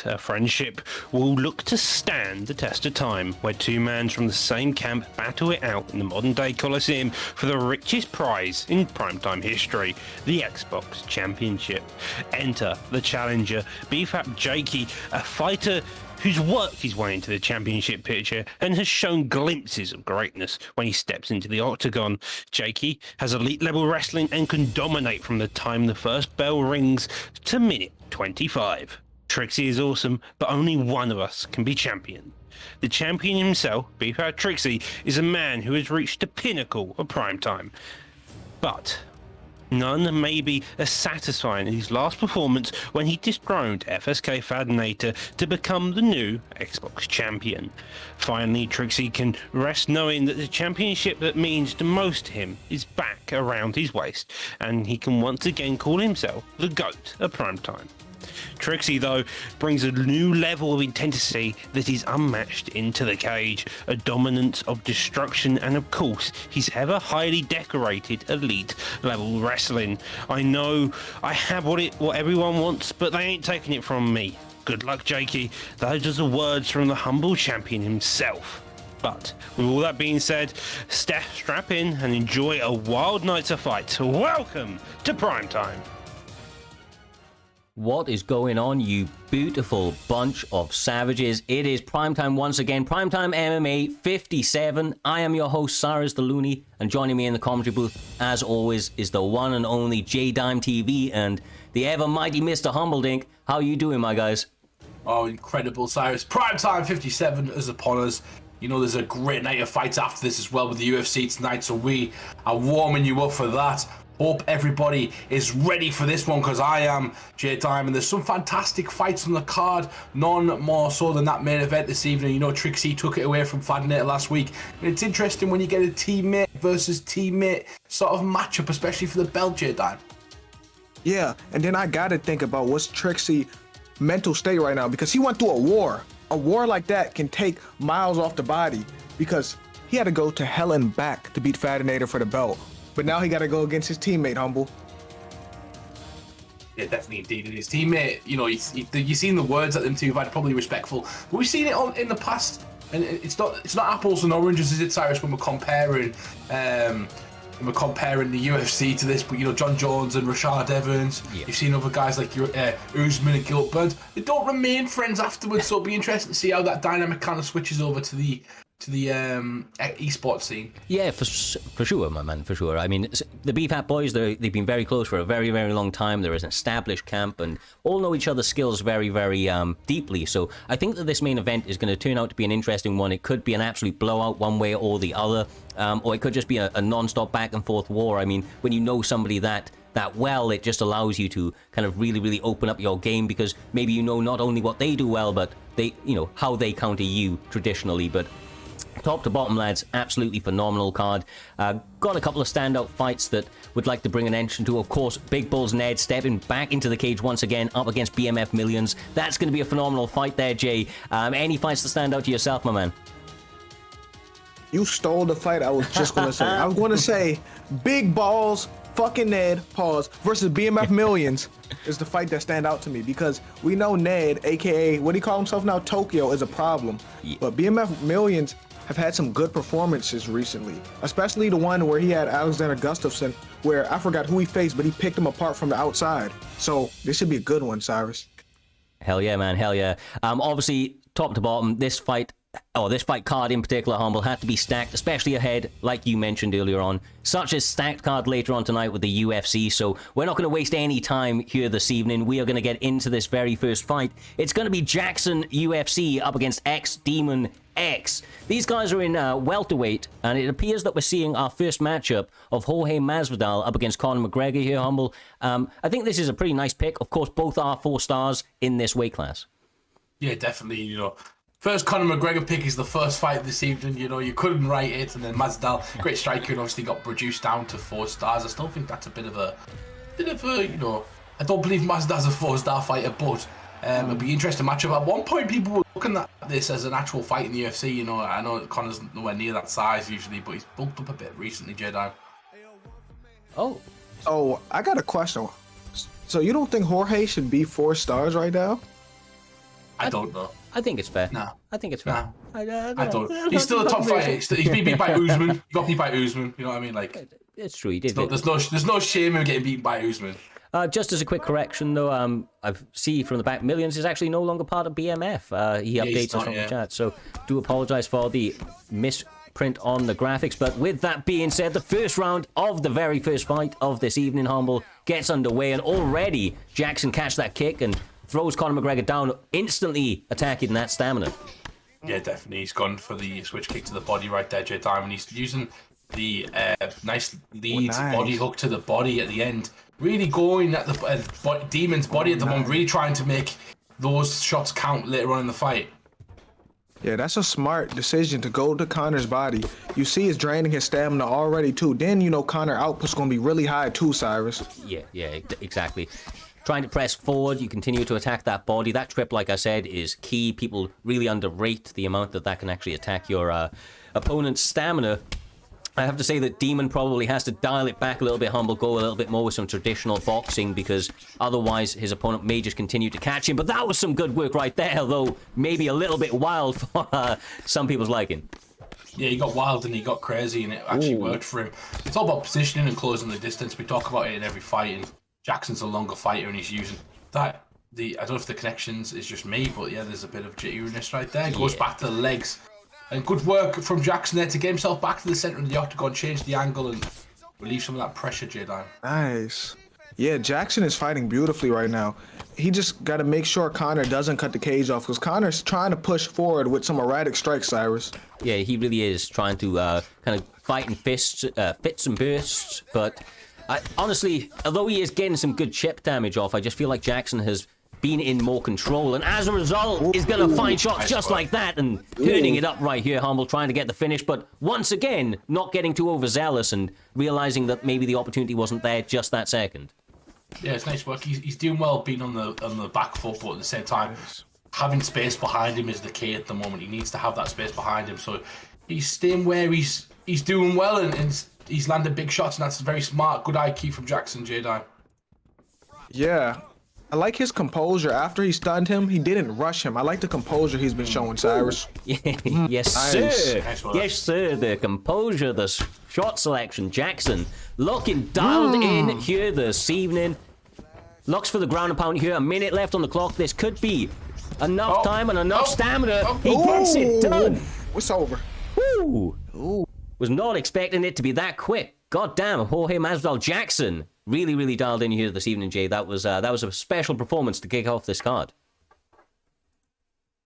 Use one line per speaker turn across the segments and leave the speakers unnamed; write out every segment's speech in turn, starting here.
a friendship will look to stand the test of time, where two men from the same camp battle it out in the modern-day Coliseum for the richest prize in primetime history, the Xbox Championship. Enter the challenger, BFAP Jakey, a fighter who's worked his way into the championship picture and has shown glimpses of greatness when he steps into the octagon. Jakey has elite level wrestling and can dominate from the time the first bell rings to minute 25. Trixie is awesome, but only one of us can be champion. The champion himself, BFAP Trixie, is a man who has reached the pinnacle of primetime. But none may be as satisfying as his last performance when he dethroned FSK Fadinator to become the new Xbox champion. Finally, Trixie can rest knowing that the championship that means the most to him is back around his waist, and he can once again call himself the GOAT of primetime. Trixie, though, brings a new level of intensity that is unmatched into the cage, a dominance of destruction, and of course, his ever highly decorated elite level wrestling. I know I have what everyone wants, but they ain't taking it from me. Good luck, Jakey. Those are the words from the humble champion himself. But with all that being said, strap in and enjoy a wild night to fight. Welcome to Primetime.
What is going on, you beautiful bunch of savages? It is Primetime once again, Primetime MMA 57. I am your host, Cyrus the Looney, and joining me in the commentary booth, as always, is the one and only J-Dime TV and the ever mighty Mr. Humbledink. How you doing, my guys?
Oh, incredible, Cyrus. Primetime 57 is upon us. You know, there's a great night of fights after this as well with the UFC tonight, so we are warming you up for that. Hope everybody is ready for this one, because I am, J-Dime, and there's some fantastic fights on the card, none more so than that main event this evening. You know, Trixie took it away from Fadinator last week, and it's interesting when you get a teammate versus teammate sort of matchup, especially for the belt, J-Dime.
Yeah, and then I gotta think about what's Trixie's mental state right now, because he went through a war. A war like that can take miles off the body, because he had to go to hell and back to beat Fadinator for the belt. But now he got to go against his teammate, Humble.
Yeah, definitely, indeed. And his teammate, you know, you've seen the words at them two, had probably respectful. But we've seen it in the past, and it's not apples and oranges, is it, Cyrus, when we're comparing the UFC to this? But you know, John Jones and Rashad Evans. Yeah. You've seen other guys like Usman and Gilbert Burns. They don't remain friends afterwards, so it'll be interesting to see how that dynamic kind of switches over to the esports scene.
Yeah, for sure, my man, for sure. I mean, the BFAP boys, they've been very close for a very, very long time. There is an established camp and all know each other's skills very, very deeply. So I think that this main event is going to turn out to be an interesting one. It could be an absolute blowout one way or the other, or it could just be a non-stop back and forth war. I mean, when you know somebody that well, it just allows you to kind of really, really open up your game, because maybe you know not only what they do well, but how they counter you traditionally. But top to bottom, lads, absolutely phenomenal card. Got a couple of standout fights that would like to bring an attention to. Of course, Big Bulls Ned stepping back into the cage once again, up against BMF Millions. That's going to be a phenomenal fight there, Jay. Any fights that stand out to yourself, my man?
You stole the fight I was just going to say. I was going to say Big Balls, fucking Ned, pause, versus BMF Millions is the fight that stand out to me, because we know Ned, aka what he call himself now, Tokyo, is a problem. Yeah. But BMF Millions have had some good performances recently, especially the one where he had Alexander Gustafsson, where I forgot who he faced, but he picked him apart from the outside. So this should be a good one, Cyrus.
Hell yeah, man, hell yeah. Obviously, top to bottom, this fight card in particular, Humble, had to be stacked, especially ahead, like you mentioned earlier on. Such a stacked card later on tonight with the UFC, so we're not going to waste any time here this evening. We are going to get into this very first fight. It's going to be Jackson UFC up against X-Demon X. These guys are in welterweight, and it appears that we're seeing our first matchup of Jorge Masvidal up against Conor McGregor here, Humble. I think this is a pretty nice pick. Of course, both are 4 stars in this weight class.
Yeah, definitely, you know. First Conor McGregor pick is the first fight this evening. You know, you couldn't write it. And then Masvidal, great striker, and obviously got reduced down to 4 stars. I still think that's a bit of a, you know, I don't believe Masvidal's a 4-star fighter, but it'll be an interesting matchup. At one point, people were looking at this as an actual fight in the UFC. You know, I know Conor's nowhere near that size usually, but he's bulked up a bit recently, Jedi.
Oh, I got a question. So you don't think Jorge should be 4 stars right now?
I don't know.
I think it's fair.
No.
I think it's fair.
Nah.
I
I don't. He's still a top fighter. He's been beat by Usman. He got beat by Usman. You know what I mean? Like,
It's true, he did.
there's no shame in getting beaten by Usman.
Just as a quick correction, though, I see from the back, Millions is actually no longer part of BMF. He updates us from the chat, so do apologize for the misprint on the graphics. But with that being said, the first round of the very first fight of this evening, Humble, gets underway, and already Jackson catches that kick and throws Conor McGregor down, instantly attacking that stamina.
Yeah, definitely. He's gone for the switch kick to the body right there, Jay Diamond. He's using the nice lead body hook to the body at the end. Really going at the Demon's body at the moment, really trying to make those shots count later on in the fight.
Yeah, that's a smart decision to go to Conor's body. You see he's draining his stamina already, too. Then, you know, Conor output's going to be really high, too, Cyrus.
Yeah, exactly. Trying to press forward, you continue to attack that body. That trip, like I said, is key. People really underrate the amount that can actually attack your opponent's stamina. I have to say that Demon probably has to dial it back a little bit, Humble, go a little bit more with some traditional boxing, because otherwise his opponent may just continue to catch him. But that was some good work right there, though maybe a little bit wild for some people's liking.
Yeah, he got wild and he got crazy, and it actually worked for him. It's all about positioning and closing the distance. We talk about it in every fight, and Jackson's a longer fighter, and he's using that. I don't know if the connections is just me, but yeah, there's a bit of jitteriness right there. It goes back to the legs. And good work from Jackson there to get himself back to the center of the octagon, change the angle, and relieve some of that pressure, Jedi.
Nice. Yeah, Jackson is fighting beautifully right now. He just got to make sure Conor doesn't cut the cage off, because Conor's trying to push forward with some erratic strikes, Cyrus.
Yeah, he really is trying to kind of fight in fits and bursts. But honestly, although he is getting some good chip damage off, I just feel like Jackson has been in more control, and as a result is going to find shots just like that and turning it up right here, Humble, trying to get the finish, but once again not getting too overzealous and realizing that maybe the opportunity wasn't there just that second.
Yeah, it's nice work. He's doing well being on the back foot, but at the same time having space behind him is the key at the moment. He needs to have that space behind him, so he's staying where he's doing well, and he's landed big shots, and that's very smart, good IQ from Jackson, J-Dime.
Yeah, I like his composure. After he stunned him, he didn't rush him. I like the composure he's been showing, Cyrus.
Yes, sir. Yes, sir. The composure, the shot selection. Jackson looking dialed in here this evening. Looks for the ground and pound here. A minute left on the clock. This could be enough time and enough stamina. He gets it done.
It's over.
Woo. Was not expecting it to be that quick. God damn, Jorge Masvidal Jackson really dialed in here this evening, Jay. That was a special performance to kick off this card.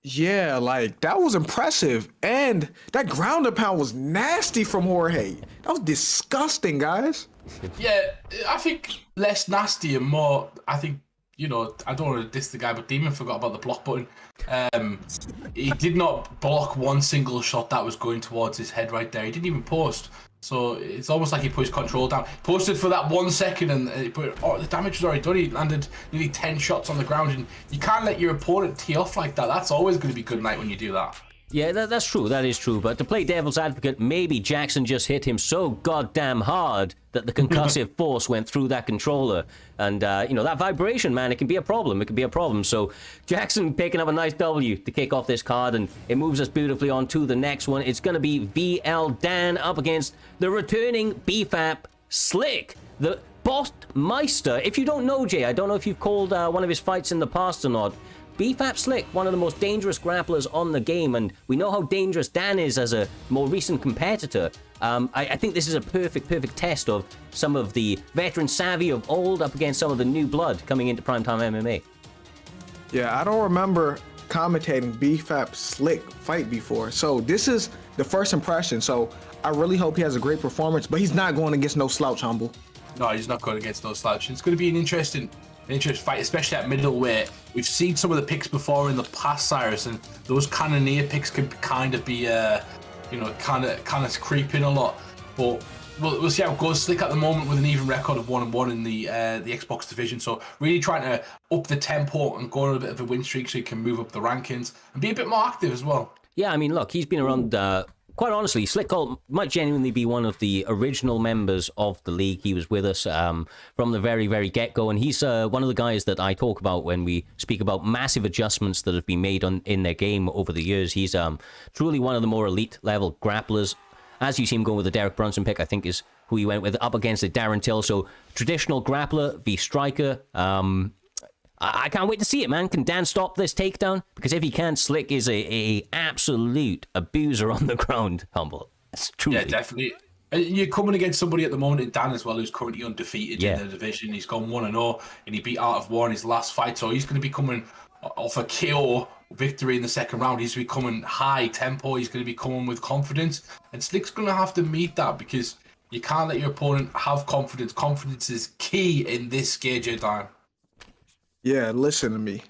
Yeah, like, that was impressive. And that ground and pound was nasty from Jorge. That was disgusting, guys.
Yeah, I think less nasty and more, I think, you know, I don't want to diss the guy, but Demon forgot about the block button. He did not block one single shot that was going towards his head right there. He didn't even post. So it's almost like he put his control down. Posted for that 1 second, and the damage was already done. He landed nearly 10 shots on the ground, and you can't let your opponent tee off like that. That's always going to be good night when you do that.
Yeah, that's true. That is true. But to play devil's advocate, maybe Jackson just hit him so goddamn hard that the concussive force went through that controller. And, that vibration, man, it can be a problem. It can be a problem. So Jackson picking up a nice W to kick off this card, and it moves us beautifully on to the next one. It's going to be VL Dan up against the returning BFAP Slick, the Bostmeister. If you don't know, Jay, I don't know if you've called one of his fights in the past or not. BFAP Slick, one of the most dangerous grapplers on the game, and we know how dangerous Dan is as a more recent competitor. I think this is a perfect test of some of the veteran savvy of old up against some of the new blood coming into Primetime MMA.
Yeah, I don't remember commentating BFAP Slick fight before, so this is the first impression, so I really hope he has a great performance, but he's not going against no slouch, Humble.
No, he's not going against no slouch. It's going to be an interesting fight, especially at middleweight. We've seen some of the picks before in the past, Cyrus, and those Cannoneer picks can kind of be, kind of creeping a lot. But we'll see how it goes. Slick at the moment with an even record of 1-1 in the Xbox division, so really trying to up the tempo and go on a bit of a win streak so he can move up the rankings and be a bit more active as well.
Yeah, I mean, look, he's been around quite honestly, Slick Colt might genuinely be one of the original members of the league. He was with us from the very, very get-go, and he's one of the guys that I talk about when we speak about massive adjustments that have been made in their game over the years. He's truly one of the more elite-level grapplers. As you see him going with the Derek Brunson pick, I think is who he went with, up against the Darren Till. So traditional grappler v striker. I can't wait to see it, man. Can Dan stop this takedown? Because if he can, Slick is a absolute abuser on the ground, Humble. It's truly.
Yeah, definitely. And you're coming against somebody at the moment in Dan as well, who's currently undefeated in the division. He's gone 1-0, and he beat Art of War in his last fight. So he's going to be coming off a KO victory in the second round. He's becoming high tempo. He's going to be coming with confidence, and Slick's going to have to meet that because you can't let your opponent have confidence. Confidence is key in this gauge of time.
Yeah, listen to me.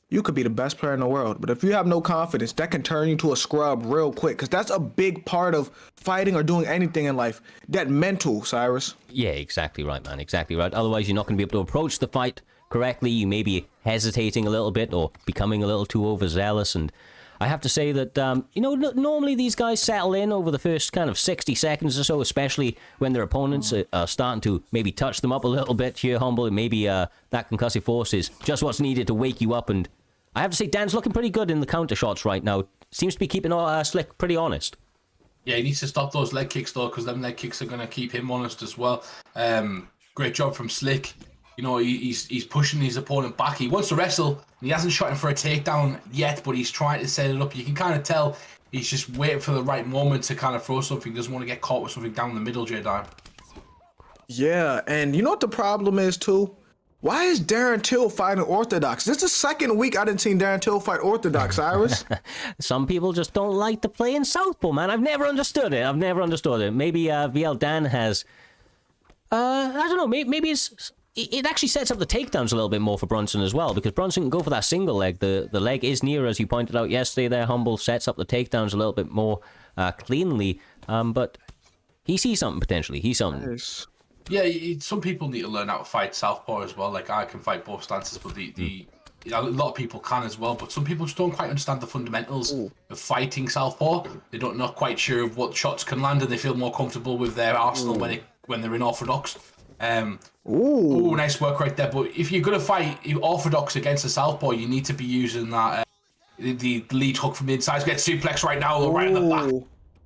You could be the best player in the world, but if you have no confidence, that can turn you to a scrub real quick, because that's a big part of fighting or doing anything in life. That mental, Cyrus.
Yeah, exactly right, man. Exactly right. Otherwise, you're not going to be able to approach the fight correctly. You may be hesitating a little bit or becoming a little too overzealous. And I have to say that, normally these guys settle in over the first kind of 60 seconds or so, especially when their opponents are starting to maybe touch them up a little bit here, Humble. And maybe that concussive force is just what's needed to wake you up. And I have to say, Dan's looking pretty good in the counter shots right now. Seems to be keeping Slick pretty honest.
Yeah, he needs to stop those leg kicks, though, because them leg kicks are going to keep him honest as well. Great job from Slick. You know, he's pushing his opponent back. He wants to wrestle, and he hasn't shot him for a takedown yet, but he's trying to set it up. You can kind of tell he's just waiting for the right moment to kind of throw something. He doesn't want to get caught with something down the middle, J-Dime.
Yeah, and you know what the problem is, too? Why is Darren Till fighting Orthodox? This is the second week I didn't see Darren Till fight Orthodox, Cyrus.
Some people just don't like to play in Southpaw, man. I've never understood it. Maybe VL Dan has... I don't know, maybe it actually sets up the takedowns a little bit more for Brunson as well, because Brunson can go for that single leg. The leg is near, as you pointed out yesterday there, Humble, sets up the takedowns a little bit more cleanly, but he sees something potentially. He's something.
Nice.
Yeah, some people need to learn how to fight Southpaw as well. Like, I can fight both stances, but a lot of people can as well, but some people just don't quite understand the fundamentals of fighting Southpaw. They're not quite sure of what shots can land, and they feel more comfortable with their arsenal when they're in Orthodox. Nice work right there. But if you're going to fight Orthodox against a Southpaw, you need to be using that the lead hook from the inside. He's getting suplex right now, though, right in the back.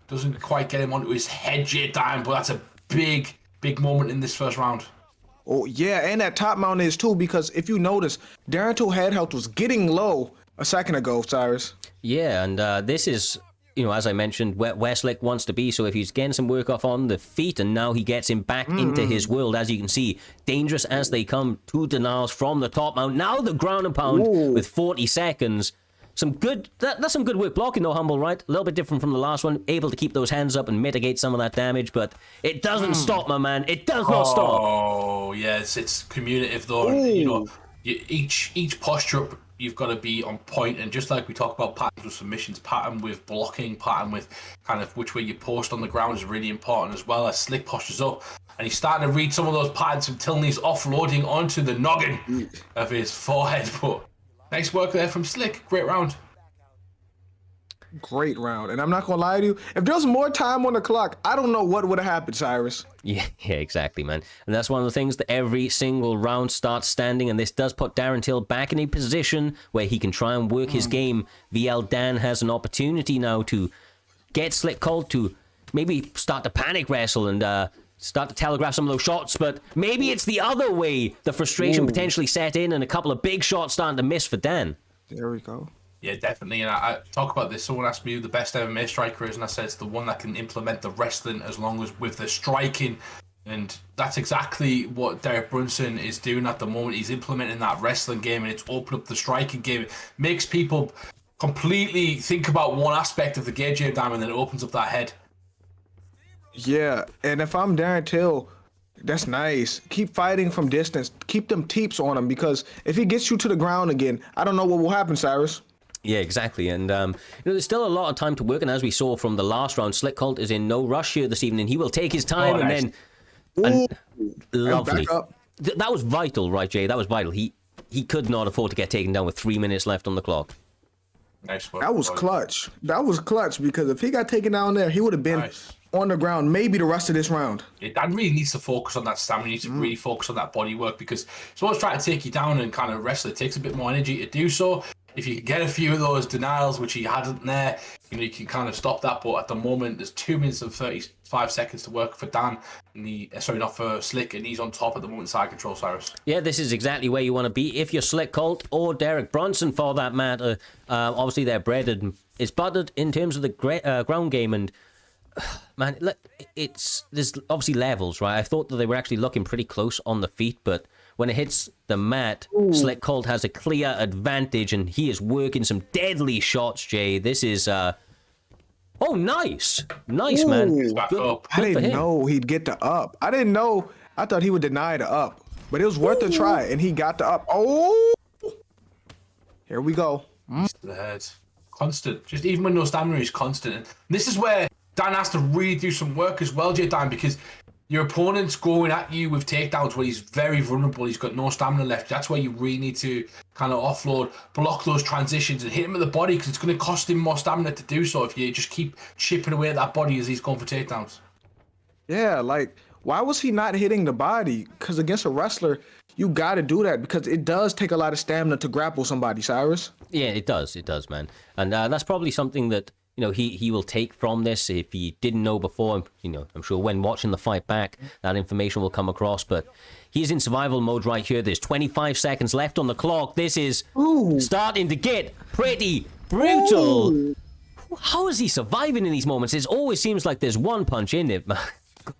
Doesn't quite get him onto his head, J-Dime, but that's a big moment in this first round.
Oh, yeah, and that top mount is, too, because if you notice, Darren Till head health was getting low a second ago, Cyrus.
Yeah, and this is... as I mentioned, where Slick wants to be. So if he's getting some work off on the feet, and now he gets him back into his world, as you can see, dangerous as they come, 2 denials from the top mount. Now the ground and pound with 40 seconds. That's some good work blocking, though, Humble, right? A little bit different from the last one. Able to keep those hands up and mitigate some of that damage, but it doesn't stop, my man. It does not stop.
Oh, yes, it's cumulative, though. And, each posture up, you've got to be on point, and just like we talk about patterns with submissions, pattern with blocking, pattern with kind of which way you post on the ground is really important as well. As Slick postures up, and he's starting to read some of those patterns until he's offloading onto the noggin of his forehead. But nice work there from Slick. Great round.
Great round. And I'm not going to lie to you, if there was more time on the clock, I don't know what would have happened, Cyrus.
Yeah, exactly, man. And that's one of the things that every single round starts standing, and this does put Darren Till back in a position where he can try and work his game. VL Dan has an opportunity now to get Slick Colt to maybe start to panic wrestle and start to telegraph some of those shots, but maybe it's the other way. The frustration potentially set in, and a couple of big shots starting to miss for Dan.
There we go.
Yeah, definitely. And I talk about this. Someone asked me who the best MMA striker is, and I said it's the one that can implement the wrestling as long as with the striking. And that's exactly what Derek Brunson is doing at the moment. He's implementing that wrestling game, and it's opened up the striking game. It makes people completely think about one aspect of the game, J-Dime, and then it opens up that head.
Yeah, and if I'm Darren Till, that's nice. Keep fighting from distance. Keep them teeps on him, because if he gets you to the ground again, I don't know what will happen, Cyrus.
Yeah, exactly. And there's still a lot of time to work. And as we saw from the last round, Slick Colt is in no rush here this evening. He will take his time lovely. That was vital, right, Jay? That was vital. He could not afford to get taken down with 3 minutes left on the clock.
Nice work.
That was
boys.
clutch. That was clutch because if he got taken down there, he would have been
Nice.
on the ground maybe the rest of this round.
Yeah, Dan really needs to focus on that stamina. He needs to really focus on that body work because someone's trying to take you down and kind of wrestle. It takes a bit more energy to do so. If you can get a few of those denials, which he hadn't there, you can kind of stop that. But at the moment, there's 2 minutes and 35 seconds to work for Dan. And sorry, not for Slick, and he's on top at the moment, side control, Cyrus.
Yeah, this is exactly where you want to be if you're Slick Colt or Derek Brunson for that matter. Obviously, they're breaded and it's buttered in terms of the ground game. And man, there's obviously levels, right? I thought that they were actually looking pretty close on the feet, but when it hits the mat, Slick Colt has a clear advantage, and he is working some deadly shots, Jay. This is, oh, nice. Nice, man.
Back
Good,
up.
I
good for
didn't
him.
know he'd get the up. I didn't know. I thought he would deny the up, but it was worth a try, and he got the up. Oh, here we go.
To the head. Constant. Just even when no stamina, he's constant. And this is where Dan has to really do some work as well, Jay Dan, because your opponent's going at you with takedowns where he's very vulnerable. He's got no stamina left. That's where you really need to kind of offload, block those transitions, and hit him at the body because it's going to cost him more stamina to do so if you just keep chipping away at that body as he's going for takedowns.
Yeah, like why was he not hitting the body? Because against a wrestler, you got to do that because it does take a lot of stamina to grapple somebody, Cyrus.
Yeah, it does, man. And that's probably something that, he will take from this if he didn't know before. I'm sure when watching the fight back, that information will come across. But he's in survival mode right here. There's 25 seconds left on the clock. This is starting to get pretty brutal. Ooh. How is he surviving in these moments? It always seems like there's one punch in it, man.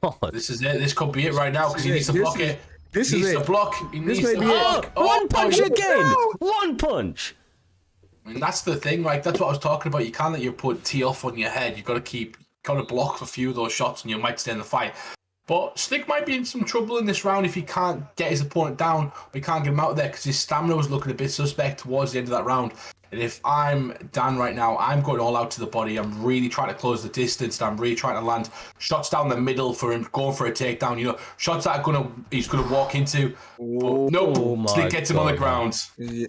God.
This is it. This could be it right now because he needs to block it.
This
is
it.
He needs to block. He needs to block.
One punch again. One punch.
And that's the thing, right? That's what I was talking about. You can't let your opponent tee off on your head. You've got to block a few of those shots and you might stay in the fight. But Slick might be in some trouble in this round if he can't get his opponent down or he can't get him out of there because his stamina was looking a bit suspect towards the end of that round. And if I'm Dan right now, I'm going all out to the body. I'm really trying to close the distance. And I'm really trying to land shots down the middle for him, going for a takedown. Shots that he's gonna walk into. But nope, Slick gets him on the ground.
Yeah.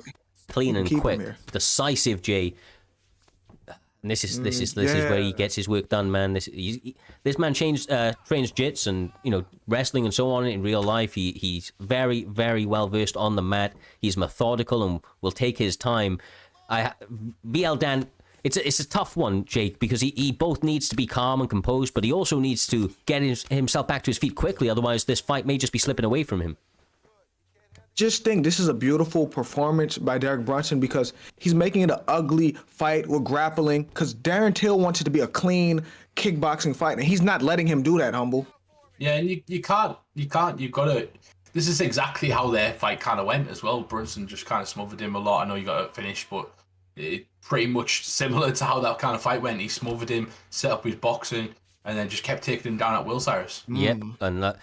Clean and quick, decisive, Jay. And this is where he gets his work done, man. This man trains jits and wrestling and so on in real life. He's very, very well versed on the mat. He's methodical and will take his time. VL Dan, it's a tough one, Jake, because he both needs to be calm and composed, but he also needs to get himself back to his feet quickly. Otherwise, this fight may just be slipping away from him.
Just think this is a beautiful performance by Derek Brunson because he's making it an ugly fight with grappling because Darren Till wants it to be a clean kickboxing fight and he's not letting him do that, Humble.
Yeah, and you can't, you've got to, this is exactly how their fight kind of went as well. Brunson just kind of smothered him a lot. I know you got to finish, but it pretty much similar to how that kind of fight went. He smothered him, set up his boxing, and then just kept taking him down at will, Cyrus.
Yep, and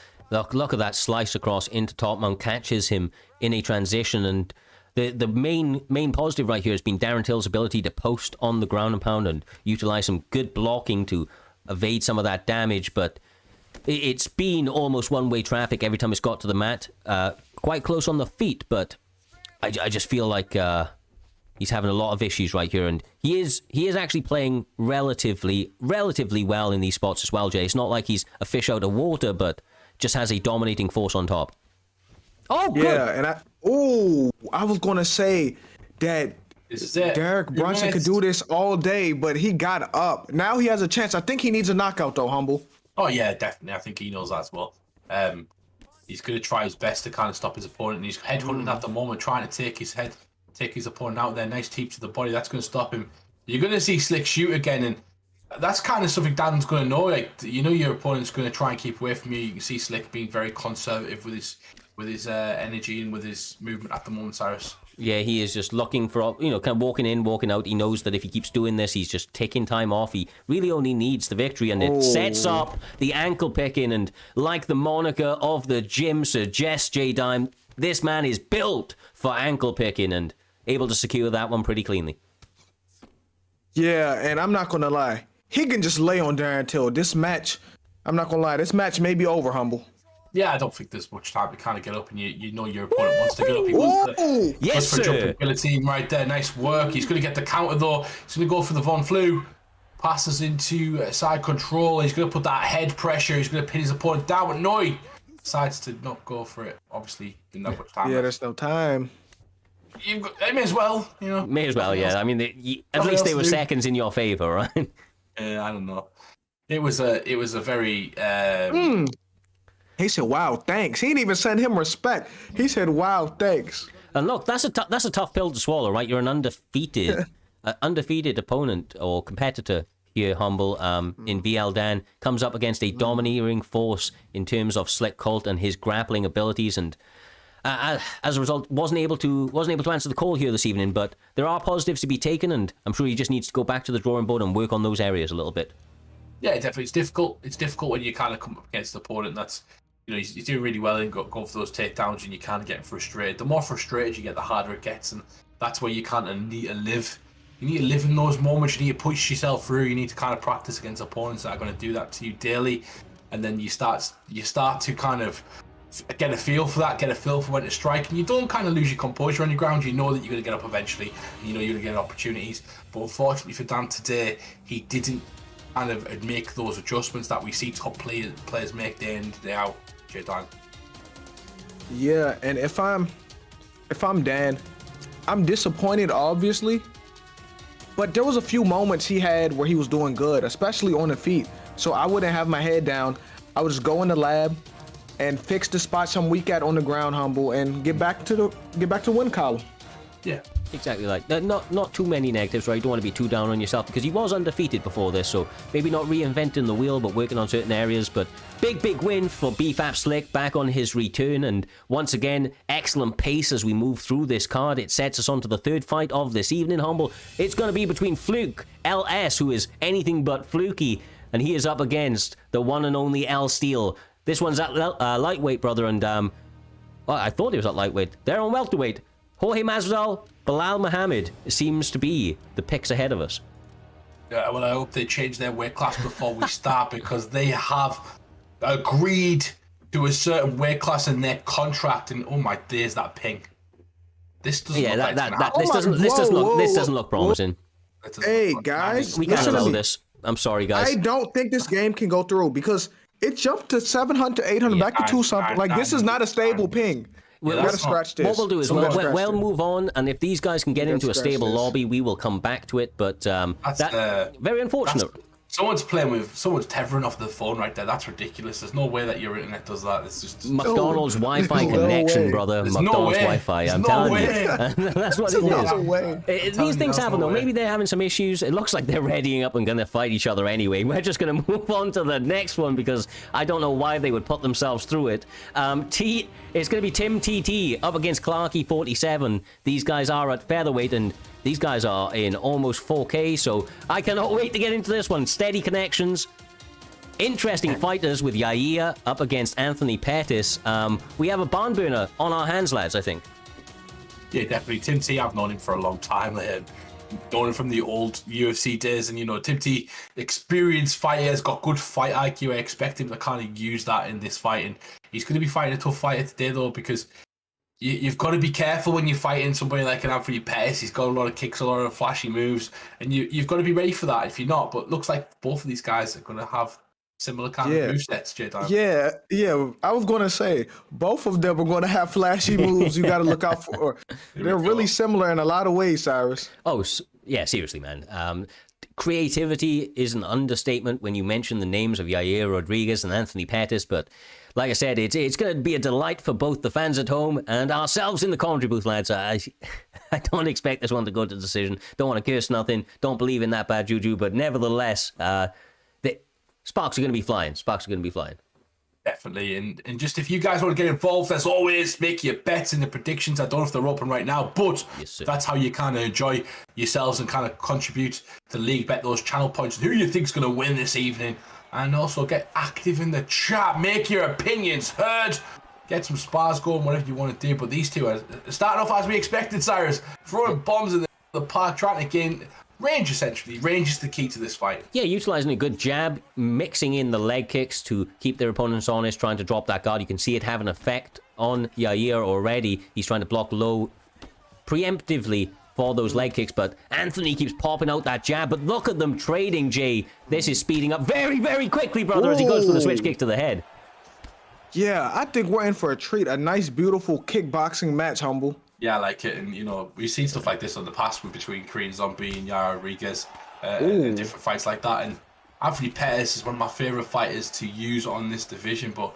look at that slice across into top mount, catches him in a transition, and the main positive right here has been Darren Till's ability to post on the ground and pound and utilize some good blocking to evade some of that damage, but it's been almost one-way traffic every time it's got to the mat. Quite close on the feet, but I just feel like he's having a lot of issues right here, and he is actually playing relatively well in these spots as well, Jay. It's not like he's a fish out of water, but just has a dominating force on top. Oh, good.
Yeah, and I was gonna say that Derek Brunson could do this all day, but he got up. Now he has a chance. I think he needs a knockout though, Humble.
Oh yeah, definitely. I think he knows that as well. He's going to try his best to kind of stop his opponent. And he's headhunting at the moment, trying to take his opponent out there. Nice teep to the body. That's going to stop him. You're going to see Slick shoot again, and that's kind of something Dan's going to know. Like, your opponent's going to try and keep away from you. You can see Slick being very conservative with his energy and with his movement at the moment, Cyrus.
Yeah, he is just looking for, kind of walking in, walking out. He knows that if he keeps doing this, he's just taking time off. He really only needs the victory, and it sets up the ankle picking. And like the moniker of the gym suggests, J-Dime, this man is built for ankle picking and able to secure that one pretty cleanly.
Yeah, and I'm not going to lie. He can just lay on Darren Till. This match, I'm not going to lie, this match may be over, Humble.
Yeah, I don't think there's much time to kind of get up, and you know your opponent wants to get up. He goes
Ooh.
Yes,
for
sir.
jumping ability right there. Nice work. He's going to get the counter though. He's going to go for the Von Flew. Passes into side control. He's going to put that head pressure. He's going to pin his opponent down. But no, he decides to not go for it. Obviously, didn't have much time.
Yeah, there's no time.
They may as well, you know.
May as well, yeah. I mean, at least they were seconds in your favor, right?
I don't know. It was a very.
He said, "Wow, thanks." He didn't even send him respect. He said, "Wow, thanks."
And look, that's a tough pill to swallow, right? You're an undefeated opponent or competitor here, Humble. In VL Dan comes up against a domineering force in terms of Slick Colt and his grappling abilities, and as a result, wasn't able to answer the call here this evening. But there are positives to be taken, and I'm sure he just needs to go back to the drawing board and work on those areas a little bit.
Yeah, definitely. It's difficult. It's difficult when you kind of come up against an opponent that's, you know, he's doing really well and going for those takedowns, and you kind of get frustrated. The more frustrated you get, the harder it gets, and that's where you kind of need to live. You need to live in those moments. You need to push yourself through. You need to kind of practice against opponents that are going to do that to you daily, and then you start to kind of get a feel for that, get a feel for when to strike, and you don't kind of lose your composure on your ground. You know that you're going to get up eventually, and you know you're going to get opportunities. But unfortunately for Dan today, he didn't kind of make those adjustments that we see top players make day in, day out. Dan.
Yeah, and if I'm Dan, I'm disappointed, obviously. But there was a few moments he had where he was doing good, especially on the feet. So I wouldn't have my head down. I would just go in the lab and fix the spots I'm weak at on the ground, Humble, and get back to win column.
Yeah.
Exactly, like not too many negatives, right? You don't want to be too down on yourself because he was undefeated before this, so maybe not reinventing the wheel, but working on certain areas. But big win for BFAP Slick back on his return, and once again, excellent pace as we move through this card. It sets us on to the third fight of this evening, Humble. It's going to be between Fluke LS, who is anything but fluky, and he is up against the one and only L Steel. This one's at lightweight, brother, and well, I thought he was at lightweight. They're on welterweight. Jorge Masvidal, Bilal Muhammad seems to be the picks ahead of us.
Yeah, well, I hope they change their weight class before we start because they have agreed to a certain weight class in their contract, and oh my days, that ping. This doesn't look like it's gonna happen.
This doesn't look promising.
Hey guys,
We can't allow this. I'm sorry, guys.
I don't think this game can go through because it jumped to 700, 800, back to 2 something. Like, this is not a stable ping. We gotta scratch this.
What we'll do is we'll move on, and if these guys can get into a stable lobby, we will come back to it. But that's very unfortunate.
Someone's tethering off the phone right there. That's ridiculous. There's no way that your internet does that. It's just
McDonald's Wi-Fi connection, brother.
There's
McDonald's Wi-Fi. I'm telling you, that's what it is. These things happen, though. Maybe they're having some issues. It looks like they're readying up and going to fight each other anyway. We're just going to move on to the next one because I don't know why they would put themselves through it. It's going to be Tim TT up against Clarky 47. These guys are at featherweight, and these guys are in almost 4K, so I cannot wait to get into this one. Steady connections. Interesting fighters with Yair up against Anthony Pettis. We have a barn burner on our hands, lads, I think.
Yeah, definitely. Tim T, I've known him for a long time. Known him from the old UFC days, and you know, Tim T, experienced fighter, has got good fight IQ. I expect him to kind of use that in this fight, and he's going to be fighting a tough fighter today, though, because you've got to be careful when you're fighting somebody like an Anthony Pettis. He's got a lot of kicks, a lot of flashy moves, and you've got to be ready for that if you're not. But it looks like both of these guys are going to have similar kind of movesets, J-Dime.
Yeah. I was going to say, both of them are going to have flashy moves you got to look out for. They're really similar in a lot of ways, Cyrus.
Oh, yeah, seriously, man. Creativity is an understatement when you mention the names of Yair Rodriguez and Anthony Pettis, but like I said, it's going to be a delight for both the fans at home and ourselves in the commentary booth, lads. I don't expect this one to go to decision. Don't want to curse nothing. Don't believe in that bad juju, but nevertheless, sparks are going to be flying.
Definitely. And just if you guys want to get involved, as always, make your bets and the predictions. I don't know if they're open right now, but that's how you kind of enjoy yourselves and kind of contribute to the league. Bet those channel points and who you think's going to win this evening. And also get active in the chat. Make your opinions heard. Get some spars going, whatever you want to do. But these two are starting off as we expected, Cyrus. Throwing bombs in the park, trying to gain range, essentially. Range is the key to this fight.
Yeah, utilizing a good jab, mixing in the leg kicks to keep their opponents honest, trying to drop that guard. You can see it have an effect on Yair already. He's trying to block low preemptively for those leg kicks, but Anthony keeps popping out that jab. But look at them trading, Jay. This is speeding up very, very quickly, brother, as he goes for the switch kick to the head.
Yeah, I think we're in for a treat. A nice, beautiful kickboxing match, Humble.
Yeah, I like it. And, you know, we've seen stuff like this in the past between Korean Zombie and Yair Rodriguez in different fights like that. And Anthony Pettis is one of my favorite fighters to use on this division. But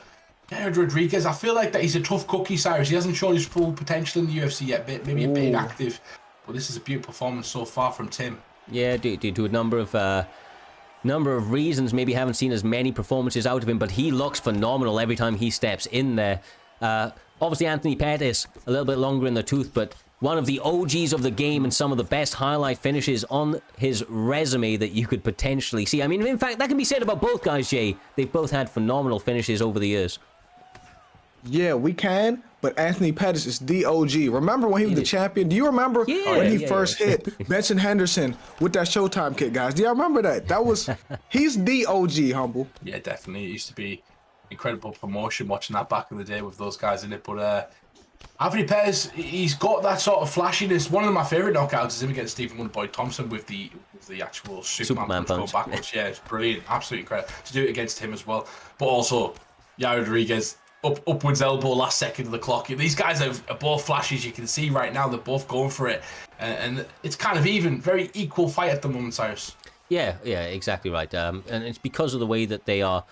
Yair Rodriguez, I feel like that he's a tough cookie, Cyrus. He hasn't shown his full potential in the UFC yet, maybe a bit inactive. But this is a beautiful performance so far from Tim.
Yeah, due to a number of reasons, maybe haven't seen as many performances out of him, but he looks phenomenal every time he steps in there. Obviously, Anthony Pettis, a little bit longer in the tooth, but one of the OGs of the game and some of the best highlight finishes on his resume that you could potentially see. I mean, in fact, that can be said about both guys, Jay. They've both had phenomenal finishes over the years.
Yeah, we can, but Anthony Pettis is the OG. Remember when he was the champion? Do you remember when he first hit Benson Henderson with that Showtime kick, guys? Do y'all remember that? He's the OG, Humble.
Yeah, definitely. It used to be incredible promotion watching that back in the day with those guys in it. But Anthony Pettis, he's got that sort of flashiness. One of my favorite knockouts is him against Stephen Wonderboy Thompson with the actual Superman punch going backwards. Yeah, it's brilliant. Absolutely incredible to do it against him as well. But also, Yair Rodriguez, upwards elbow last second of the clock. These guys are both flashes. You can see right now they're both going for it. And it's kind of even, very equal fight at the moment, Cyrus.
Yeah, exactly right. And it's because of the way that they are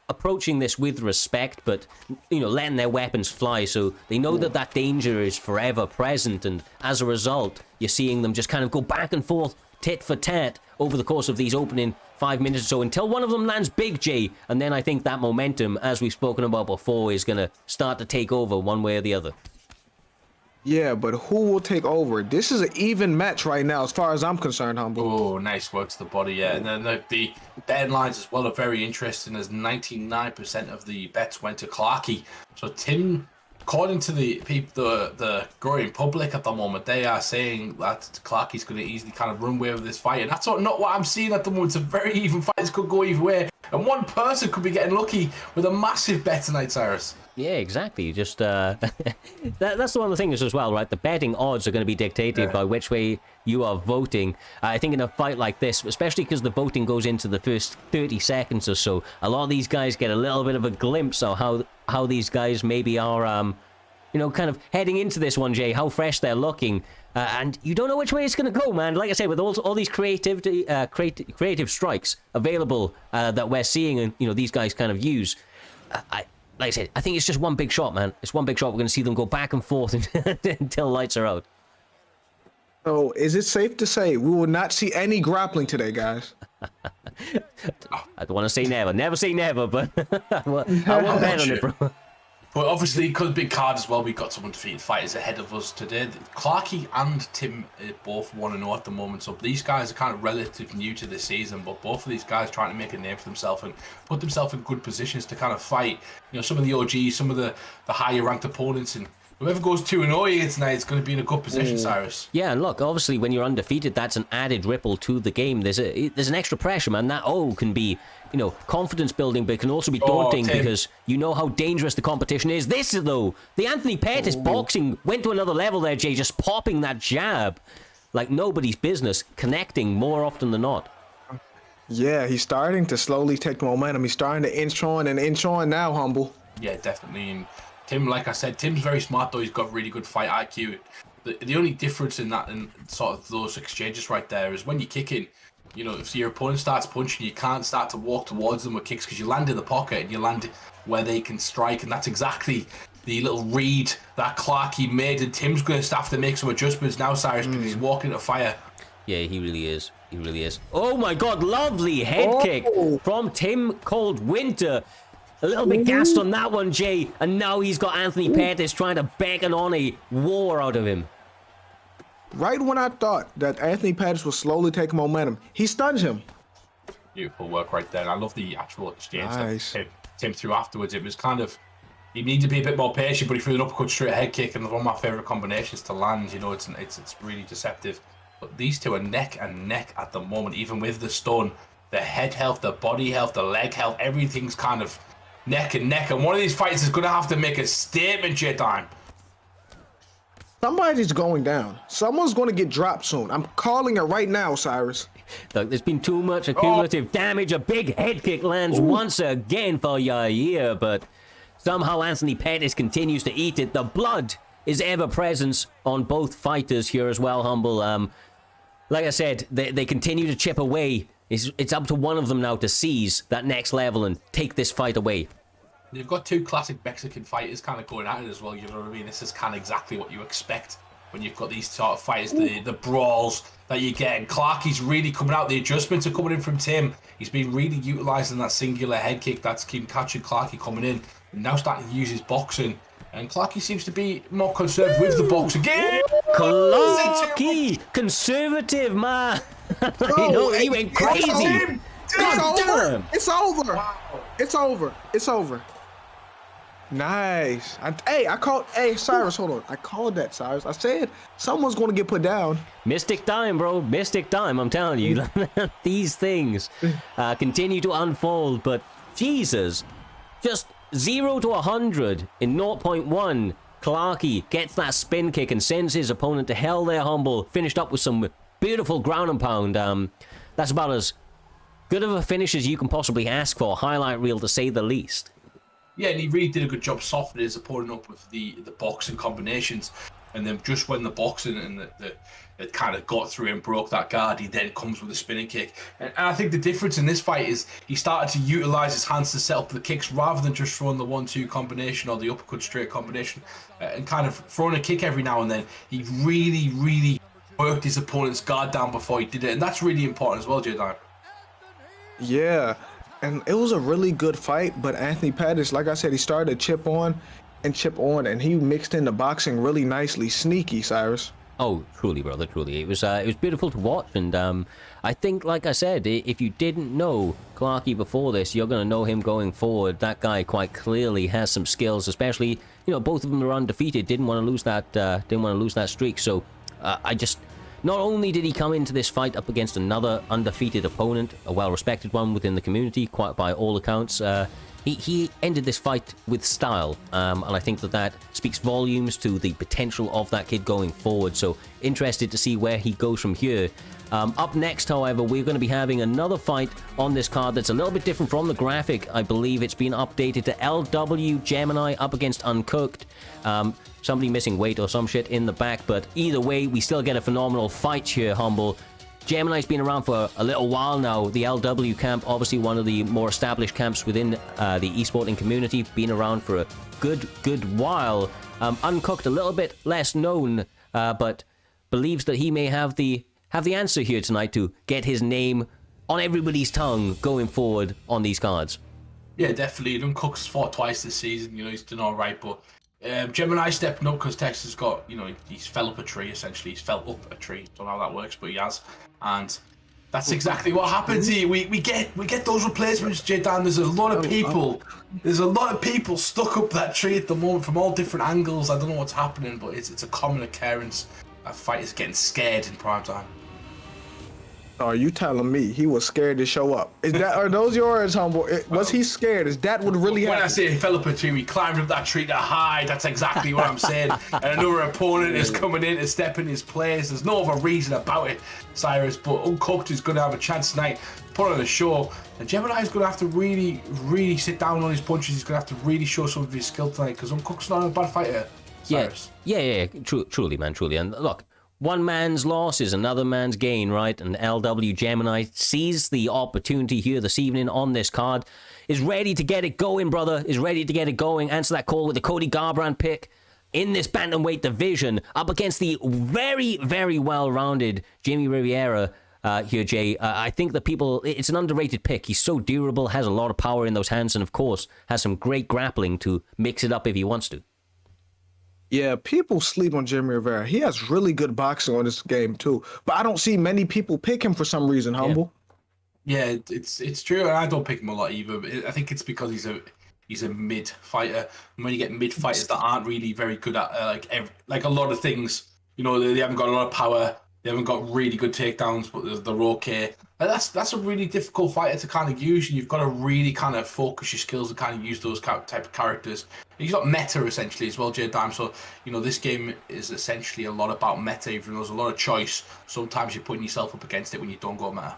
approaching this with respect, but, you know, letting their weapons fly, so they know that that danger is forever present, and as a result, you're seeing them just kind of go back and forth, tit for tat, over the course of these opening 5 minutes or so, until one of them lands big, Jay, and then I think that momentum, as we've spoken about before, is going to start to take over one way or the other.
Yeah, but who will take over? This is an even match right now, as far as I'm concerned, Humble.
Oh, nice work to the body, yeah. And then the betting lines as well are very interesting, as 99% of the bets went to Clarkey. So Tim, according to the growing public at the moment, they are saying that Clarkey's going to easily kind of run away with this fight. And that's not what I'm seeing at the moment. It's a very even fight. This could go either way. And one person could be getting lucky with a massive bet tonight, Cyrus.
Yeah, exactly. Just that's one of the things as well, right? The betting odds are going to be dictated by which way you are voting. I think in a fight like this, especially because the voting goes into the first 30 seconds or so, a lot of these guys get a little bit of a glimpse of how these guys maybe are, you know, kind of heading into this one, Jay, how fresh they're looking. And you don't know which way it's going to go, man. Like I said, with all these creative strikes available that we're seeing, and you know, these guys kind of use. Like I said, I think it's just one big shot, man. It's one big shot. We're going to see them go back and forth until lights are out.
So, is it safe to say we will not see any grappling today, guys?
I don't want to say never. Never say never, but I won't bet on it, bro.
But obviously, because big card as well, we've got some undefeated fighters ahead of us today. Clarkey and Tim both 1-0 at the moment, so these guys are kind of relatively new to this season, but both of these guys trying to make a name for themselves and put themselves in good positions to kind of fight, you know, some of the OGs, some of the higher ranked opponents, and whoever goes 2-0 here tonight is going to be in a good position, Cyrus.
Yeah, and look, obviously, when you're undefeated, that's an added ripple to the game. There's an extra pressure, man. That can be, you know, confidence building, but it can also be daunting because you know how dangerous the competition is. This, though, the Anthony Pettis boxing went to another level there, Jay, just popping that jab like nobody's business, connecting more often than not.
Yeah, he's starting to slowly take the momentum. He's starting to inch on now, Humble.
Yeah, definitely. And Tim, like I said, Tim's very smart, though. He's got really good fight IQ. The only difference in that, and sort of those exchanges right there, is when you're kicking, you know, if your opponent starts punching, you can't start to walk towards them with kicks because you land in the pocket and you land where they can strike. And that's exactly the little read that Clarkey made. And Tim's going to have to make some adjustments now, Cyrus, because he's walking to fire.
Yeah, he really is. He really is. Oh, my God. Lovely head kick from Tim Cold Winter. A little bit gassed on that one, Jay. And now he's got Anthony Pettis trying to beckon on a war out of him.
Right when I thought that Anthony Pettis was slowly taking momentum, he stuns him.
Beautiful work right there. And I love the actual exchange
Nice.
that Tim threw afterwards. It was kind of, he needed to be a bit more patient, but he threw an uppercut straight head kick, and one of my favourite combinations to land. You know, it's really deceptive. But these two are neck and neck at the moment, even with the stun. The head health, the body health, the leg health, everything's kind of neck and neck. And one of these fights is going to have to make a statement, J-Time.
Somebody's going down. Someone's going to get dropped soon. I'm calling it right now, Cyrus.
Look, there's been too much accumulative damage. A big head kick lands once again for Yair, but somehow Anthony Pettis continues to eat it. The blood is ever present on both fighters here as well, Humble. Like I said, they continue to chip away. It's up to one of them now to seize that next level and take this fight away.
You've got two classic Mexican fighters kind of going at it as well, you know what I mean? This is kind of exactly what you expect when you've got these sort of fights, the brawls that you get. And Clarky's really coming out. The adjustments are coming in from Tim. He's been really utilising that singular head kick that's keeping catching Clarky coming in. And now starting to use his boxing. And Clarky seems to be more concerned with the box again.
Clarky! Conservative, man! He went crazy! God damn!
It's over! Wow. It's over. It's over. Nice. Hey, Cyrus, hold on. I called that, Cyrus. I said someone's going to get put down.
Mystic time, bro. Mystic time, I'm telling you. These things continue to unfold, but Jesus, just 0 to 100 in 0.1. Clarky gets that spin kick and sends his opponent to hell there, Humble. Finished up with some beautiful ground and pound. That's about as good of a finish as you can possibly ask for. Highlight reel, to say the least.
Yeah, and he really did a good job softening his opponent up with the boxing combinations. And then just when the boxing and it kind of got through and broke that guard, he then comes with a spinning kick. And I think the difference in this fight is he started to utilise his hands to set up the kicks rather than just throwing the 1-2 combination or the uppercut straight combination and kind of throwing a kick every now and then. He really, really worked his opponent's guard down before he did it. And that's really important as well, J-Time.
Yeah, and it was a really good fight, but Anthony Pettis, like I said, he started to chip on, and he mixed in the boxing really nicely. Sneaky, Cyrus.
Oh, truly, brother, truly. It was beautiful to watch, and I think, like I said, if you didn't know Clarky before this, you're going to know him going forward. That guy quite clearly has some skills, especially, both of them are undefeated, didn't want to lose that streak, so not only did he come into this fight up against another undefeated opponent, a well-respected one within the community, quite by all accounts, he ended this fight with style, and I think that speaks volumes to the potential of that kid going forward, so interested to see where he goes from here. Up next, however, we're going to be having another fight on this card that's a little bit different from the graphic. I believe it's been updated to LW Gemini up against Uncooked. Somebody missing weight or some shit in the back, but either way, we still get a phenomenal fight here, Humble. Gemini's been around for a little while now. The LW camp, obviously one of the more established camps within the esporting community, been around for a good while. Uncooked, a little bit less known, but believes that he may have the answer here tonight to get his name on everybody's tongue going forward on these cards. Yeah,
definitely. Uncook's fought twice this season. He's done all right, but Gemini stepping up because Texas got, he's fell up a tree, essentially. He's fell up a tree. Don't know how that works, but he has. And that's exactly what happens here. We get those replacements, J-Dan. There's a lot of people stuck up that tree at the moment from all different angles. I don't know what's happening, but it's a common occurrence. That fight is getting scared in prime time.
Are you telling me he was scared to show up? Are those yours, Humble? Was he scared? Is that what really happened?
When I say he fell up a tree, we climbed up that tree to hide. That's exactly what I'm saying. And another opponent is coming in to step in his place. There's no other reason about it, Cyrus. But Uncooked is going to have a chance tonight, put on a show. And Gemini is going to have to really, really sit down on his punches. He's going to have to really show some of his skill tonight because Uncooked's not a bad fighter, Cyrus.
Yeah. Truly, man, truly. And look, one man's loss is another man's gain, right? And LW Gemini sees the opportunity here this evening on this card, is ready to get it going, brother, is ready to get it going. Answer that call with the Cody Garbrandt pick in this bantamweight division up against the very, very well-rounded Jimmy Rivera here, Jay. I think that it's an underrated pick. He's so durable, has a lot of power in those hands, and of course, has some great grappling to mix it up if he wants to.
Yeah, people sleep on Jimmy Rivera. He has really good boxing on this game too, but I don't see many people pick him for some reason. Humble.
Yeah, it's true, and I don't pick him a lot either. But I think it's because he's a mid fighter, and when you get mid fighters that aren't really very good at like a lot of things, they haven't got a lot of power, They haven't got really good takedowns, but they're okay. And that's a really difficult fighter to kind of use, and you've got to really kind of focus your skills and kind of use those type of characters. He's got meta essentially as well, J Dime. So this game is essentially a lot about meta. Even though there's a lot of choice, sometimes you're putting yourself up against it when you don't go meta.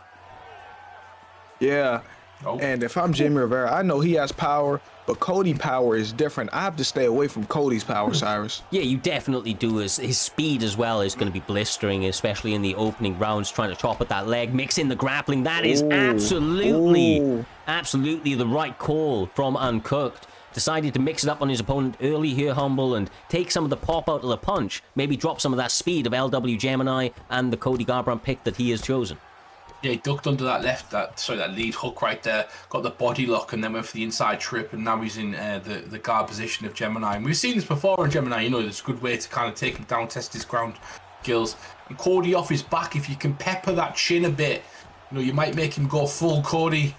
Yeah.
Oh.
And if I'm Jamie Rivera, I know he has power, but Cody power is different. I have to stay away from Cody's power, Cyrus.
Yeah, you definitely do. His speed as well is going to be blistering, especially in the opening rounds, trying to chop at that leg, mix in the grappling. That is absolutely the right call from Uncooked. Decided to mix it up on his opponent early here, Humble, and take some of the pop out of the punch. Maybe drop some of that speed of LW Gemini and the Cody Garbrandt pick that he has chosen.
Yeah, he ducked under that that lead hook right there, got the body lock, and then went for the inside trip, and now he's in the guard position of Gemini. And we've seen this before in Gemini, there's a good way to kind of take him down, test his ground skills. And Cody off his back, if you can pepper that chin a bit, you might make him go full Cody.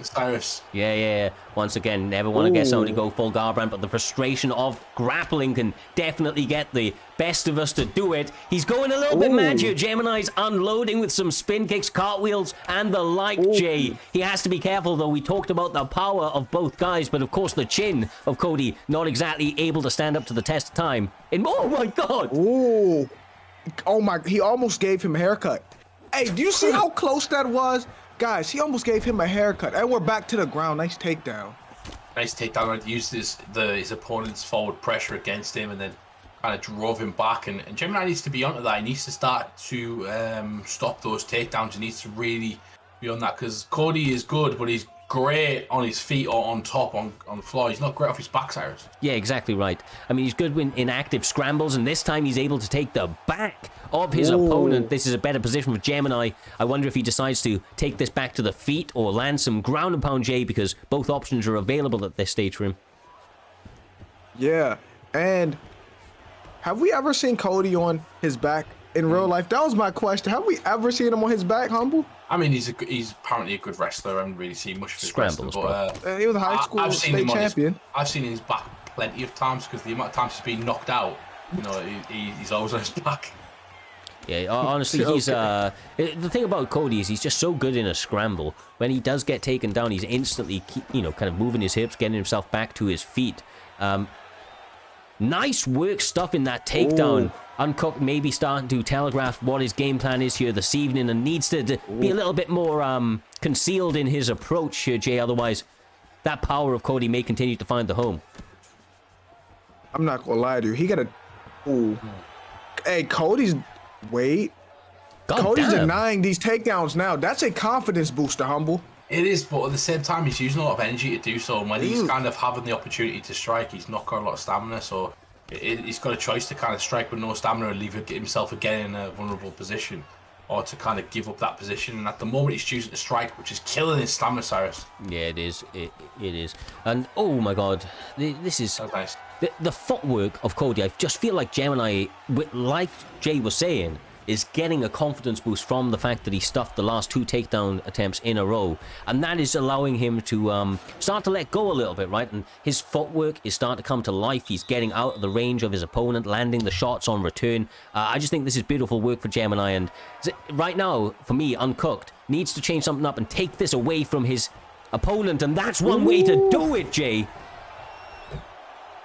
Cyrus.
Yeah. Once again, never want to get somebody to go full Garbrandt, but the frustration of grappling can definitely get the best of us to do it. He's going a little bit mad here. Gemini's unloading with some spin kicks, cartwheels, and the like, Jay. He has to be careful, though. We talked about the power of both guys, but of course the chin of Cody not exactly able to stand up to the test of time. And oh my God!
Oh my! He almost gave him a haircut. Hey, do you see how close that was? Guys, he almost gave him a haircut. And we're back to the ground. Nice takedown.
Nice takedown. Used his opponent's forward pressure against him and then kind of drove him back. And Gemini needs to be onto that. He needs to start to stop those takedowns. He needs to really be on that because Cody is good, but he's great on his feet or on top on the floor. He's not great off his back, Cyrus.
Yeah, exactly right. I mean, he's good in active scrambles, and this time he's able to take the back of his opponent. This is a better position for Gemini. I wonder if he decides to take this back to the feet or land some ground and pound J, because both options are available at this stage for him.
Yeah, and have we ever seen Cody on his back in real life? That was my question. Have we ever seen him on his back, Humble?
I mean, he's apparently a good wrestler. I haven't really seen much of his
Scrambles,
wrestling,
but he was a high school state champion.
I've seen his back plenty of times because the amount of times he's been knocked out, he's always on his back.
Yeah, honestly, he's the thing about Cody is he's just so good in a scramble. When he does get taken down, he's instantly, kind of moving his hips, getting himself back to his feet. Nice work stuff in that takedown. Uncooked maybe starting to telegraph what his game plan is here this evening and needs to be a little bit more concealed in his approach here, Jay. Otherwise, that power of Cody may continue to find the home.
I'm not gonna lie to you. He got a. Hey, Cody's. Wait. Cody's denying these takedowns now. That's a confidence booster, Humble.
It is, but at the same time, he's using a lot of energy to do so. And when he's kind of having the opportunity to strike, he's not got a lot of stamina. So he's got a choice to kind of strike with no stamina and leave himself again in a vulnerable position, or to kind of give up that position. And at the moment, he's choosing to strike, which is killing his stamina, Cyrus.
Yeah, it is. It is. And oh my God, this is
so nice.
The footwork of Cody. I just feel like Gemini, like Jay was saying, is getting a confidence boost from the fact that he stuffed the last 2 takedown attempts in a row, and that is allowing him to start to let go a little bit, right? And his footwork is starting to come to life. He's getting out of the range of his opponent, landing the shots on return. I just think this is beautiful work for Gemini, and right now, for me, Uncooked needs to change something up and take this away from his opponent, and that's one way to do it, Jay.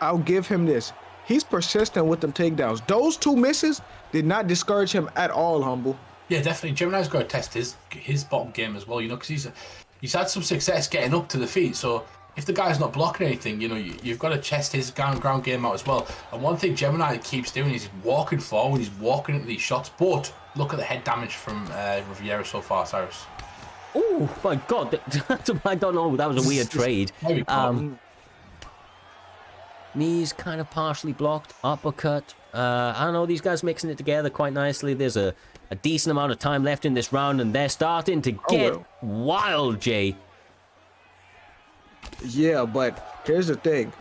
I'll give him this. He's persistent with them takedowns. Those 2 misses did not discourage him at all, Humble.
Yeah, definitely. Gemini's got to test his bottom game as well, because he's had some success getting up to the feet. So if the guy's not blocking anything, you've got to test his ground game out as well. And one thing Gemini keeps doing is walking forward. He's walking into these shots. But look at the head damage from Riviera so far, Cyrus.
Oh my God! I don't know. That was a weird trade. Knees kind of partially blocked, uppercut. I don't know, these guys mixing it together quite nicely. There's a decent amount of time left in this round, and they're starting to get wild, Jay.
Yeah, but here's the thing.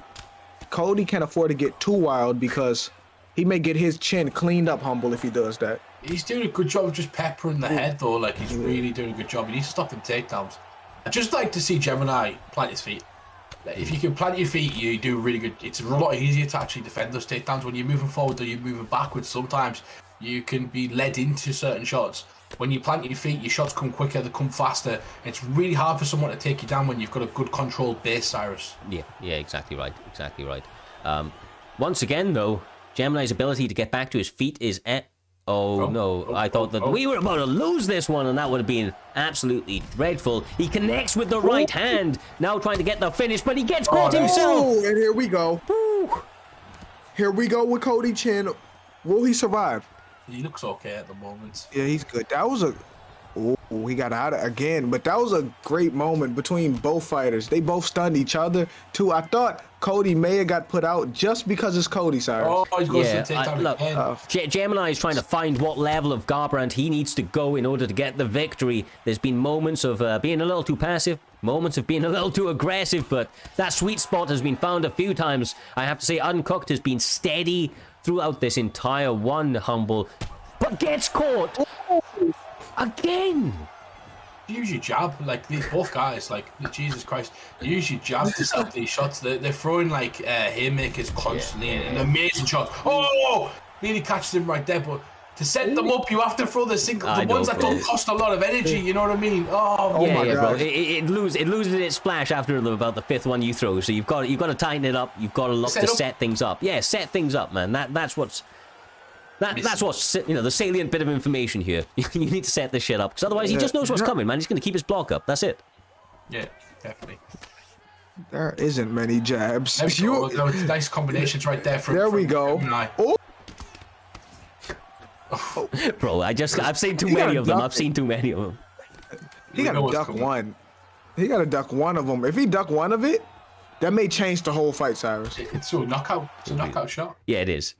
Cody can't afford to get too wild because he may get his chin cleaned up, Humble, if he does that.
He's doing a good job of just peppering the head, though. Like, he's really doing a good job. He needs to stop them takedowns. I'd just like to see Gemini plant his feet. If you can plant your feet, you do really good. It's a lot easier to actually defend those takedowns. When you're moving forward or you're moving backwards, sometimes you can be led into certain shots. When you plant your feet, your shots come quicker, they come faster. It's really hard for someone to take you down when you've got a good controlled base, Cyrus.
Yeah, exactly right, exactly right. Once again, though, Gemini's ability to get back to his feet is at... I thought that we were about to lose this one, and that would have been absolutely dreadful. He connects with the right hand, now trying to get the finish, but he gets caught himself.
Oh, and here we go. Here we go with Cody Chin. Will he survive?
He looks okay at the moment.
Yeah, he's good. That was a... Oh, he got out again. But that was a great moment between both fighters. They both stunned each other, too. I thought Cody may have got put out just because it's Cody, Cyrus.
Oh, he's going to take down
look, Gemini is trying to find what level of Garbrandt he needs to go in order to get the victory. There's been moments of being a little too passive, moments of being a little too aggressive, but that sweet spot has been found a few times. I have to say, Uncooked has been steady throughout this entire one, Humble, but gets caught again.
Use your jab, like these both guys, like Jesus Christ. Use your jab to stop these shots. They're throwing like haymakers constantly, and amazing shots. Oh, nearly catches him right there, but to set them up, you have to throw the ones that don't cost a lot of energy. You know what I mean? Oh
my God, bro. It loses its flash after about the fifth one you throw. So you've got to tighten it up. You've got to look to set things up. Yeah, set things up, man. That's what's the salient bit of information here. You need to set this shit up, because otherwise he just knows what's coming, man. He's going to keep his block up. That's it.
Yeah, definitely.
There isn't many jabs.
Nice combinations right there.
There we go.
Oh. Bro, I've seen too many of them. I've seen too many of them.
He got to duck one. He got to duck one of them. If he duck one of it, that may change the whole fight, Cyrus.
It's a knockout. It's a knockout shot.
Yeah, it is.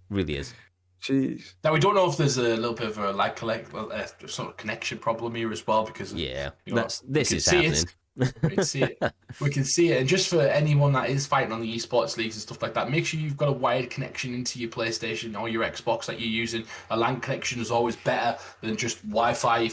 Really is.
Jeez.
Now we don't know if there's a little bit of a sort of connection problem here as well, because
this is happening.
We can see it. We can see it. And just for anyone that is fighting on the esports leagues and stuff like that, make sure you've got a wired connection into your PlayStation or your Xbox that you're using. A LAN connection is always better than just Wi-Fi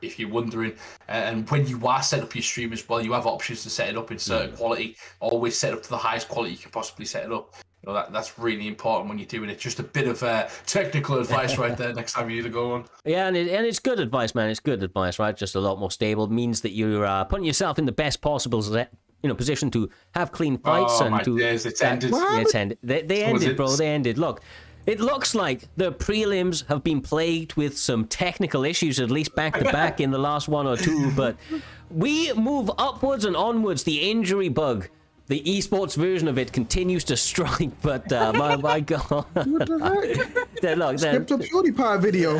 if you're wondering. And when you are set up your stream as well, you have options to set it up in certain quality. Always set up to the highest quality you can possibly set it up. You know, that's really important when you're doing it. Just a bit of technical advice right there next time you need to go on.
Yeah, and it's good advice, man. It's good advice, right? Just a lot more stable. Means that you're putting yourself in the best possible position to have clean fights.
It's ended.
It's ended. They ended, bro. They ended. Look, it looks like the prelims have been plagued with some technical issues, at least back to back in the last one or two. But we move upwards and onwards. The injury bug, the esports version of it, continues to strike, but my God. Look,
skipped a PewDiePie video.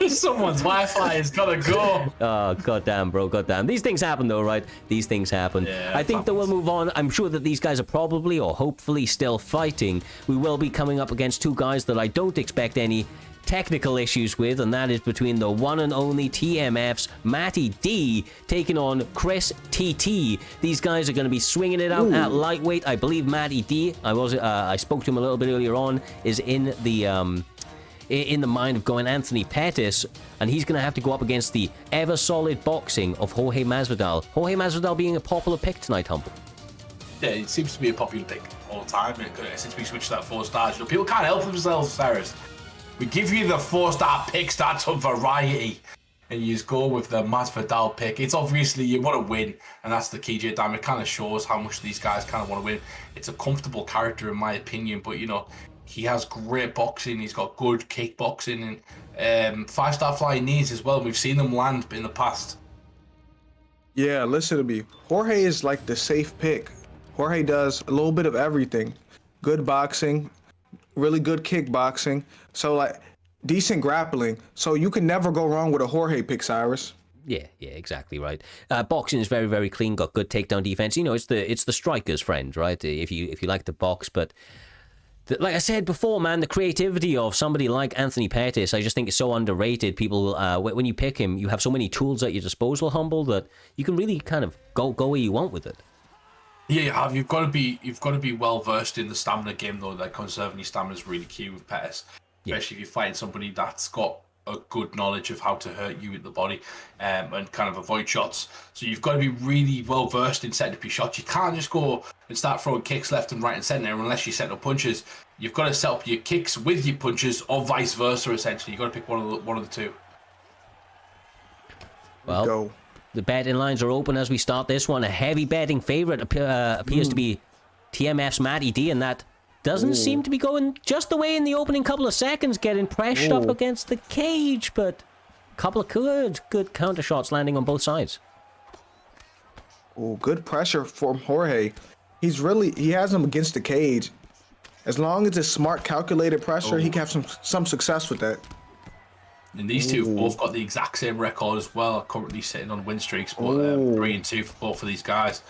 Someone's Wi-Fi has got to go.
Oh, goddamn, bro, goddamn. These things happen, though, right? These things happen.
Yeah,
I think that we'll move on. I'm sure that these guys are probably, or hopefully, still fighting. We will be coming up against two guys that I don't expect any technical issues with, and that is between the one and only TMF's Matty D taking on Chris TT. These guys are going to be swinging it out at lightweight. I believe Matty D, I spoke to him a little bit earlier on, is in the mind of going Anthony Pettis, and he's going to have to go up against the ever solid boxing of Jorge Masvidal. Jorge Masvidal being a popular pick tonight, Humble.
Yeah, it seems to be a popular pick all the time since we switched to that 4 stars. People can't help themselves, Cyrus. We give you the 4-star picks, that's a variety. And you just go with the Masvidal pick. It's obviously you want to win, and that's the key, J-Dam. It kind of shows how much these guys kind of want to win. It's a comfortable character, in my opinion, but, he has great boxing. He's got good kickboxing and 5-star flying knees as well. We've seen them land in the past.
Yeah, listen to me. Jorge is like the safe pick. Jorge does a little bit of everything. Good boxing, really good kickboxing. So, like, decent grappling. So you can never go wrong with a Jorge pick, Cyrus.
Yeah, exactly right. Boxing is very, very clean. Got good takedown defense. It's the striker's friend, right? If you like to box, but like I said before, man, the creativity of somebody like Anthony Pettis, I just think is so underrated. People, when you pick him, you have so many tools at your disposal, Humble, that you can really kind of go where you want with it.
Yeah, you have. You've got to be well versed in the stamina game, though. Like, conserving your stamina is really key with Pettis. Especially if you're fighting somebody that's got a good knowledge of how to hurt you with the body and kind of avoid shots. So you've got to be really well versed in setting up your shots. You can't just go and start throwing kicks left and right and centre unless you set up punches. You've got to set up your kicks with your punches, or vice versa. Essentially, you've got to pick one of the two.
Well,
Go.
the betting lines are open as we start this one. A heavy betting favorite appears to be TMF's Matty D, and that doesn't seem to be going just the way in the opening couple of seconds, getting pressed up against the cage, but a couple of good counter shots landing on both sides.
Oh, good pressure from Jorge. He has him against the cage. As long as it's smart, calculated pressure, he can have some success with that.
And these two have both got the exact same record as well, currently sitting on win streaks, but 3-2 for both of these guys.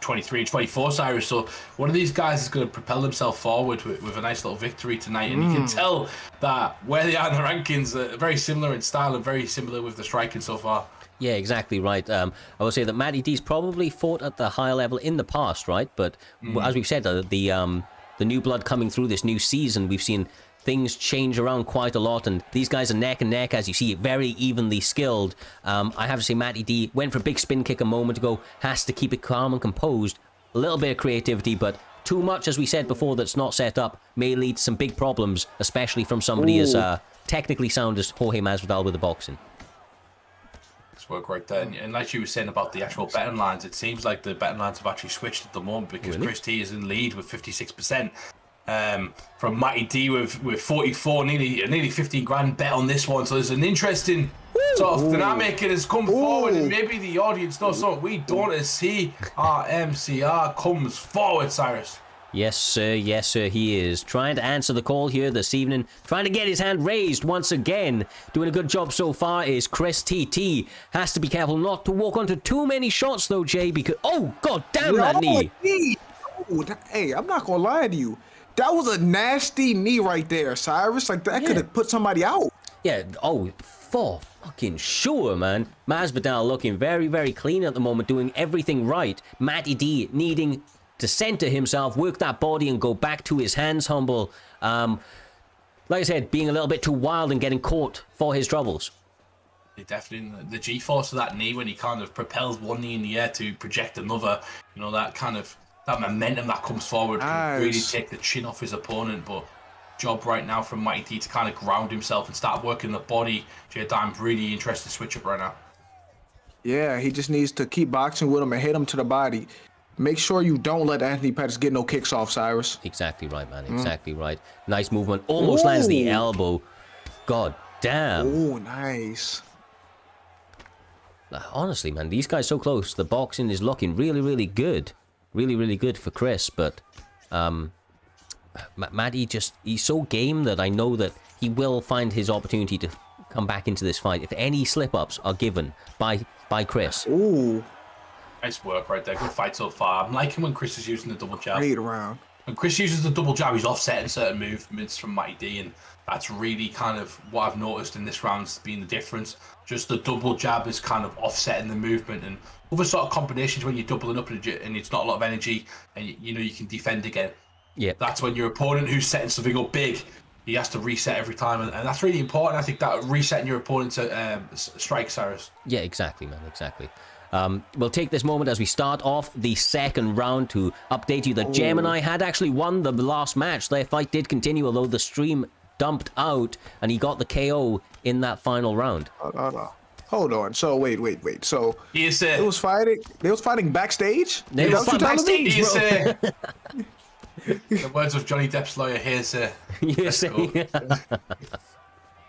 23 and 24, Cyrus. So one of these guys is going to propel himself forward with a nice little victory tonight. And you can tell that where they are in the rankings are very similar in style and very similar with the striking so far.
Yeah, exactly right. I will say that Matty D's probably fought at the higher level in the past, right? But as we've said, the new blood coming through this new season, we've seen things change around quite a lot, and these guys are neck and neck, as you see, very evenly skilled. I have to say, Matty D went for a big spin kick a moment ago, has to keep it calm and composed. A little bit of creativity, but too much, as we said before, that's not set up may lead to some big problems, especially from somebody as technically sound as Jorge Masvidal with the boxing.
Work right there, and like you were saying about the actual betting lines, it seems like the betting lines have actually switched at the moment, because Chris T is in lead with 56%, from Matty D with 44, nearly 15 grand bet on this one. So there's an interesting sort of dynamic, and has come forward, and maybe the audience knows something we don't, as CRMCR comes forward, Cyrus.
Yes, sir, he is. Trying to answer the call here this evening. Trying to get his hand raised once again. Doing a good job so far is Chris TT. Has to be careful not to walk onto too many shots, though, Jay, because... Oh, god damn that knee!
Hey, I'm not gonna lie to you. That was a nasty knee right there, Cyrus. Like, that could have put somebody out.
Yeah, for fucking sure, man. Masvidal looking very, very clean at the moment, doing everything right. Matty D needing to center himself, work that body, and go back to his hands humble. Like I said, being a little bit too wild and getting caught for his troubles.
Definitely the G-force of that knee, when he kind of propels one knee in the air to project another, you know, that momentum that comes forward can really take the chin off his opponent. But job right now from Matty D to kind of ground himself and start working the body. Jay Dime's really interested to switch up right now.
Yeah, he just needs to keep boxing with him and hit him to the body. Make sure you don't let Anthony Pettis get no kicks off, Cyrus.
Exactly right, man. Exactly right. Nice movement. Almost lands the elbow. God damn.
Oh, nice.
Honestly, man, these guys so close. The boxing is looking really, really good. Really, really good for Chris. But Matty he's so game that I know that he will find his opportunity to come back into this fight if any slip-ups are given by Chris.
Ooh.
Nice work right there. Good fight so far. I'm liking when Chris is using the double jab.
Great round.
When Chris uses the double jab, he's offsetting certain movements from Matty D, and that's really kind of what I've noticed in this round has been the difference. Just the double jab is kind of offsetting the movement, and other sort of combinations when you're doubling up and it's not a lot of energy, and you know you can defend again.
Yeah.
That's when your opponent who's setting something up big, he has to reset every time, and that's really important. I think that resetting your opponent to strike, Cyrus.
Yeah, exactly, man. Exactly. We'll take this moment as we start off the second round to update you that Gemini had actually won the last match. Their fight did continue, although the stream dumped out, and he got the KO in that final round.
Hold on. So wait. So
Yes,
they was fighting backstage?
They was fighting backstage,
Yes,
bro.
The words of Johnny Depp's lawyer, here's
Yes,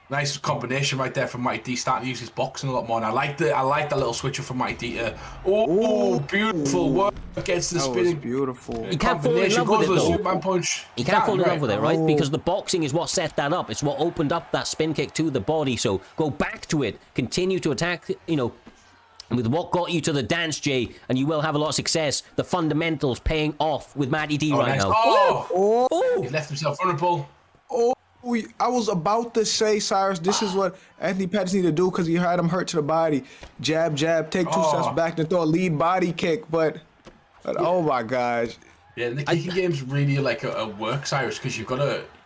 nice combination right there from Matty D, starting to use his boxing a lot more. And I like that little switcher from Matty D. Beautiful work against the spinning.
Beautiful.
You can't fall in love with it, though.
Superman punch.
You can't fall in love with it, right? Because the boxing is what set that up. It's what opened up that spin kick to the body. So go back to it. Continue to attack, with what got you to the dance, Jay, and you will have a lot of success. The fundamentals paying off with Matty D right
nice.
now.
He left himself vulnerable.
I was about to say, Cyrus, this is what Anthony Pettis need to do, because he had him hurt to the body. Jab, take 2 steps back, then throw a lead body kick. But oh my gosh.
Yeah, the kicking game's really like a work, Cyrus, because you've got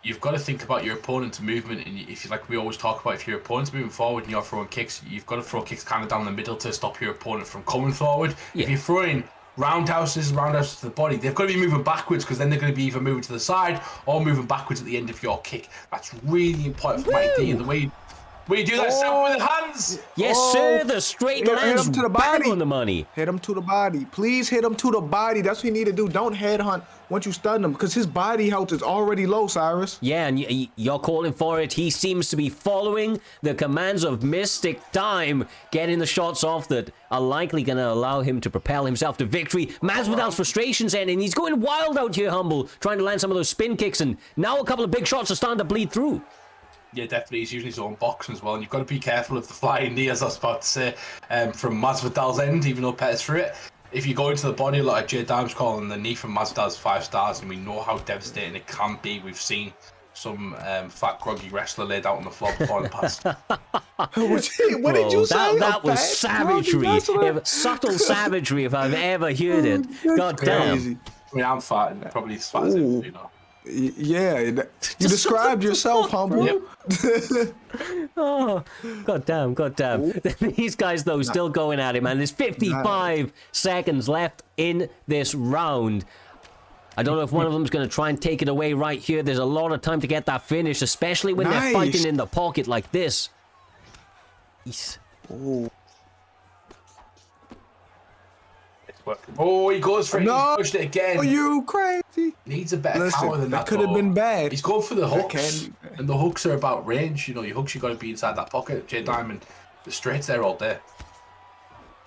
you've got to think about your opponent's movement, and if you like we always talk about, if your opponent's moving forward and you're throwing kicks, you've got to throw kicks kind of down the middle to stop your opponent from coming forward.
Yeah.
If you're throwing roundhouses to the body, they've got to be moving backwards, because then they're going to be either moving to the side or moving backwards at the end of your kick. That's really important for Mighty D, and the way you do that with the hands.
Yes, sir. The straight lands
hit him to the
bang
body.
on the money.
Hit him to the body. Please hit him to the body. That's what you need to do. Don't headhunt once you stun him, because his body health is already low, Cyrus.
Yeah, and you're calling for it. He seems to be following the commands of Mystic Time, getting the shots off that are likely going to allow him to propel himself to victory. Masvidal's frustration's ending. He's going wild out here, Humble, trying to land some of those spin kicks, and now a couple of big shots are starting to bleed through.
Yeah, definitely. He's using his own boxing as well, and you've got to be careful of the flying knee, as I was about to say, from Masvidal's end, even though Pettis threw it. If you go into the body, like Jay Dime's calling the knee from Masvidal's 5 stars, and we know how devastating it can be. We've seen some fat, groggy wrestler laid out on the floor before in the past.
What did you say?
That was savagery. Subtle savagery, if I've ever heard it. God damn.
Crazy.
I mean, I'm fat, and probably as fat as him, you know.
Yeah, you described yourself, Humble.
Yep.
Oh, god damn. These guys, though, still going at it, man. There's 55 seconds left in this round. I don't know if one of them's going to try and take it away right here. There's a lot of time to get that finish, especially when they're fighting in the pocket like this. Yes.
Oh.
Oh, he goes for it.
No.
He's pushed it again.
Are you crazy?
Needs a better power than that.
Could have been bad.
He's going for the
That
hooks, and the hooks are about range. You know, your hooks, you got to be inside that pocket. Jay Diamond, the straights there all day.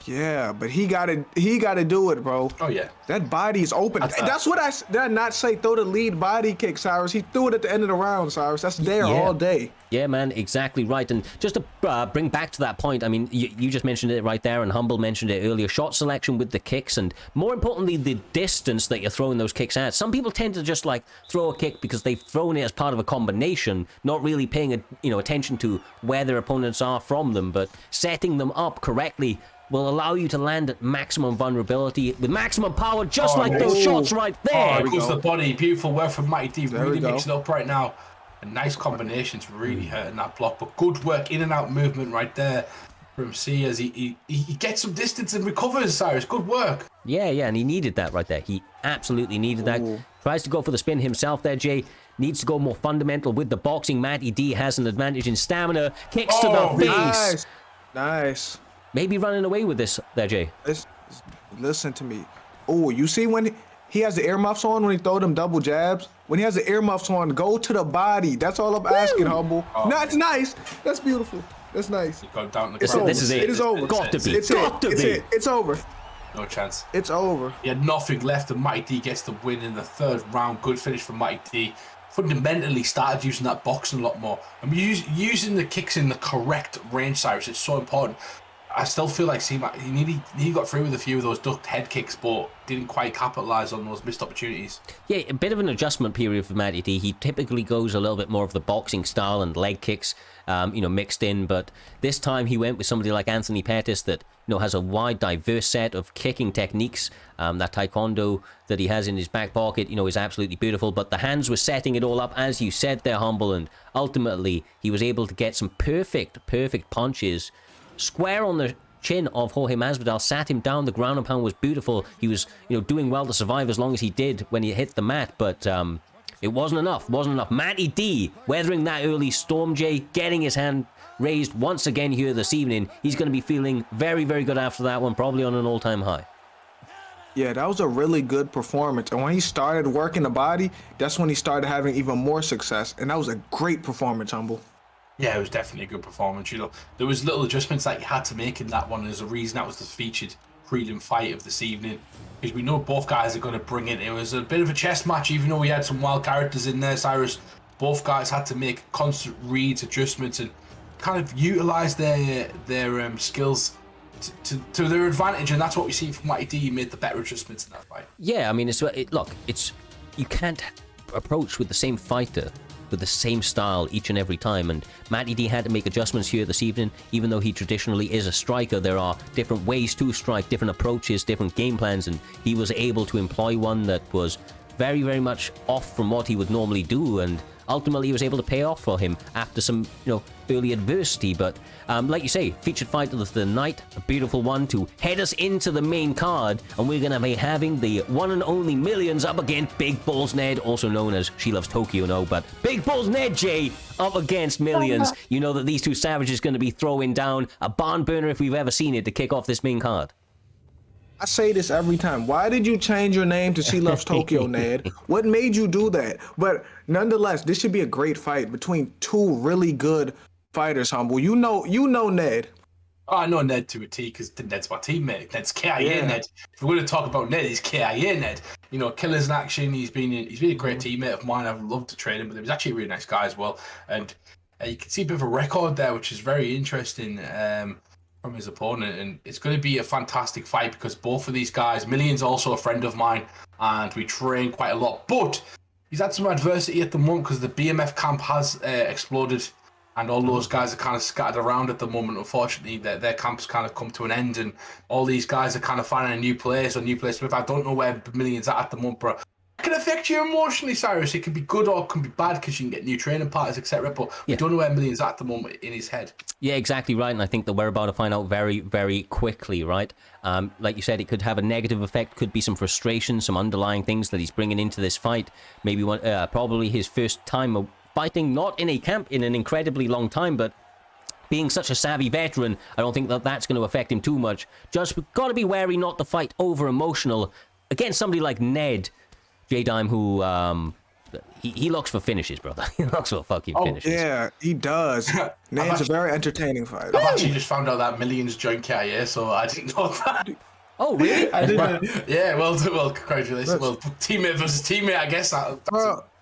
Yeah, but he got to do it, bro.
Oh yeah,
that body's open. That's what did I not say? Throw the lead body kick, Cyrus. He threw it at the end of the round, Cyrus. That's there all day.
Yeah, man, exactly right. And just to bring back to that point, I mean, you just mentioned it right there, and Humble mentioned it earlier. Shot selection with the kicks, and more importantly, the distance that you're throwing those kicks at. Some people tend to just like throw a kick because they've thrown it as part of a combination, not really paying attention to where their opponents are from them, but setting them up correctly will allow you to land at maximum vulnerability with maximum power, just like those shots right there.
Oh, it goes to the body. Beautiful work from Mighty D. Really
go.
mixing it up right now. A nice combinations, really hurting that block. But good work, in and out movement right there from C as he gets some distance and recovers, Cyrus. Good work.
Yeah, and he needed that right there. He absolutely needed that. Tries to go for the spin himself there, Jay. Needs to go more fundamental with the boxing. Matty D has an advantage in stamina. Kicks to the face.
Nice.
Maybe running away with this there, Jay.
Listen to me. Oh, you see when he has the earmuffs on when he throw them double jabs? When he has the earmuffs on, go to the body. That's all I'm asking, Humble.
Oh.
No, it's nice. That's beautiful. That's nice.
He got down the
It's
ground.
over.
This is it.
It is over.
Got to be.
It's
Got to
it. It's
be.
it. It's over.
No chance.
It's over.
He had nothing left, and Mighty D gets the win in the 3rd round. Good finish from Mighty D. Fundamentally started using that boxing a lot more. I mean, using the kicks in the correct range, Cyrus. It's so important. I still feel like he got through with a few of those ducked head kicks, but didn't quite capitalize on those missed opportunities.
Yeah, a bit of an adjustment period for Matty D. He typically goes a little bit more of the boxing style and leg kicks, mixed in. But this time he went with somebody like Anthony Pettis that has a wide, diverse set of kicking techniques. That taekwondo that he has in his back pocket, is absolutely beautiful. But the hands were setting it all up, as you said there, Humble, and ultimately he was able to get some perfect punches square on the chin of Jorge Masvidal, sat him down. The ground and pound was beautiful. He was, doing well to survive as long as he did when he hit the mat, but it wasn't enough. Matty D weathering that early storm, Jay, getting his hand raised once again here this evening. He's going to be feeling very, very good after that one, probably on an all-time high.
Yeah, that was a really good performance. And when he started working the body, that's when he started having even more success. And that was a great performance, Humble.
Yeah, it was definitely a good performance. There was little adjustments that you had to make in that one. There's a reason that was the featured prelim fight of this evening, because we know both guys are going to bring it. It was a bit of a chess match, even though we had some wild characters in there, Cyrus. Both guys had to make constant reads, adjustments, and kind of utilize their skills to their advantage, and that's what we see from Mighty D. He made the better adjustments in that fight.
Yeah, I mean, you can't approach with the same fighter with the same style each and every time, and Matty D had to make adjustments here this evening. Even though he traditionally is a striker, there are different ways to strike, different approaches, different game plans, and he was able to employ one that was very, very much off from what he would normally do, and ultimately it was able to pay off for him after some, early adversity. But like you say, featured fight of the night, a beautiful one to head us into the main card, and we're going to be having the one and only Millions up against Big Balls Ned, also known as She Loves Tokyo now, but Big Balls Ned, Jay, up against Millions. You know that these two savages are going to be throwing down a barn burner if we've ever seen it to kick off this main card.
I say this every time. Why did you change your name to She Loves Tokyo, Ned? What made you do that? But nonetheless, this should be a great fight between two really good fighters, Humble. You know Ned.
Oh, I know Ned to a T because Ned's my teammate. Ned's KIA Ned. If we're going to talk about Ned, he's KIA Ned. Killers in action. He's been a great teammate of mine. I've loved to train him, but he was actually a really nice guy as well. And you can see a bit of a record there, which is very interesting. From his opponent, and it's going to be a fantastic fight because both of these guys, Million's also a friend of mine, and we train quite a lot, but he's had some adversity at the moment because the BMF camp has exploded, and all those guys are kind of scattered around at the moment. Unfortunately, their camp's kind of come to an end, and all these guys are kind of finding a new place or new place. I don't know where Million's at the moment, but it can affect you emotionally, Cyrus. It can be good or it can be bad because you can get new training partners, etc. But we don't know where Million's at the moment in his head. Yeah,
exactly right. And I think that we're about to find out very, very quickly, right? Like you said, it could have a negative effect. Could be some frustration, some underlying things that he's bringing into this fight. Maybe probably his first time fighting, not in a camp in an incredibly long time, but being such a savvy veteran, I don't think that that's going to affect him too much. Just got to be wary not to fight over emotional against somebody like Ned. J-Dime, who, he looks for finishes, brother. He looks for fucking finishes.
Yeah, he does. Ned's a very entertaining fighter.
I've actually just found out that Millions joined KIA, so I didn't know that.
Oh, really?
I didn't. Yeah, well, congratulations. Well, teammate versus teammate, I guess.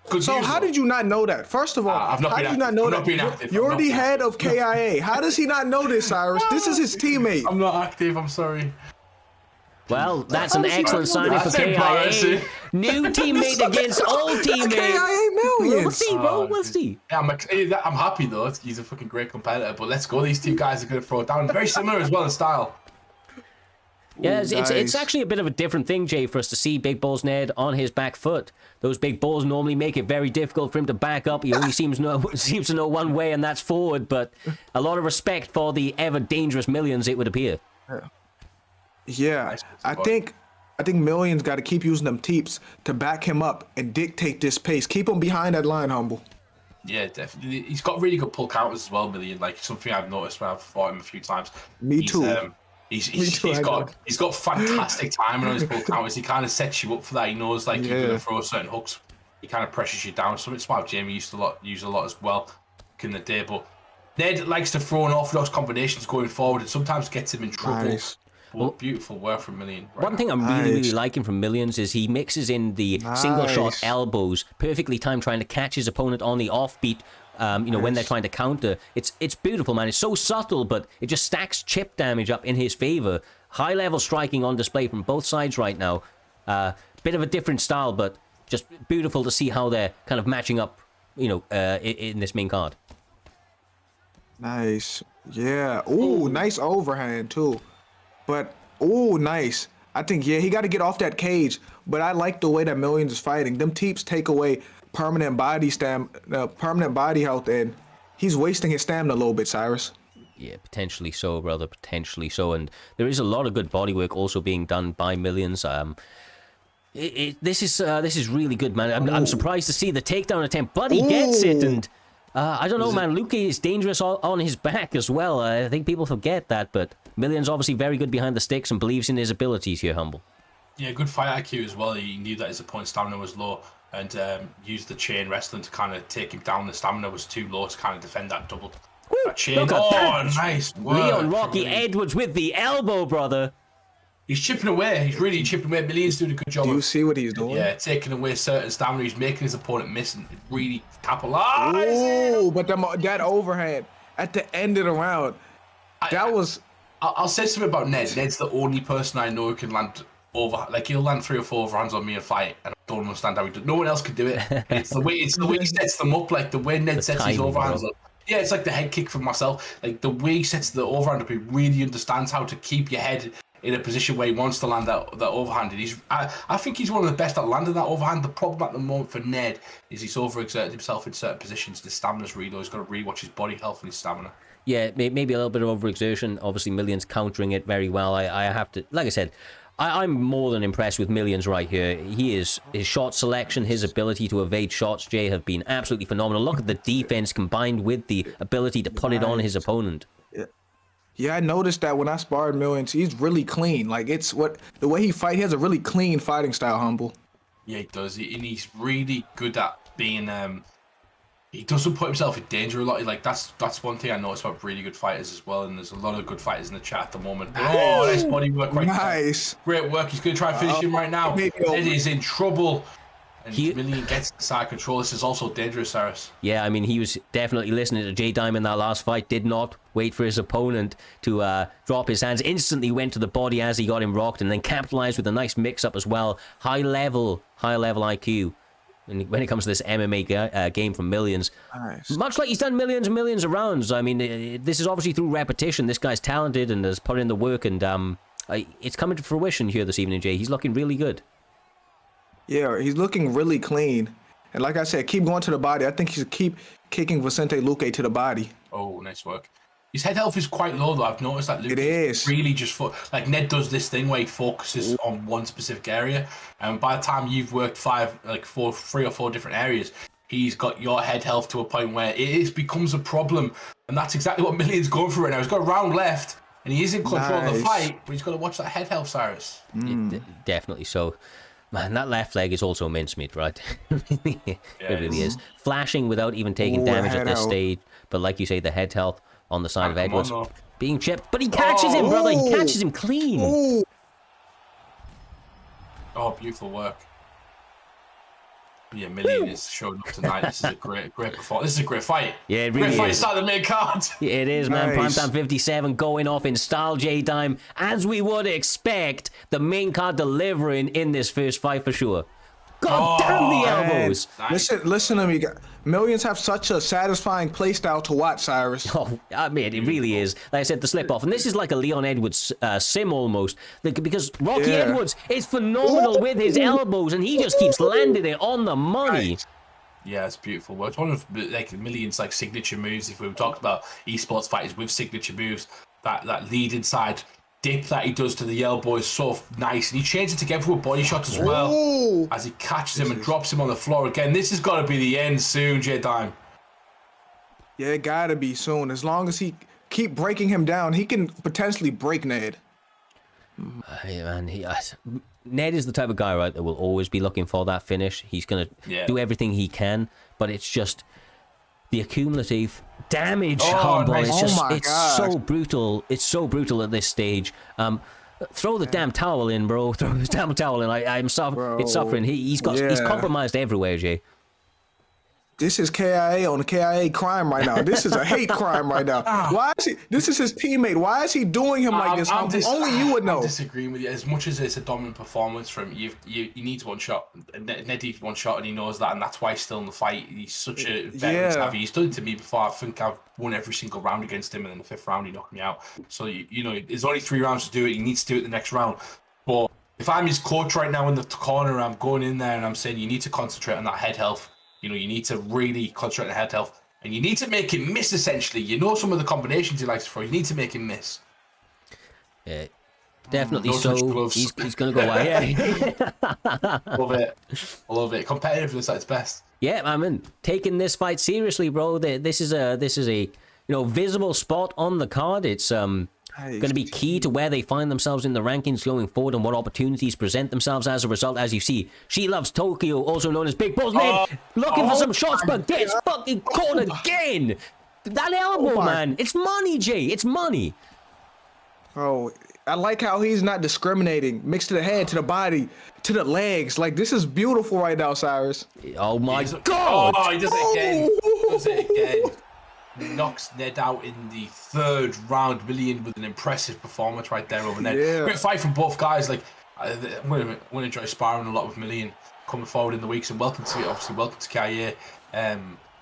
Good
so
news,
how did you not know that? First of all,
I've not
how
been
did you
active.
not know
I'm
that?
not being active.
You're the head of KIA. How does he not know this, Cyrus? This is his teammate.
I'm not active, I'm sorry.
Well, that's an excellent signing for KIA. New teammate against old teammate.
KIA Millions.
We'll see, bro. We'll see.
Yeah, I'm happy, though. He's a fucking great competitor. But let's go. These two guys are going to throw it down. Very similar as well in style.
Yeah, it's actually a bit of a different thing, Jay, for us to see Big Balls Ned on his back foot. Those big balls normally make it very difficult for him to back up. He only seems to know one way, and that's forward. But a lot of respect for the ever dangerous Millions, it would appear.
Yeah, I think Millions got to keep using them teeps to back him up and dictate this pace. Keep him behind that line, Humble.
Yeah, definitely. He's got really good pull counters as well, Million. Like something I've noticed when I've fought him a few times.
Me too.
He's got fantastic timing on his pull counters. He kind of sets you up for that. He knows like you're going to throw certain hooks. He kind of pressures you down. Something smart Jamie used to use a lot as well back in the day. But Ned likes to throw unorthodox combinations going forward, and sometimes gets him in trouble.
Nice.
Well, beautiful work from Million.
One thing I'm really liking from Millions is he mixes in the single shot elbows, perfectly timed, trying to catch his opponent on the offbeat. When they're trying to counter. It's beautiful, man. It's so subtle, but it just stacks chip damage up in his favor. High level striking on display from both sides right now. Bit of a different style, but just beautiful to see how they're kind of matching up, in this main card.
Nice. Yeah. Ooh, nice overhand too. But nice. I think he got to get off that cage. But I like the way that Millions is fighting. Them teeps take away permanent body health, and he's wasting his stamina a little bit, Cyrus.
Yeah, potentially so, brother. Potentially so. And there is a lot of good body work also being done by Millions. This is really good, man. I'm surprised to see the takedown attempt, but he gets it. And I don't know, man. Luke is dangerous on his back as well. I think people forget that, but Millions obviously very good behind the sticks and believes in his abilities here, Humble.
Yeah, good fight IQ as well. He knew that his opponent's stamina was low and used the chain wrestling to kind of take him down. The stamina was too low to kind of defend that double. That chain. Nice work.
Leon Rocky Edwards with the elbow, brother.
He's chipping away. He's really chipping away. Million's doing a good job.
Do you see what he's doing?
Yeah, taking away certain stamina. He's making his opponent miss and really capitalize.
Oh, but that overhand at the end of the round, I'll say something about Ned. Ned's the only person I know who can land over. Like he'll land 3 or 4 overhands on me and fight, and I don't understand how he does. No one else can do it. It's the way he sets them up. Like the way Ned sets his overhands up. Yeah, it's like the head kick from myself. Like the way he sets the overhand up, he really understands how to keep your head
in a position where he wants to land that overhand. And I think he's one of the best at landing that overhand. The problem at the moment for Ned is he's overexerted himself in certain positions. The stamina's really low. He's got to really watch his body health and his stamina.
Yeah, maybe a little bit of overexertion. Obviously, Millions countering it very well. I have to, like I said, I'm more than impressed with Millions right here. His shot selection, his ability to evade shots, Jay, have been absolutely phenomenal. Look at the defense combined with the ability to put it on his opponent.
Yeah, I noticed that when I sparred Millions, he's really clean. Like, the way he fight, he has a really clean fighting style, Humble.
Yeah, he does. And he's really good at being, he doesn't put himself in danger a lot. Like, that's one thing I noticed about really good fighters as well. And there's a lot of good fighters in the chat at the moment. Oh, nice body work right
Nice.
there. Great work. He's going to try and finish him right now. Ed is in trouble. And Million gets side control. This is also dangerous, Cyrus.
Yeah, I mean, he was definitely listening to J Dime in that last fight. Did not wait for his opponent to drop his hands. Instantly went to the body as he got him rocked, and then capitalized with a nice mix-up as well. High level IQ. And when it comes to this MMA game from Millions,
Nice.
much like he's done millions and millions of rounds. I mean, this is obviously through repetition. This guy's talented and has put in the work, and it's coming to fruition here this evening, Jay. He's looking really good.
Yeah, he's looking really clean. And like I said, keep going to the body. I think he should keep kicking Vicente Luque to the body.
Oh, nice work. His head health is quite low, though. I've noticed that Luque
It is.
really just... like, Ned does this thing where he focuses on one specific area. And by the time you've worked three or four different areas, he's got your head health to a point where becomes a problem. And that's exactly what Million's going for right now. He's got a round left, and he is in control of the fight, but he's got to watch that head health, Cyrus.
Definitely so. Man, that left leg is also mincemeat, right? It really is. Flashing without even taking damage at this stage. But like you say, the head health on the side of Edwards being chipped. But he catches him, brother. He catches him clean.
Oh, beautiful work. But yeah, Million is showing up tonight. This is a great performance. This is a great fight.
Yeah, it really
great fight
is.
to start the main card.
It is, man.
Nice.
Primetime 57 going off in style, J-Dime, as we would expect. The main card delivering in this first fight for sure. God damn the elbows.
Nice.
Listen to me. Millions have such a satisfying play style to watch, Cyrus.
Oh, I mean, it really is. Like I said, the slip off. And this is like a Leon Edwards sim almost. Because Rocky Edwards is phenomenal with his elbows, and he just keeps landing it on the money.
Nice.
Yeah, it's beautiful. Well, it's one of Million's signature moves. If we talked about esports fighters with signature moves, that lead inside dip that he does to the elbow is so nice, and he changes it together with body shots as well. As he catches him and drops him on the floor again. This has got to be the end soon, J-Dime.
Yeah, it gotta be soon. As long as he keep breaking him down, he can potentially break Ned.
Hey, man, Ned is the type of guy, right, that will always be looking for that finish. He's going to do everything he can, but it's just the accumulative damage, Humble.
Nice.
It's just,
it's
so brutal. It's so brutal at this stage. Throw the damn towel in, bro. Throw the damn towel in. It's suffering. He's compromised everywhere, Jay.
This is KIA on a KIA crime right now. This is a hate crime right now. Why is he? This is his teammate. Why is he doing him like this? Only you would know.
I'm disagreeing with you. As much as it's a dominant performance from you need one shot. Ned needs one shot, and he knows that, and that's why he's still in the fight. He's such a veteran savvy. He's done it to me before. I think I've won every single round against him, and in the fifth round he knocked me out. So you know, there's only 3 rounds to do it. He needs to do it the next round. But if I'm his coach right now in the corner, I'm going in there and I'm saying you need to concentrate on that head health. You know, you need to really concentrate on head health, and you need to make him miss, essentially. You know some of the combinations he likes to throw. You need to make him miss.
Yeah, definitely so. He's going to go away. Yeah.
Love it. I love it. Competitiveness at its best.
Yeah, I mean, taking this fight seriously, bro. This is a visible spot on the card. It's going to be key to where they find themselves in the rankings going forward and what opportunities present themselves as a result. As you see, She Loves Tokyo, also known as Big Balls Ned, looking for some shots, but gets fucking caught again. That elbow, man. It's money, Jay. It's money.
Oh, I like how he's not discriminating. Mixed to the head, to the body, to the legs. Like, this is beautiful right now, Cyrus.
Oh, my God.
Oh, he does it again. Knocks Ned out in the 3rd round. Million with an impressive performance right there over Ned.
Yeah.
Great fight from both guys. Like, I'm going to enjoy sparring a lot with Million coming forward in the weeks. And welcome to KIA.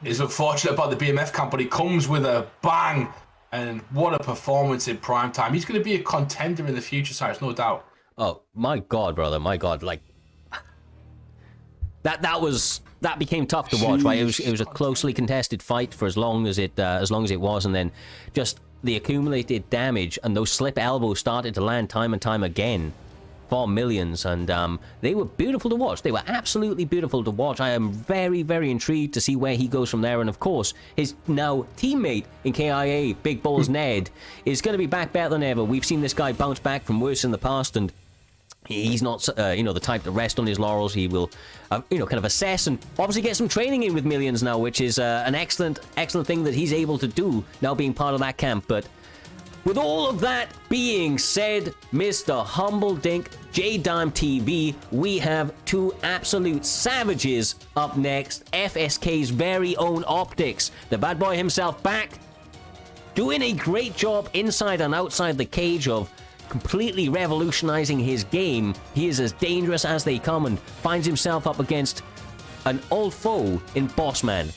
Is unfortunate about the BMF camp, but he comes with a bang. And what a performance in prime time. He's going to be a contender in the future, Cyrus, no doubt.
Oh my God, brother, my God! Like that became tough to watch, right? It was a closely contested fight for as long as it was, and then just the accumulated damage and those slip elbows started to land time and time again for Millions, and they were beautiful to watch. They were absolutely beautiful to watch. I am very, very intrigued to see where he goes from there, and of course, his now teammate in KIA, Big Balls Ned, is going to be back better than ever. We've seen this guy bounce back from worse in the past, and he's not, the type to rest on his laurels. He will, kind of assess and obviously get some training in with Millions now, which is an excellent thing that he's able to do now being part of that camp. But with all of that being said, Mr. Humble Dink, J-Dime TV, we have two absolute savages up next. FSK's very own Optics, the bad boy himself, back, doing a great job inside and outside the cage of completely revolutionizing his game. He is as dangerous as they come and finds himself up against an old foe in Bossman,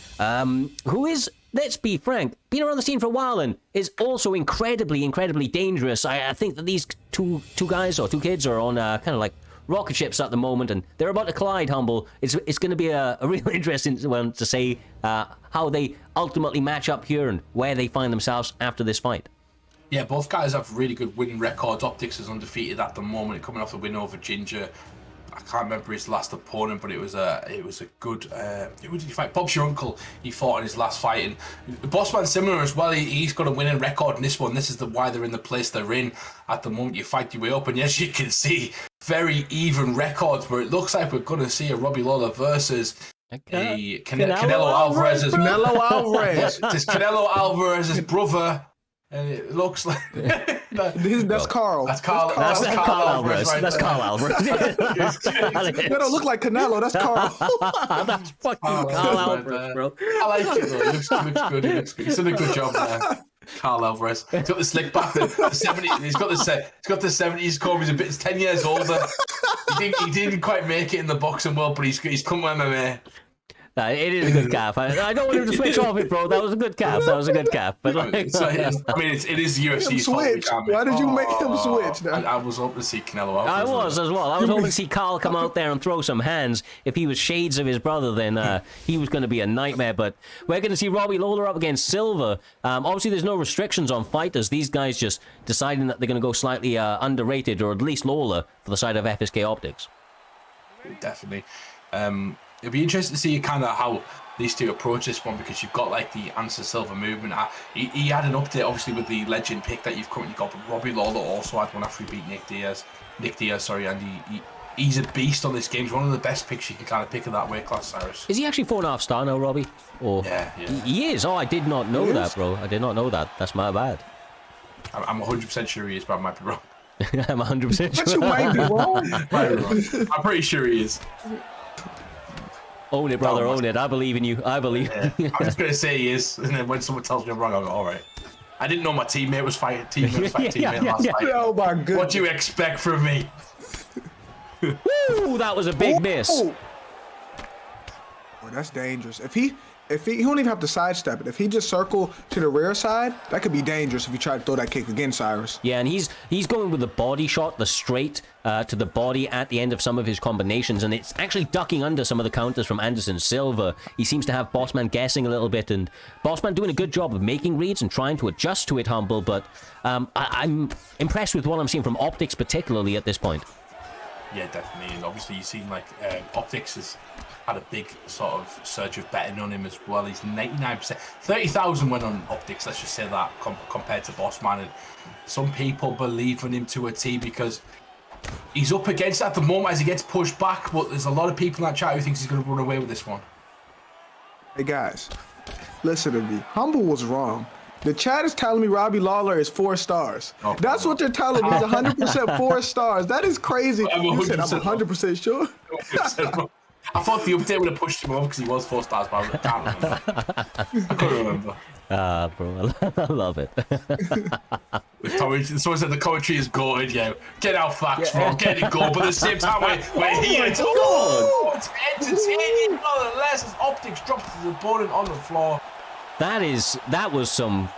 who is, let's be frank, been around the scene for a while and is also incredibly, incredibly dangerous. I think that these two guys or two kids are on kind of like rocket ships at the moment, and they're about to collide. Humble. It's going to be a real interesting one to say how they ultimately match up here and where they find themselves after this fight.
Yeah, both guys have really good winning records. Optics is undefeated at the moment, coming off the win over Ginger. I can't remember his last opponent, but it was a good. Who did he fight? Bob's your uncle. He fought in his last fight, and Bossman's similar as well. He's got a winning record in this one. This is why they're in the place they're in at the moment. You fight your way up, and as you can see, very even records. Where it looks like we're going to see a Robbie Lawler versus a Canelo Alvarez.
Canelo Alvarez.
It's Canelo Alvarez's brother. And it looks like
that's Carl.
That's Carl.
That's Carl Alvarez.
Right
that's
there.
Carl Alvarez.
That don't look like Canelo. That's Carl.
That's fucking Carl Alvarez, bro.
I like it though. He looks good. He looks good. He's done a good job there. Carl Alvarez. He's got the slick back. The 70s. He's got the 70s comb. He's 10 years older. He didn't quite make it in the boxing world, but he's come MMA.
It is a good calf. I don't want him to switch off it, bro. That was a good calf. But like,
it is UFC's
switch. Why did you make him switch?
I was hoping to see Canelo Alvarez.
I was as well. I was hoping to see Carl come out there and throw some hands. If he was shades of his brother, then he was going to be a nightmare. But we're going to see Robbie Lawler up against Silver. Obviously, there's no restrictions on fighters. These guys just deciding that they're going to go slightly underrated, or at least Lawler, for the side of FSK Optics.
Definitely. It'll be interesting to see kind of how these two approach this one, because you've got like the Answer Silver movement. He had an update obviously with the legend pick that you've currently got, but Robbie Lawler also had one after he beat Nick Diaz, and he's a beast on this game. He's one of the best picks you can kind of pick of that weight class, Cyrus.
Is he actually 4.5 star now, Robbie? Or
yeah.
He is. Oh, I did not know that, bro. I did not know that. That's my bad.
I'm 100% sure he is, but I might be wrong.
I'm 100% sure.
But you might be wrong.
I'm pretty sure he is.
Own it, brother, own it. I believe in you. I believe.
Yeah. I'm just going to say he is, and then when someone tells me I'm wrong, I'll go, all right. I didn't know my teammate was fighting last fight.
Oh my goodness.
What do you expect from me?
Ooh, that was a big miss.
Oh, that's dangerous. If he don't even have to sidestep it. If he just circle to the rear side, that could be dangerous if you try to throw that kick again, Cyrus.
Yeah, and he's going with the body shot, the straight to the body at the end of some of his combinations, and it's actually ducking under some of the counters from Anderson Silva. He seems to have Bossman guessing a little bit, and Bossman doing a good job of making reads and trying to adjust to it, Humble, but I'm impressed with what I'm seeing from Optics, particularly at this point.
Yeah, definitely, and obviously you've seen like Optics has had a big sort of surge of betting on him as well. He's 99%. 30,000 went on Optics, let's just say that, compared to Bossman. And some people believe in him to a T because he's up against it at the moment as he gets pushed back, but there's a lot of people in that chat who thinks he's going to run away with this one.
Hey guys, listen to me. Humble was wrong. The chat is telling me Robbie Lawler is 4 stars. Oh, that's what they're telling me. He's 100% 4 stars. That is crazy. You said I'm 100% sure.
I thought the update would have pushed him over because he was 4 stars, but I can't remember. I couldn't remember.
Bro, I love it.
Someone said the commentary is goated, yeah. Get out facts, bro. Get it goal, but at the same time, we're here. It's entertaining, nonetheless, as Optics drops his opponent on the floor.
That was some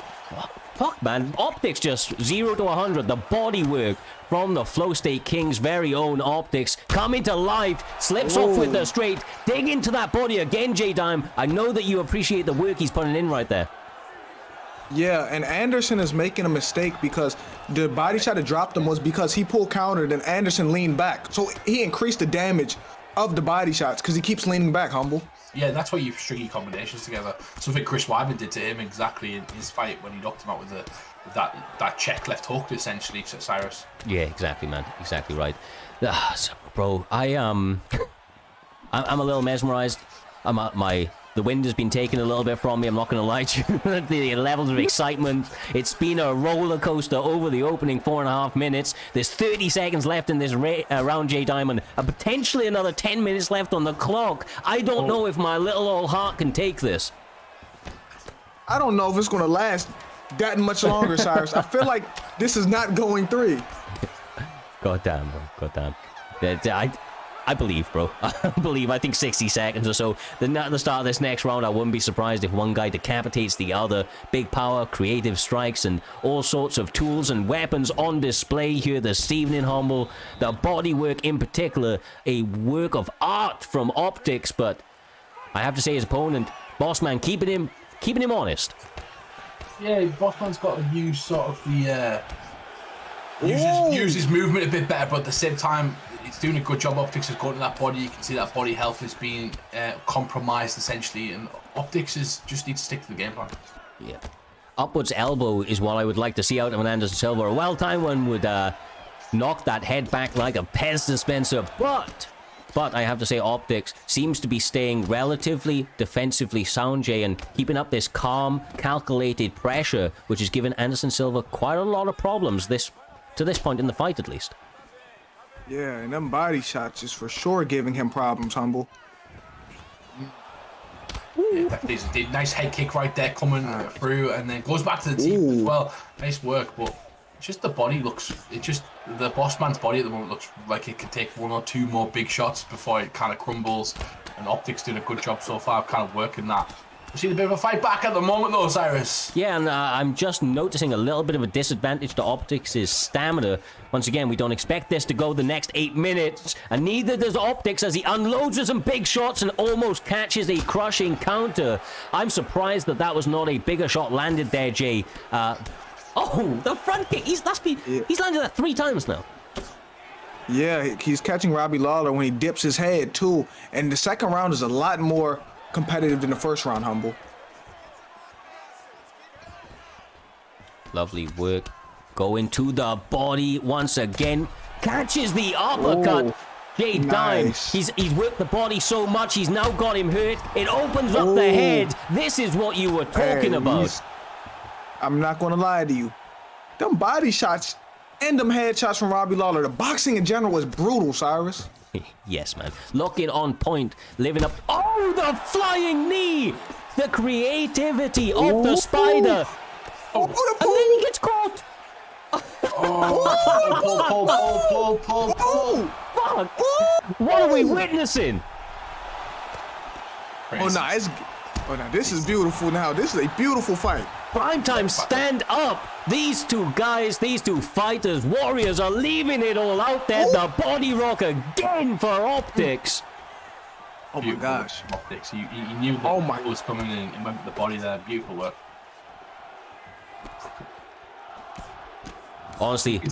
fuck, man. Optics just 0 to 100. The body work from the Flow State King's very own Optics coming to life. Slips off with the straight. Dig into that body again, J-Dime. I know that you appreciate the work he's putting in right there.
Yeah, and Anderson is making a mistake because the body shot that dropped him was because he pulled countered and Anderson leaned back. So he increased the damage of the body shots because he keeps leaning back, Humble.
Yeah, that's why you string your combinations together. Something Chris Weidman did to him exactly in his fight when he knocked him out with that check left hook, essentially, Cyrus.
Yeah, exactly, man. Exactly right. Bro, I'm a little mesmerized. The wind has been taken a little bit from me, I'm not going to lie to you. The levels of excitement. It's been a roller coaster over the opening 4.5 minutes. There's 30 seconds left in this round, J Diamond, and potentially another 10 minutes left on the clock. I don't know if my little old heart can take this.
I don't know if it's going to last that much longer, Cyrus. I feel like this is not going 3.
God damn, bro. God damn. I believe, bro. I believe. I think 60 seconds or so. At the start of this next round, I wouldn't be surprised if one guy decapitates the other. Big power, creative strikes, and all sorts of tools and weapons on display here this evening, Humble. The bodywork in particular, a work of art from Optics, but I have to say his opponent, Bossman, keeping him honest.
Yeah, Bossman's got to use sort of the use his movement a bit better, but at the same time, it's doing a good job. Optics is going to that body. You can see that body health is being compromised essentially, and Optics just needs to stick to the game plan.
Yeah. Upwards elbow is what I would like to see out of an Anderson Silva. A well-timed one would knock that head back like a Pez dispenser, but I have to say Optics seems to be staying relatively defensively sound, Jay, and keeping up this calm, calculated pressure, which has given Anderson Silva quite a lot of problems to this point in the fight, at least.
Yeah, and them body shots is for sure giving him problems, Humble.
Yeah, there's a nice head kick right there coming through, and then goes back to the team as well. Nice work, but just the body looks, the boss man's body at the moment looks like it could take 1 or 2 more big shots before it kind of crumbles, and Optics doing a good job so far of kind of working that. We're seeing a bit of a fight back at the moment though, Cyrus.
Yeah, and I'm just noticing a little bit of a disadvantage to Optics' stamina. Once again, we don't expect this to go the next 8 minutes, and neither does Optics as he unloads with some big shots and almost catches a crushing counter. I'm surprised that was not a bigger shot landed there, Jay. Oh, the front kick. He's landed that 3 times now.
Yeah, he's catching Robbie Lawler when he dips his head too, and the second round is a lot more competitive than the first round, Humble.
Lovely work. Going to the body once again. Catches the uppercut. Jay Dime. He's worked the body so much, he's now got him hurt. It opens up the head. This is what you were talking about.
I'm not going to lie to you. Them body shots and them headshots from Robbie Lawler, the boxing in general is brutal, Cyrus.
Yes, man. Looking on point, living up. Oh, the flying knee! The creativity of the spider.
Oh,
and then he gets caught.
Pull.
Fuck! What are we witnessing?
Now this is beautiful. Now this is a beautiful fight.
Primetime, stand up! These two guys, these two fighters, warriors are leaving it all out there. The body rock again for Optics.
Oh my gosh.
Optics. He knew that was coming in and went with the body there. Beautiful work.
Honestly,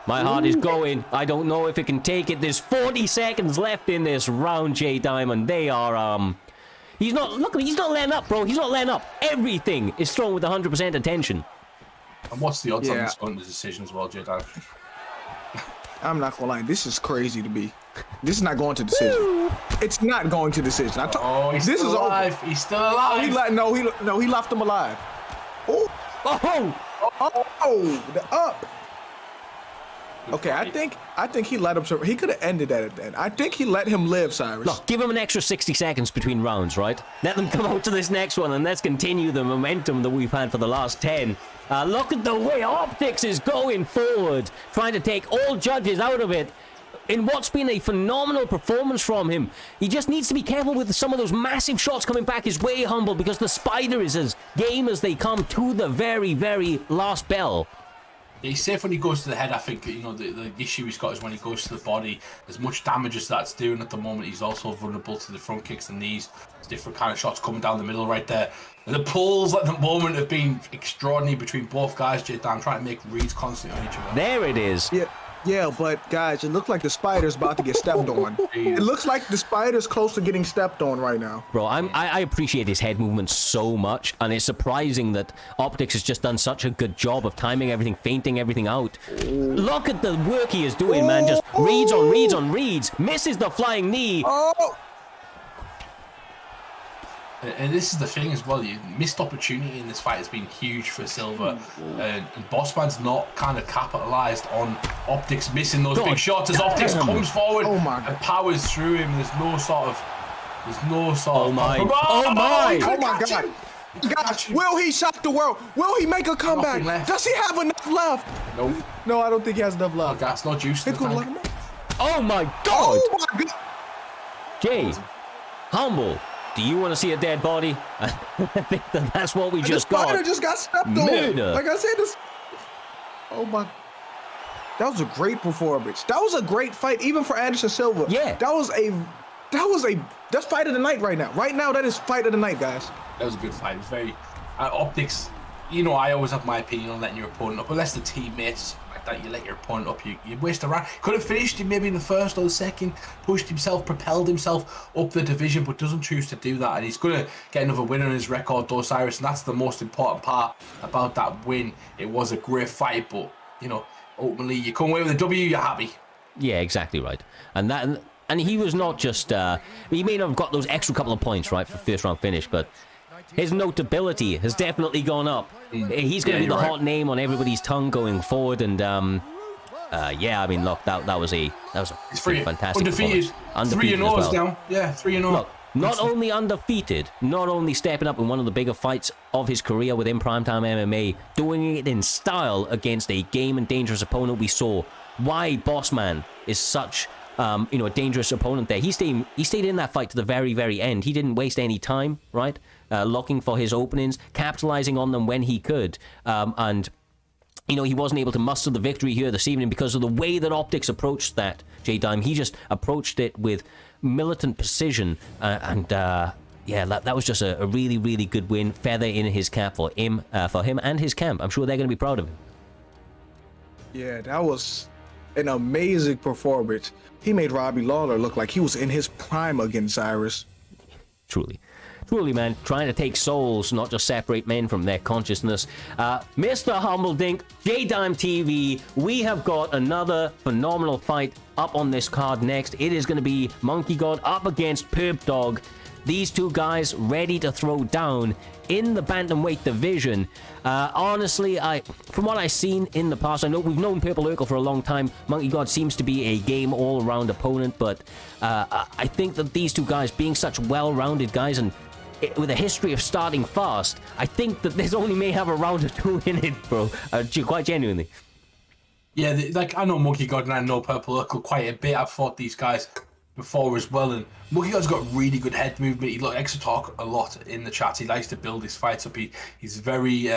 my heart is going. I don't know if it can take it. There's 40 seconds left in this round, J Diamond. They are, he's not letting up, bro. He's not letting up. Everything is thrown with 100% attention.
And what's the odds on this going to decision as well, J Diamond?
I'm not gonna lie, this is crazy to me. This is not going to decision. It's not going to decision.
He's still alive. He's still alive.
He left him alive. The up. Okay, I think he let him. He could have ended that at that. I think he let him live, Cyrus.
Look, give him an extra 60 seconds between rounds, right? Let them come out to this next one, and let's continue the momentum that we've had for the last 10. Look at the way Optics is going forward, trying to take all judges out of it. in what's been a phenomenal performance from him. He just needs to be careful with some of those massive shots coming back his way, Humble, because the Spider is as game as they come to the very, very last bell.
He's safe when he goes to the head. I think, you know, the issue he's got is when he goes to the body. As much damage as that's doing at the moment, he's also vulnerable to the front kicks and knees. There's different kind of shots coming down the middle right there. And the pulls at the moment have been extraordinary between both guys. J-Dan trying to make reads constantly on each other.
There it is.
Yeah, but guys, it looks like the Spider's about to get stepped on. It looks like the Spider's close to getting stepped on right now.
Bro, I appreciate his head movement so much, and it's surprising that Optics has just done such a good job of timing everything, feinting everything out. Look at the work he is doing, man. Just reads on reads on reads. Misses the flying knee.
Oh!
And this is the thing as well, you missed opportunity in this fight has been huge for Silva. And Bossman's not kind of capitalised on Optics missing those big shots as Optics comes forward and powers through him. There's no sort of
Oh my
God. Gosh, will he shock the world? Will he make a comeback? Does he have enough left?
Nope.
No, I don't think he has enough left.
That's not juice.
Oh my God!
Oh my God!
Jay, Humble, do you want to see a dead body? I think that's what we just got.
The Spider just got stepped on. Like I said, this. Oh my. That was a great performance. That was a great fight, even for Anderson Silva.
Yeah.
That's fight of the night right now. Right now, that is fight of the night, guys.
That was a good fight. It was very Optics. You know, I always have my opinion on letting your opponent up, unless the teammates like that. You let your opponent up, you waste a round. Could have finished him maybe in the first or the second, pushed himself, propelled himself up the division, but doesn't choose to do that. And he's going to get another win on his record, Osiris, and that's the most important part about that win. It was a great fight, but you know, ultimately, you come away with a W, you're happy.
Yeah, exactly right. And he was not just. He may not have got those extra couple of points right for first round finish, but his notability has definitely gone up. He's going to be the hot name on everybody's tongue going forward. And yeah, I mean, look, that was a fantastic
undefeated.
Undefeated
3-0
as well.
now. Yeah, 3-0.
Look, not only undefeated, not only stepping up in one of the bigger fights of his career within Primetime MMA, doing it in style against a game and dangerous opponent. We saw why Bossman is such a dangerous opponent there. He stayed in that fight to the very, very end. He didn't waste any time, right? Looking for his openings, capitalizing on them when he could. And you know, he wasn't able to muster the victory here this evening because of the way that Optics approached that, J-Dime. He just approached it with militant precision. Yeah, that was just a really, really good win. Feather in his cap for him and his camp. I'm sure they're going to be proud of him. Yeah,
that was an amazing performance. He made Robbie Lawler look like he was in his prime against Cyrus.
Truly, man, trying to take souls, not just separate men from their consciousness. Mr. Humbledink, J-Dime TV, we have got another phenomenal fight up on this card next. It is going to be Monkey God up against Perp Dog. These two guys ready to throw down in the bantamweight division. Honestly, from what I've seen in the past, I know we've known Purple Urkel for a long time. Monkey God seems to be a game all-around opponent, but I think that these two guys, being such well-rounded guys and with a history of starting fast, I think that this only may have a round or two in it, bro. Quite genuinely.
Yeah, like I know Monkey God and I know Purple Urkel quite a bit. I've fought these guys before as well, and Monkey God's got really good head movement. He likes to talk a lot in the chat. He likes to build his fights up. He's very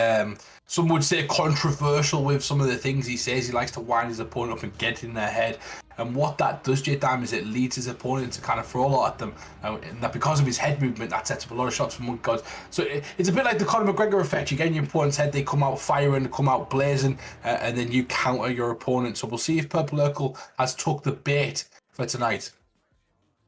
some would say controversial with some of the things he says. He likes to wind his opponent up and get in their head, and what that does, J-Dime, is it leads his opponent to kind of throw a lot at them, and that because of his head movement, that sets up a lot of shots for Monkey God. So it's a bit like the Conor McGregor effect. You get in your opponent's head, they come out firing, they come out blazing, and then you counter your opponent. So we'll see if Purple Urkel has took the bait for tonight.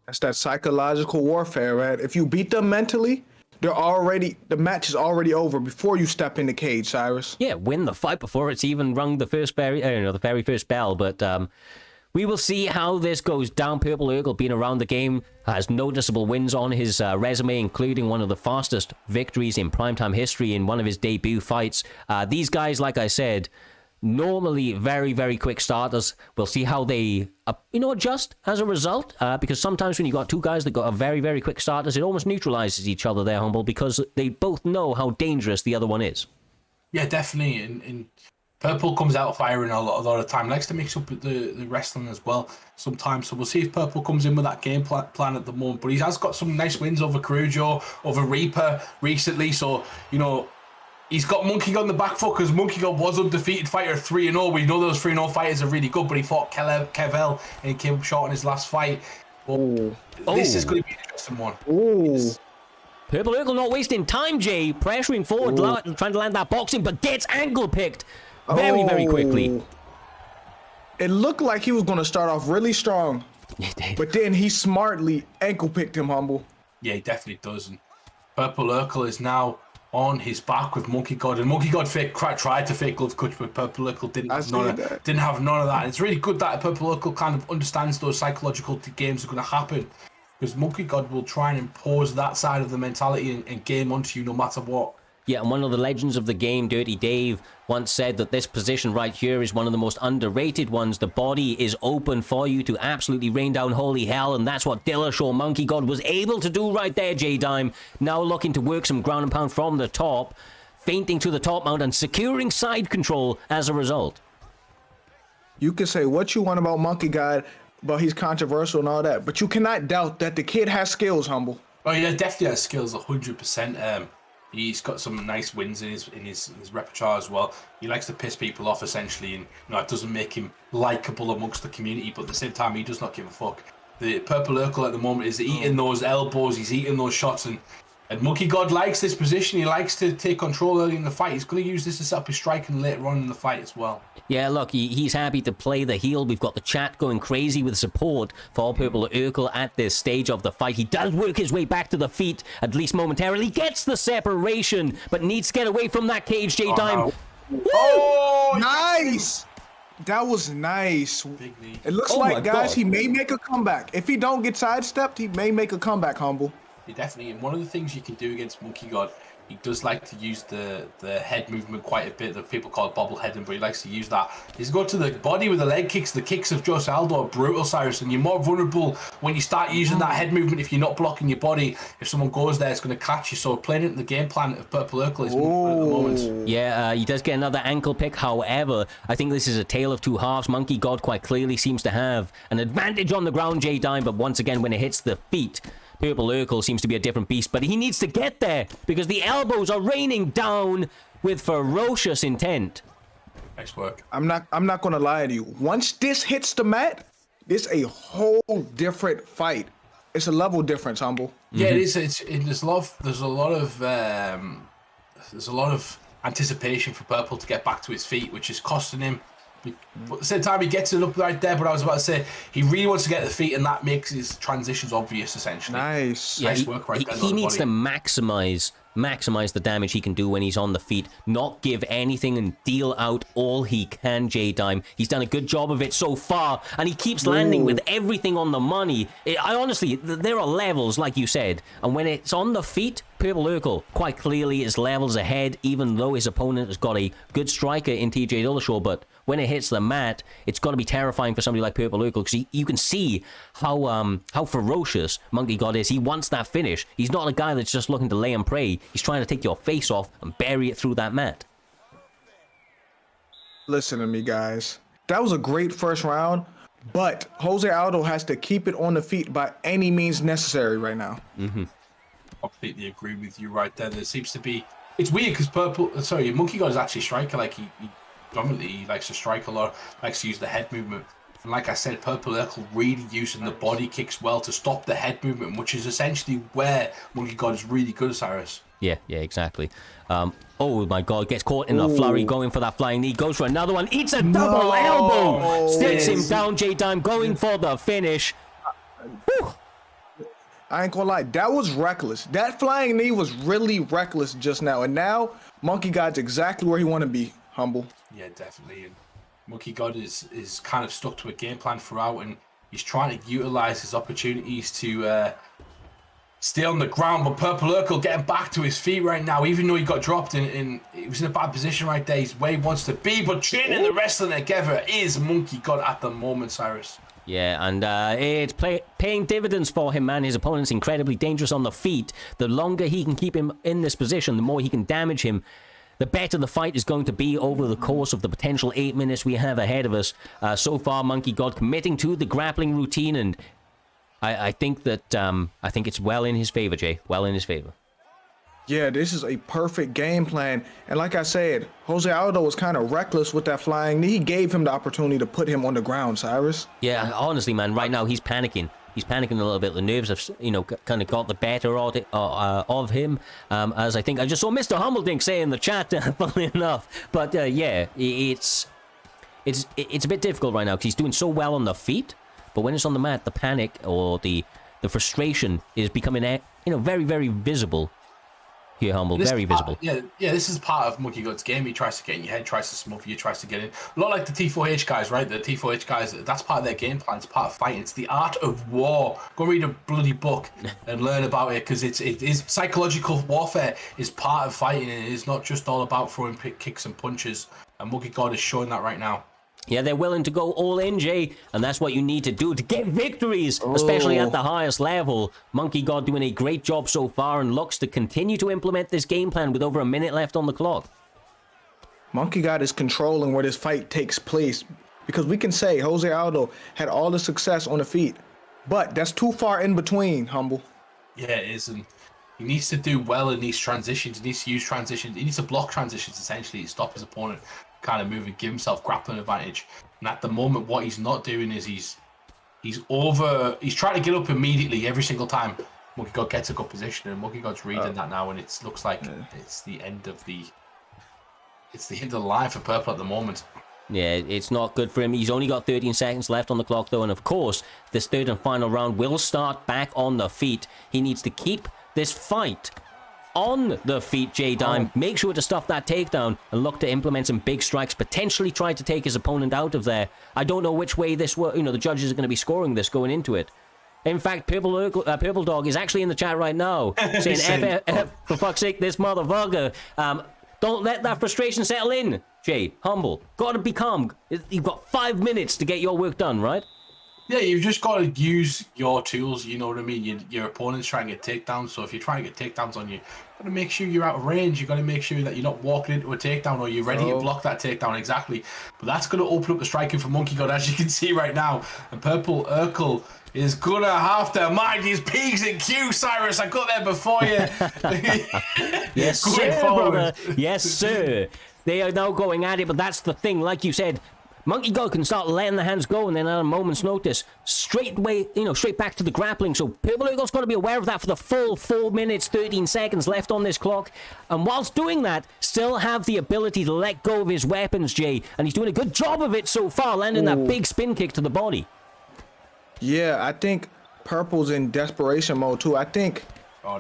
That's that psychological warfare, right? If you beat them mentally, the match is already over before you step in the cage, Cyrus.
Yeah, win the fight before it's even rung the very first bell. But we will see how this goes down. Purple Urkel, being around the game, has noticeable wins on his resume, including one of the fastest victories in primetime history in one of his debut fights. These guys, like I said, normally very, very quick starters. We'll see how they adjust as a result, because sometimes when you've got two guys that got a very, very quick starters, it almost neutralizes each other there, Humble, because they both know how dangerous the other one is.
Yeah, definitely. And Purple comes out firing a lot of the time. Likes to mix up with the wrestling as well sometimes. So we'll see if Purple comes in with that game plan at the moment. But he has got some nice wins over Carujo, over Reaper recently. So, you know, he's got Monkey God on the back foot because Monkey God was undefeated fighter 3-0. We know those 3-0 fighters are really good, but he fought Kevel and he came up short in his last fight. But this is going to be an interesting one.
Purple Urkel not wasting time, Jay. Pressuring forward, trying to land that boxing, but gets ankle picked very quickly.
It looked like he was going to start off really strong.
It did.
But then he smartly ankle picked him, Humble.
Yeah, he definitely does. And Purple Urkel is now on his back with Monkey God, and Monkey God tried to fake glove clutch, but Purple Urkel didn't have none of that. And it's really good that Purple Urkel kind of understands those psychological games are going to happen, because Monkey God will try and impose that side of the mentality and game onto you no matter what.
Yeah, and one of the legends of the game, Dirty Dave, once said that this position right here is one of the most underrated ones. The body is open for you to absolutely rain down holy hell, and that's what Dillashaw Monkey God was able to do right there, J-Dime. Now looking to work some ground and pound from the top, feinting to the top mount and securing side control as a result.
You can say what you want about Monkey God, but he's controversial and all that, but you cannot doubt that the kid has skills, Humble.
Oh yeah, definitely has skills, 100%. He's got some nice wins in his repertoire as well. He likes to piss people off essentially, and you know, it doesn't make him likable amongst the community. But at the same time, he does not give a fuck. The Purple Urkel at the moment is eating those elbows. He's eating those shots, and Monkey God likes this position. He likes to take control early in the fight. He's going to use this to set up his striking later on in the fight as well.
Yeah, look, he's happy to play the heel. We've got the chat going crazy with support for Purple Urkel at this stage of the fight. He does work his way back to the feet, at least momentarily. Gets the separation, but needs to get away from that cage, J-Dime.
Oh,
nice! That was nice.
Big knee.
It looks like, guys, he may make a comeback. If he don't get sidestepped, he may make a comeback, Humble.
Yeah, definitely. And one of the things you can do against Monkey God, he does like to use the head movement quite a bit. That people call it bobbleheading, but he likes to use that. He's go to the body with the leg kicks. The kicks of Jose Aldo are brutal, Cyrus, and you're more vulnerable when you start using that head movement if you're not blocking your body. If someone goes there, it's going to catch you. So playing it in the game plan of Purple Urkel is at the moment.
Yeah, he does get another ankle pick. However, I think this is a tale of two halves. Monkey God quite clearly seems to have an advantage on the ground, J-Dime, but once again, when it hits the feet, Purple Urkel seems to be a different beast, but he needs to get there because the elbows are raining down with ferocious intent.
Nice work.
I'm not gonna lie to you. Once this hits the mat, it's a whole different fight. It's a level difference, Humble.
Yeah, it is. There's a lot of anticipation for Purple to get back to his feet, which is costing him. But at the same time, he gets it up right there. But I was about to say, he really wants to get the feet, and that makes his transitions obvious, essentially.
Nice.
Yeah,
Nice work right there.
He needs to maximize the damage he can do when he's on the feet, not give anything and deal out all he can, J-Dime. He's done a good job of it so far, and he keeps landing with everything on the money. I honestly, there are levels, like you said, and when it's on the feet, Purple Urkel quite clearly is levels ahead, even though his opponent has got a good striker in TJ Dillashaw, but when it hits the mat, it's got to be terrifying for somebody like Purple Urkel, because you can see how ferocious Monkey God is. He wants that finish. He's not a guy that's just looking to lay and pray. He's trying to take your face off and bury it through that mat.
Listen to me, guys. That was a great first round, but Jose Aldo has to keep it on the feet by any means necessary right now.
Completely agree with you right there. There seems to be... It's weird because Monkey God is actually a striker. Like, he dominantly likes to strike a lot, likes to use the head movement. And like I said, Purple Urkel really using the body kicks well to stop the head movement, which is essentially where Monkey God is really good, Cyrus.
Yeah, exactly. Oh my God, gets caught in a flurry, going for that flying knee, goes for another one, eats a double elbow, sticks him down, J-Dime, going for the finish. Whew.
I ain't gonna lie, that was reckless. That flying knee was really reckless just now, and now Monkey God's exactly where he want to be, Humble.
Yeah, definitely. And Monkey God is kind of stuck to a game plan throughout, and he's trying to utilize his opportunities to stay on the ground. But Purple Urkel getting back to his feet right now, even though he got dropped he was in a bad position right there. He's where he wants to be, but training the wrestling together is Monkey God at the moment, Cyrus.
Yeah, and it's paying dividends for him, man. His opponent's incredibly dangerous on the feet. The longer he can keep him in this position, the more he can damage him. the better the fight is going to be over the course of the potential 8 minutes we have ahead of us. So far, Monkey God committing to the grappling routine, and I think that I think it's well in his favor, Jay. Well in his favor.
Yeah, this is a perfect game plan. And like I said, Jose Aldo was kind of reckless with that flying knee. He gave him the opportunity to put him on the ground, Cyrus.
Yeah, honestly, man, right now he's panicking. He's panicking a little bit. The nerves have, kind of got the better of him. As I think I just saw Mr. Humbledink say in the chat, funnily enough. But yeah, it's a bit difficult right now because he's doing so well on the feet. But when it's on the mat, the panic or the frustration is becoming, very, very visible. Here, Humble, very visible.
Yeah, this is part of Monkey God's game. He tries to get in your head, tries to smother you, tries to get in. A lot like the T4H guys, right? The T4H guys, that's part of their game plan. It's part of fighting. It's the art of war. Go read a bloody book and learn about it, because it is psychological warfare is part of fighting, and it is not just all about throwing kicks and punches. And Monkey God is showing that right now.
Yeah, they're willing to go all in, Jay, and that's what you need to do to get victories, especially at the highest level. Monkey God doing a great job so far and looks to continue to implement this game plan with over a minute left on the clock.
Monkey God is controlling where this fight takes place, because we can say Jose Aldo had all the success on the feet, but that's too far in between, Humble.
Yeah, it is, and he needs to do well in these transitions. He needs to use transitions. He needs to block transitions, essentially, to stop his opponent kind of moving, give himself grappling advantage. And at the moment, what he's not doing is he's trying to get up immediately every single time Monkey God gets a good position, and Monkey God's reading that now, and it looks like it's the end of the line for Purple at the moment.
Yeah, it's not good for him. He's only got 13 seconds left on the clock, though, and of course, this third and final round will start back on the feet. He needs to keep this fight on the feet, J-Dime. Make sure to stuff that takedown and look to implement some big strikes, potentially try to take his opponent out of there. I don't know which way this will, the judges are going to be scoring this going into it. In fact, Purple Dog is actually in the chat right now saying, F, for fuck's sake, this motherfucker. Don't let that frustration settle in, Jay. Humble. Gotta be calm. You've got 5 minutes to get your work done, right?
Yeah, you've just got to use your tools, you know what I mean? Your opponent's trying to get takedowns, so if you're trying to get takedowns on you, you've got to make sure you're out of range. You've got to make sure that you're not walking into a takedown, or you're ready to block that takedown, exactly. But that's going to open up the striking for Monkey God, as you can see right now. And Purple Urkel is going to have to mind his P's and Q's, Cyrus. I got there before you.
Yes, sir, brother. Yes, sir. They are now going at it, but that's the thing, like you said. Monkey God can start letting the hands go, and then at a moment's notice, straight back to the grappling. So Purple Eagle's got to be aware of that for the full 4 minutes, 13 seconds left on this clock. And whilst doing that, still have the ability to let go of his weapons, Jay. And he's doing a good job of it so far, landing that big spin kick to the body.
Yeah, I think Purple's in desperation mode too. I think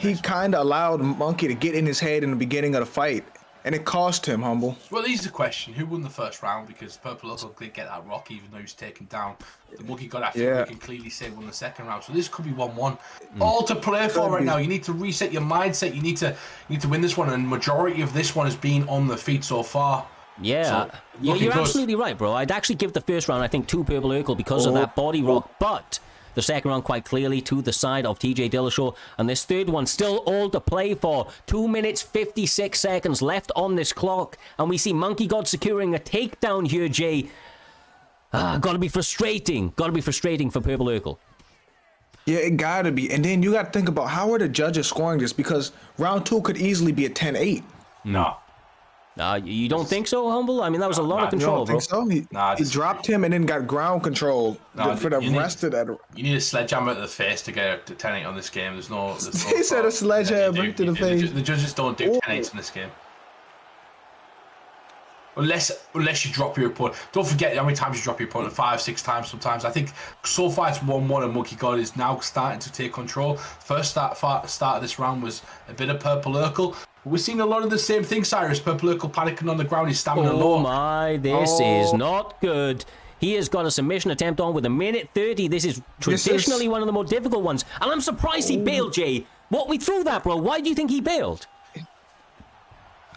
he kind of allowed Monkey to get in his head in the beginning of the fight, and it cost him, Humble.
Well, here's the question. Who won the first round? Because Purple Urkel did get that rock, even though he was taken down. The Monkey God, I think we can clearly say, won the second round. So this could be 1-1. All to play for right now. You need to reset your mindset. You need to win this one, and majority of this one has been on the feet so far.
Yeah, so, you're absolutely right, bro. I'd actually give the first round, I think, to Purple Urkel because of that body rock, but the second round quite clearly to the side of TJ Dillashaw, and this third one still all to play for. 2 minutes 56 seconds left on this clock, and we see Monkey God securing a takedown here, Jay. Gotta be frustrating for Purple Urkel.
Yeah, it gotta be. And then you gotta think about how are the judges scoring this, because round 2 could easily be a 10-8.
No.
You don't think so, Humble? I mean, that was a lot of control, bro.
So? He dropped him and then got ground control for the rest of that.
You need a sledgehammer to the face to get a 10-8 on this game. There's no
he said a sledgehammer to the face.
The judges don't do 10-8s in this game. Unless you drop your opponent. Don't forget how many times you drop your opponent. 5-6 times sometimes. I think so far it's 1-1, and Monkey God is now starting to take control. First start of this round was a bit of Purple Urkel. We're seeing a lot of the same thing, Cyrus. Purple Urkel panicking on the ground. He's stamina low.
Oh my, this is not good. He has got a submission attempt on with 1:30. This is traditionally one of the more difficult ones. And I'm surprised he bailed, Jay. Walk me through that, bro. Why do you think he bailed?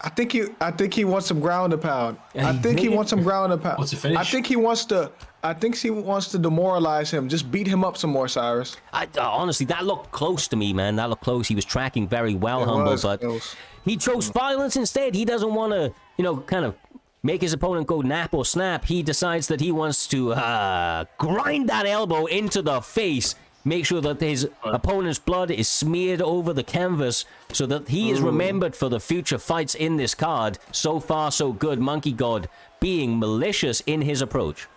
I think he wants some ground and pound. I think he wants some ground and pound.
What's the finish?
I think he wants to demoralize him. Just beat him up some more, Cyrus.
Honestly, that looked close to me, man. That looked close. He was tracking very well,
It
Humble,
was
but
close.
he chose violence instead. He doesn't want to, kind of make his opponent go nap or snap. He decides that he wants to grind that elbow into the face. Make sure that his opponent's blood is smeared over the canvas so that he is remembered for the future fights in this card. So far, so good. Monkey God being malicious in his approach.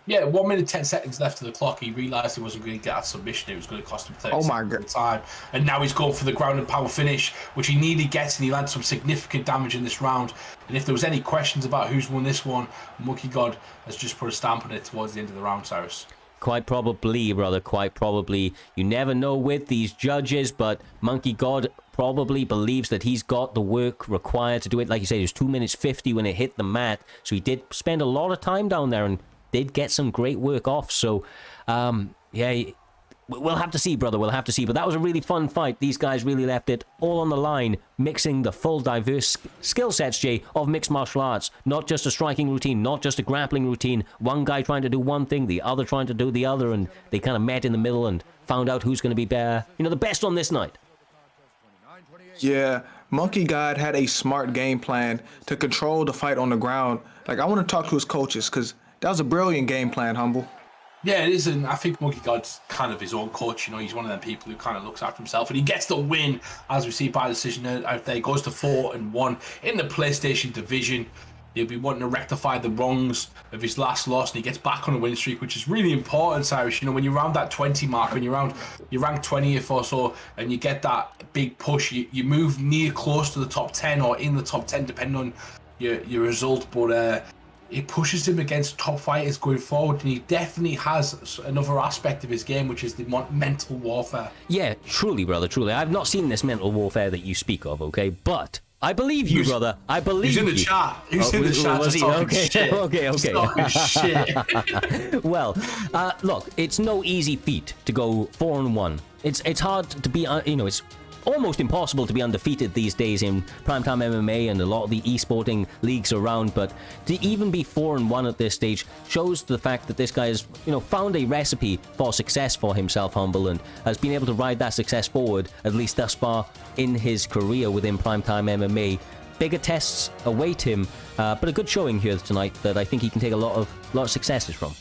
Yeah, 1 minute 10 seconds left of the clock. He realised he wasn't going to get a submission. It was going to cost him 30 seconds of time. And now he's going for the ground and power finish, which he nearly gets, and he lands some significant damage in this round. And if there was any questions about who's won this one, Monkey God has just put a stamp on it towards the end of the round, Cyrus.
Quite probably, brother, quite probably. You never know with these judges, but Monkey God probably believes that he's got the work required to do it. Like you said, it was 2 minutes 50 when it hit the mat, so he did spend a lot of time down there and did get some great work off. So, yeah, we'll have to see, brother. We'll have to see. But that was a really fun fight. These guys really left it all on the line, mixing the full diverse skill sets, Jay, of mixed martial arts. Not just a striking routine, not just a grappling routine. One guy trying to do one thing, the other trying to do the other, and they kind of met in the middle and found out who's going to be the best on this night.
Yeah, Monkey God had a smart game plan to control the fight on the ground. Like, I want to talk to his coaches because that was a brilliant game plan, Humble.
Yeah, it is, and I think Monkey God's kind of his own coach. He's one of them people who kind of looks after himself, and he gets the win, as we see by decision out there. He goes to 4-1 in the PlayStation division. He'll be wanting to rectify the wrongs of his last loss, and he gets back on a winning streak, which is really important, Cyrus. When you're around that 20 mark, when you're ranked 20th or so, and you get that big push, you move near close to the top 10 or in the top 10, depending on your result. But it pushes him against top fighters going forward, and he definitely has another aspect of his game, which is the mental warfare.
Yeah, truly, brother, truly. I've not seen this mental warfare that you speak of, okay? But I believe you, brother. I believe you.
He's in the chat. He's in the chat.
Was he? Okay.
Shit.
Okay.
Talking shit.
Well, look, it's no easy feat to go 4-1. It's hard to be, it's almost impossible to be undefeated these days in Primetime MMA and a lot of the esporting leagues around, but to even be 4-1 at this stage shows the fact that this guy has, found a recipe for success for himself, Humble, and has been able to ride that success forward, at least thus far in his career within Primetime MMA. Bigger tests await him, but a good showing here tonight that I think he can take a lot of successes from.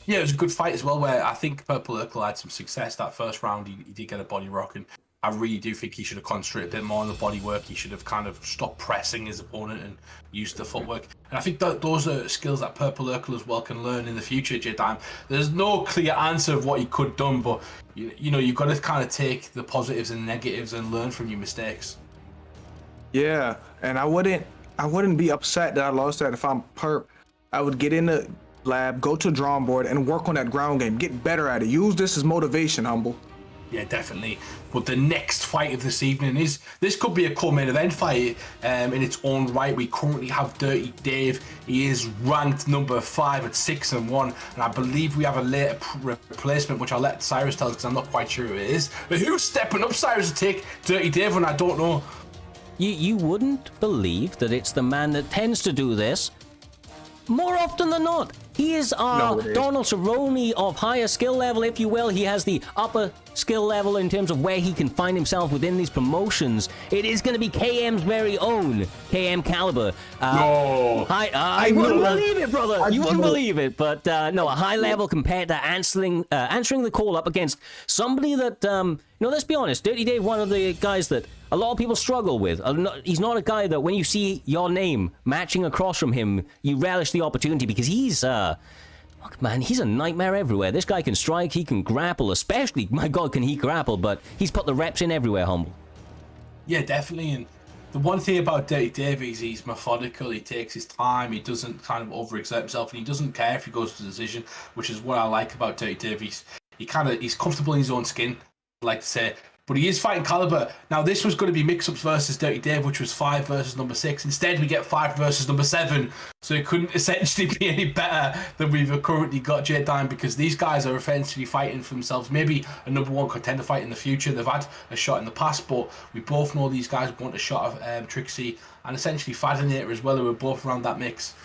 Yeah, it was a good fight as well, where I think Purple Urkel had some success that first round. He did get a body rock, and I really do think he should have concentrated a bit more on the body work. He should have kind of stopped pressing his opponent and used the footwork. And I think that those are skills that Purple Urkel as well can learn in the future, J-Dime. There's no clear answer of what he could have done, but you've got to kind of take the positives and negatives and learn from your mistakes.
Yeah, and I wouldn't be upset that I lost that if I'm Perp. I would get in the lab, go to a drawing board, and work on that ground game. Get better at it. Use this as motivation, Humble.
Yeah, definitely. But the next fight of this evening this could be a co-main event fight in its own right. We currently have Dirty Dave. He is ranked number 5 at 6-1, and I believe we have a late replacement, which I'll let Cyrus tell us because I'm not quite sure who it is. But who's stepping up, Cyrus, to take Dirty Dave? And I don't know.
You wouldn't believe that it's the man that tends to do this more often than not. He is our Donald Cerrone of higher skill level, if you will. He has the upper skill level in terms of where he can find himself within these promotions. It is going to be KM's very own KM Caliber.
No.
I wouldn't believe it, brother. You wouldn't believe it. But no, a high level compared to answering the call up against somebody that, let's be honest, Dirty Dave, one of the guys that a lot of people struggle with. He's not a guy that when you see your name matching across from him, you relish the opportunity because he's look, man, he's a nightmare everywhere. This guy can strike, he can grapple, especially, my God, can he grapple, but he's put the reps in everywhere, Humble.
Yeah, definitely. And the one thing about Dirty Dave is he's methodical, he takes his time, he doesn't kind of overexert himself, and he doesn't care if he goes to decision, which is what I like about Dirty Dave. He's comfortable in his own skin. I like to say, but he is fighting Caliber. Now, this was going to be mix-ups versus Dirty Dave, which was 5 versus number 6. Instead, we get 5 versus number 7, so it couldn't essentially be any better than we've currently got J Dime, because these guys are essentially fighting for themselves. Maybe a number 1 contender fight in the future. They've had a shot in the past, but we both know these guys want a shot of Trixie and essentially Fadinator as well, who are both around that mix.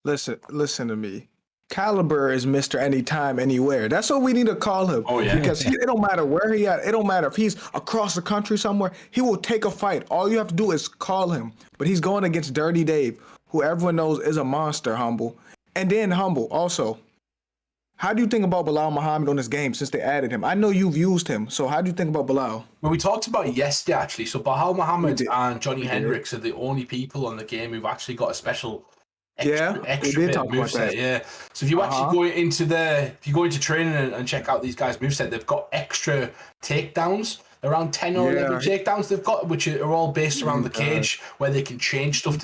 Listen to me. Caliber is Mr. Anytime, Anywhere. That's what we need to call him.
Oh, yeah.
Because it don't matter where he at. It don't matter if he's across the country somewhere. He will take a fight. All you have to do is call him. But he's going against Dirty Dave, who everyone knows is a monster, Humble. And then Humble, also, how do you think about Bilal Muhammad on this game since they added him? I know you've used him, so how do you think about Bilal?
Well, we talked about it yesterday, actually. So Bilal Muhammad and Johnny Hendricks are the only people on the game who've actually got a special extra bit of moveset, yeah. So if you actually go into training and check out these guys' moveset, they've got extra takedowns, around 10 or 11 takedowns they've got, which are all based around the cage, where they can change stuff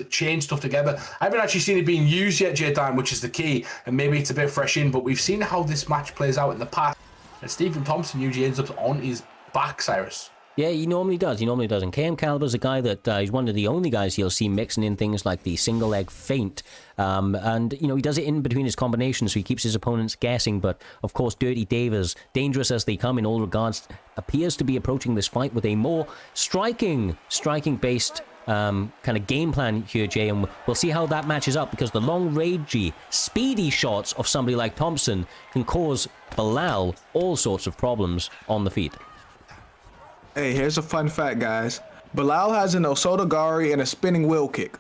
together. I haven't actually seen it being used yet, J-Time, which is the key, and maybe it's a bit fresh in, but we've seen how this match plays out in the past, and Stephen Thompson usually ends up on his back, Cyrus.
Yeah, he normally does. And KM Caliber's a guy that he's one of the only guys you'll see mixing in things like the single leg feint. And, he does it in between his combinations, so he keeps his opponents guessing. But, of course, Dirty Dave, as dangerous as they come in all regards, appears to be approaching this fight with a more striking-based kind of game plan here, Jay. And we'll see how that matches up, because the long, ragey, speedy shots of somebody like Thompson can cause Bilal all sorts of problems on the feet.
Hey, here's a fun fact, guys. Bilal has an Osotogari and a spinning wheel kick.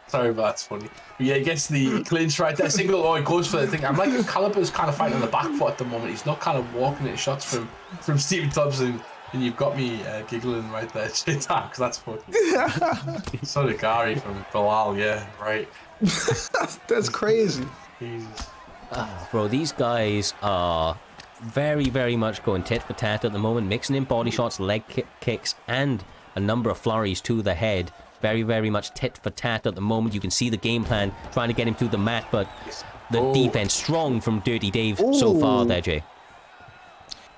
Sorry, but that's funny. Yeah, he gets the clinch right there. Single, he goes for the thing. I'm like, Caliber's kind of fighting on the back foot at the moment. He's not kind of walking at shots from Stephen Thompson. And you've got me giggling right there, because that's funny. Osotogari from Bilal, yeah, right.
That's crazy.
Jesus.
Bro, these guys are very, very much going tit for tat at the moment, mixing in body shots, leg kicks, and a number of flurries to the head. Very, very much tit for tat at the moment. You can see the game plan, trying to get him through the mat, but the defense strong from Dirty Dave so far there, Jay.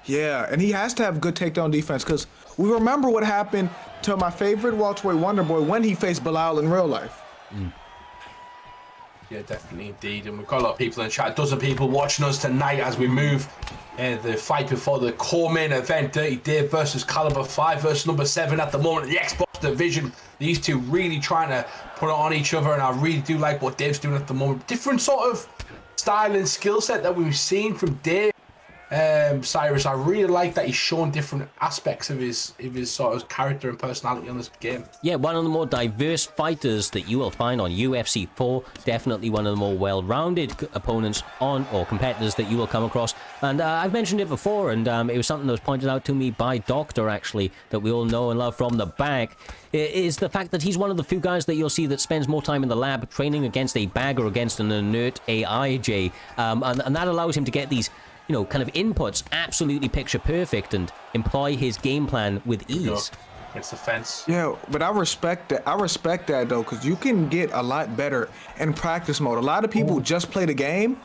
Yeah, and he has to have good takedown defense, because we remember what happened to my favorite welterweight Wonder Boy when he faced Bilal in real life.
Yeah, definitely, indeed. And we've got a lot of people in the chat, a dozen people watching us tonight as we move the fight before the core main event. Dirty Dave versus Caliber, 5 versus number 7 at the moment in the Xbox division. These two really trying to put it on each other, and I really do like what Dave's doing at the moment. Different sort of style and skill set that we've seen from Dave. Cyrus, I really like that he's shown different aspects of his sort of character and personality on this game.
Yeah, one of the more diverse fighters that you will find on UFC 4. Definitely one of the more well-rounded opponents or competitors that you will come across. And I've mentioned it before, and it was something that was pointed out to me by Doctor, actually, that we all know and love from the back, is the fact that he's one of the few guys that you'll see that spends more time in the lab training against a bag or against an inert AI, Jay. And that allows him to get these kind of inputs absolutely picture perfect and employ his game plan with ease.
It's the fence.
Yeah, but I respect that. I respect that, though, because you can get a lot better in practice mode. A lot of people just play the game,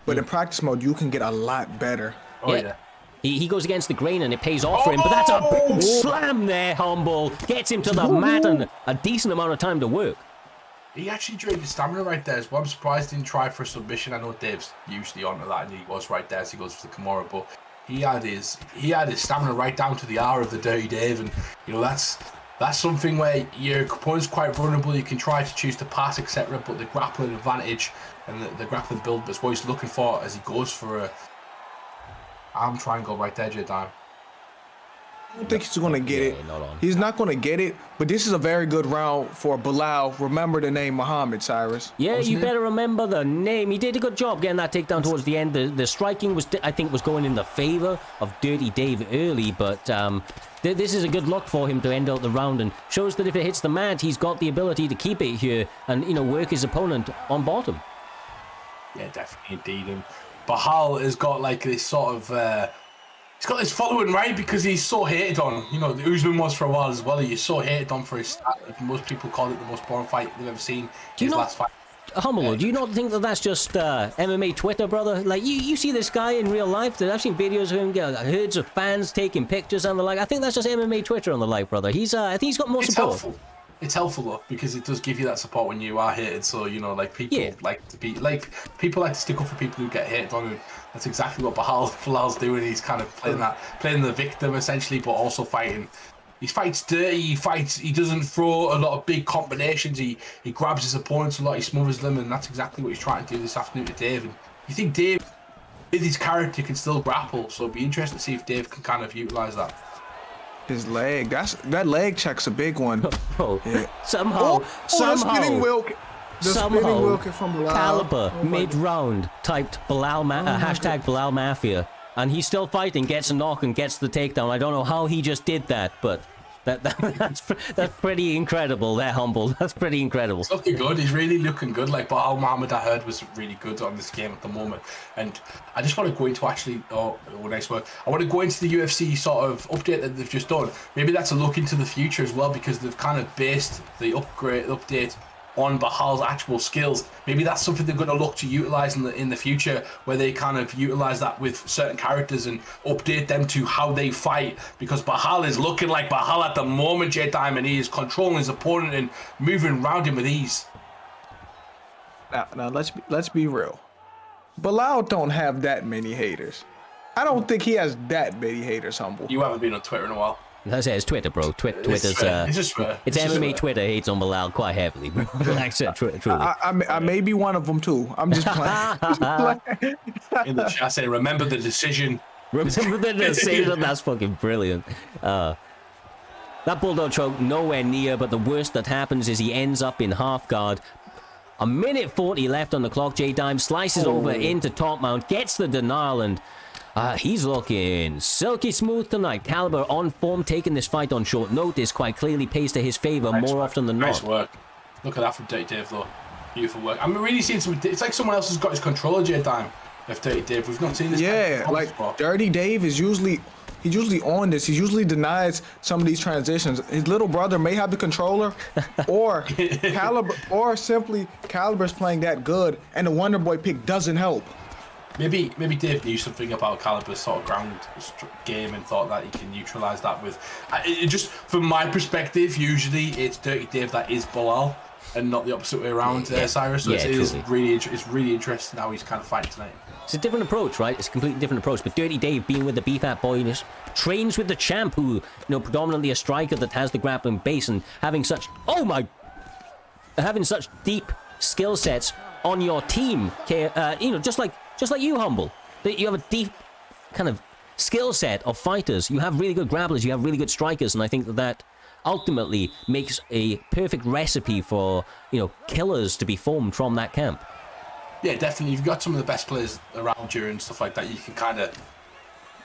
but in practice mode, you can get a lot better.
Oh, yeah.
He goes against the grain and it pays off for him, but that's a big slam there, Humble. Gets him to the mat and a decent amount of time to work.
He actually drained his stamina right there as well. I'm surprised he didn't try for a submission. I know Dave's usually onto that, and he was right there as he goes for the Kimura, but he had his stamina right down to the hour of the Dirty Dave, and that's something where your opponent's quite vulnerable. You can try to choose to pass, etc., but the grappling advantage and the grappling build is what he's looking for as he goes for a arm triangle right there, J-Dime.
I don't think he's going to get it. He's not going to get it, but this is a very good round for Bilal. Remember the name Muhammad, Cyrus.
Yeah, you better remember the name. He did a good job getting that takedown towards the end. The striking was going in the favor of Dirty Dave early, but this is a good look for him to end out the round and shows that if it hits the mat, he's got the ability to keep it here and work his opponent on bottom.
Yeah, definitely, indeed. And Bahal has got like this sort of... he's got this following, right? Because he's so hated on. Usman was for a while as well. He's so hated on for his style. Most people call it the most boring fight they've ever seen. His last fight.
Humble, do you not think that that's just MMA Twitter, brother? Like, you see this guy in real life? I've seen videos of him, herds of fans taking pictures and the like. I think that's just MMA Twitter on the life, brother. I think he's got more support.
Helpful. It's helpful though, because it does give you that support when you are hated. So like people like to be like people like to stick up for people who get hated on. And that's exactly what Bilal's doing. He's kind of playing the victim essentially, but also fighting. He fights dirty. He doesn't throw a lot of big combinations. He grabs his opponents a lot. He smothers them, and that's exactly what he's trying to do this afternoon to Dave. And you think Dave, with his character, can still grapple? So it'd be interesting to see if Dave can kind of utilize that.
His leg. That leg check's a big one.
Oh,
yeah.
Somehow,
the spinning wheel. From Bilal.
Caliber mid-round typed hashtag Bilal Mafia, and he's still fighting, gets a knock and gets the takedown. I don't know how he just did that, but that's pretty incredible. They're humble. That's pretty incredible.
He's looking good. He's really looking good. Like Bilal Muhammad, I heard, was really good on this game at the moment. And I just want to go into nice word. I want to go into the UFC sort of update that they've just done. Maybe that's a look into the future as well, because they've kind of based the update on Bilal's actual skills. Maybe that's something they're going to look to utilize in the future, where they kind of utilize that with certain characters and update them to how they fight, because Bilal is looking like Bilal at the moment, J Diamond. He is controlling his opponent and moving around him with ease.
Now let's be real. Bilal don't have that many haters. I don't think he has that many haters, Humble.
You haven't been on Twitter in a while.
That's it. It's Twitter, bro. Twitter's it's MMA Twitter hates on Bilal quite heavily, bro. Like I said, truly.
I may be one of them too. I'm just playing.
In the chat, say, remember the decision.
Remember the decision. That's fucking brilliant. That bulldog choke nowhere near, but the worst that happens is he ends up in half guard. A minute 40 left on the clock. J-Dime slices over into top mount, gets the denial, and he's looking silky smooth tonight. Caliber on form, taking this fight on short notice, quite clearly pays to his favor more often than not.
Nice work. Look at that from Dirty Dave, though. Beautiful work. I'm really seeing some. It's like someone else has got his controller, J-Dime, of Dirty Dave. We've not seen this.
Yeah, like spot. Dirty Dave is usually on this. He usually denies some of these transitions. His little brother may have the controller, or Caliber, or simply Caliber's playing that good, and the Wonder Boy pick doesn't help.
Maybe Dave knew something about Caliber's sort of ground game and thought that he can neutralize that with. Just from my perspective, usually it's Dirty Dave that is Bilal, and not the opposite way around, Cyrus. So it's really interesting how he's kind of fighting tonight.
It's a different approach, right? It's a completely different approach. But Dirty Dave, being with the BFAT boys, trains with the champ, who predominantly a striker that has the grappling base, and having such deep skill sets on your team, just like you, Humble, that you have a deep kind of skill set of fighters. You have really good grapplers, you have really good strikers, and I think that ultimately makes a perfect recipe for killers to be formed from that camp.
Yeah, definitely. You've got some of the best players around you and stuff like that. You can kind of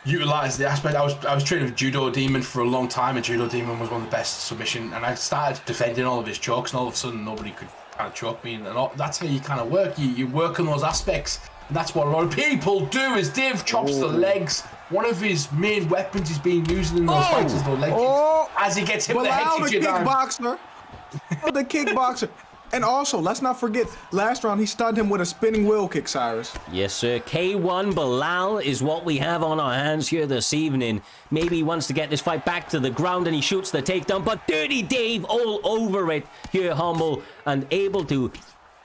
utilize the aspect. I was training with Judo Demon for a long time, and Judo Demon was one of the best submission. And I started defending all of his chokes, and all of a sudden nobody could kind of choke me. And that's how you kind of work. You work on those aspects. And that's what a lot of people do. Is Dave chops the legs. One of his main weapons he's been using in those fights is the leg kicks. As he gets hit with the head kick.
The kickboxer. And also, let's not forget, last round he stunned him with a spinning wheel kick, Cyrus.
Yes, sir. K1 Bilal is what we have on our hands here this evening. Maybe he wants to get this fight back to the ground and he shoots the takedown, but Dirty Dave all over it here, Humble, and able to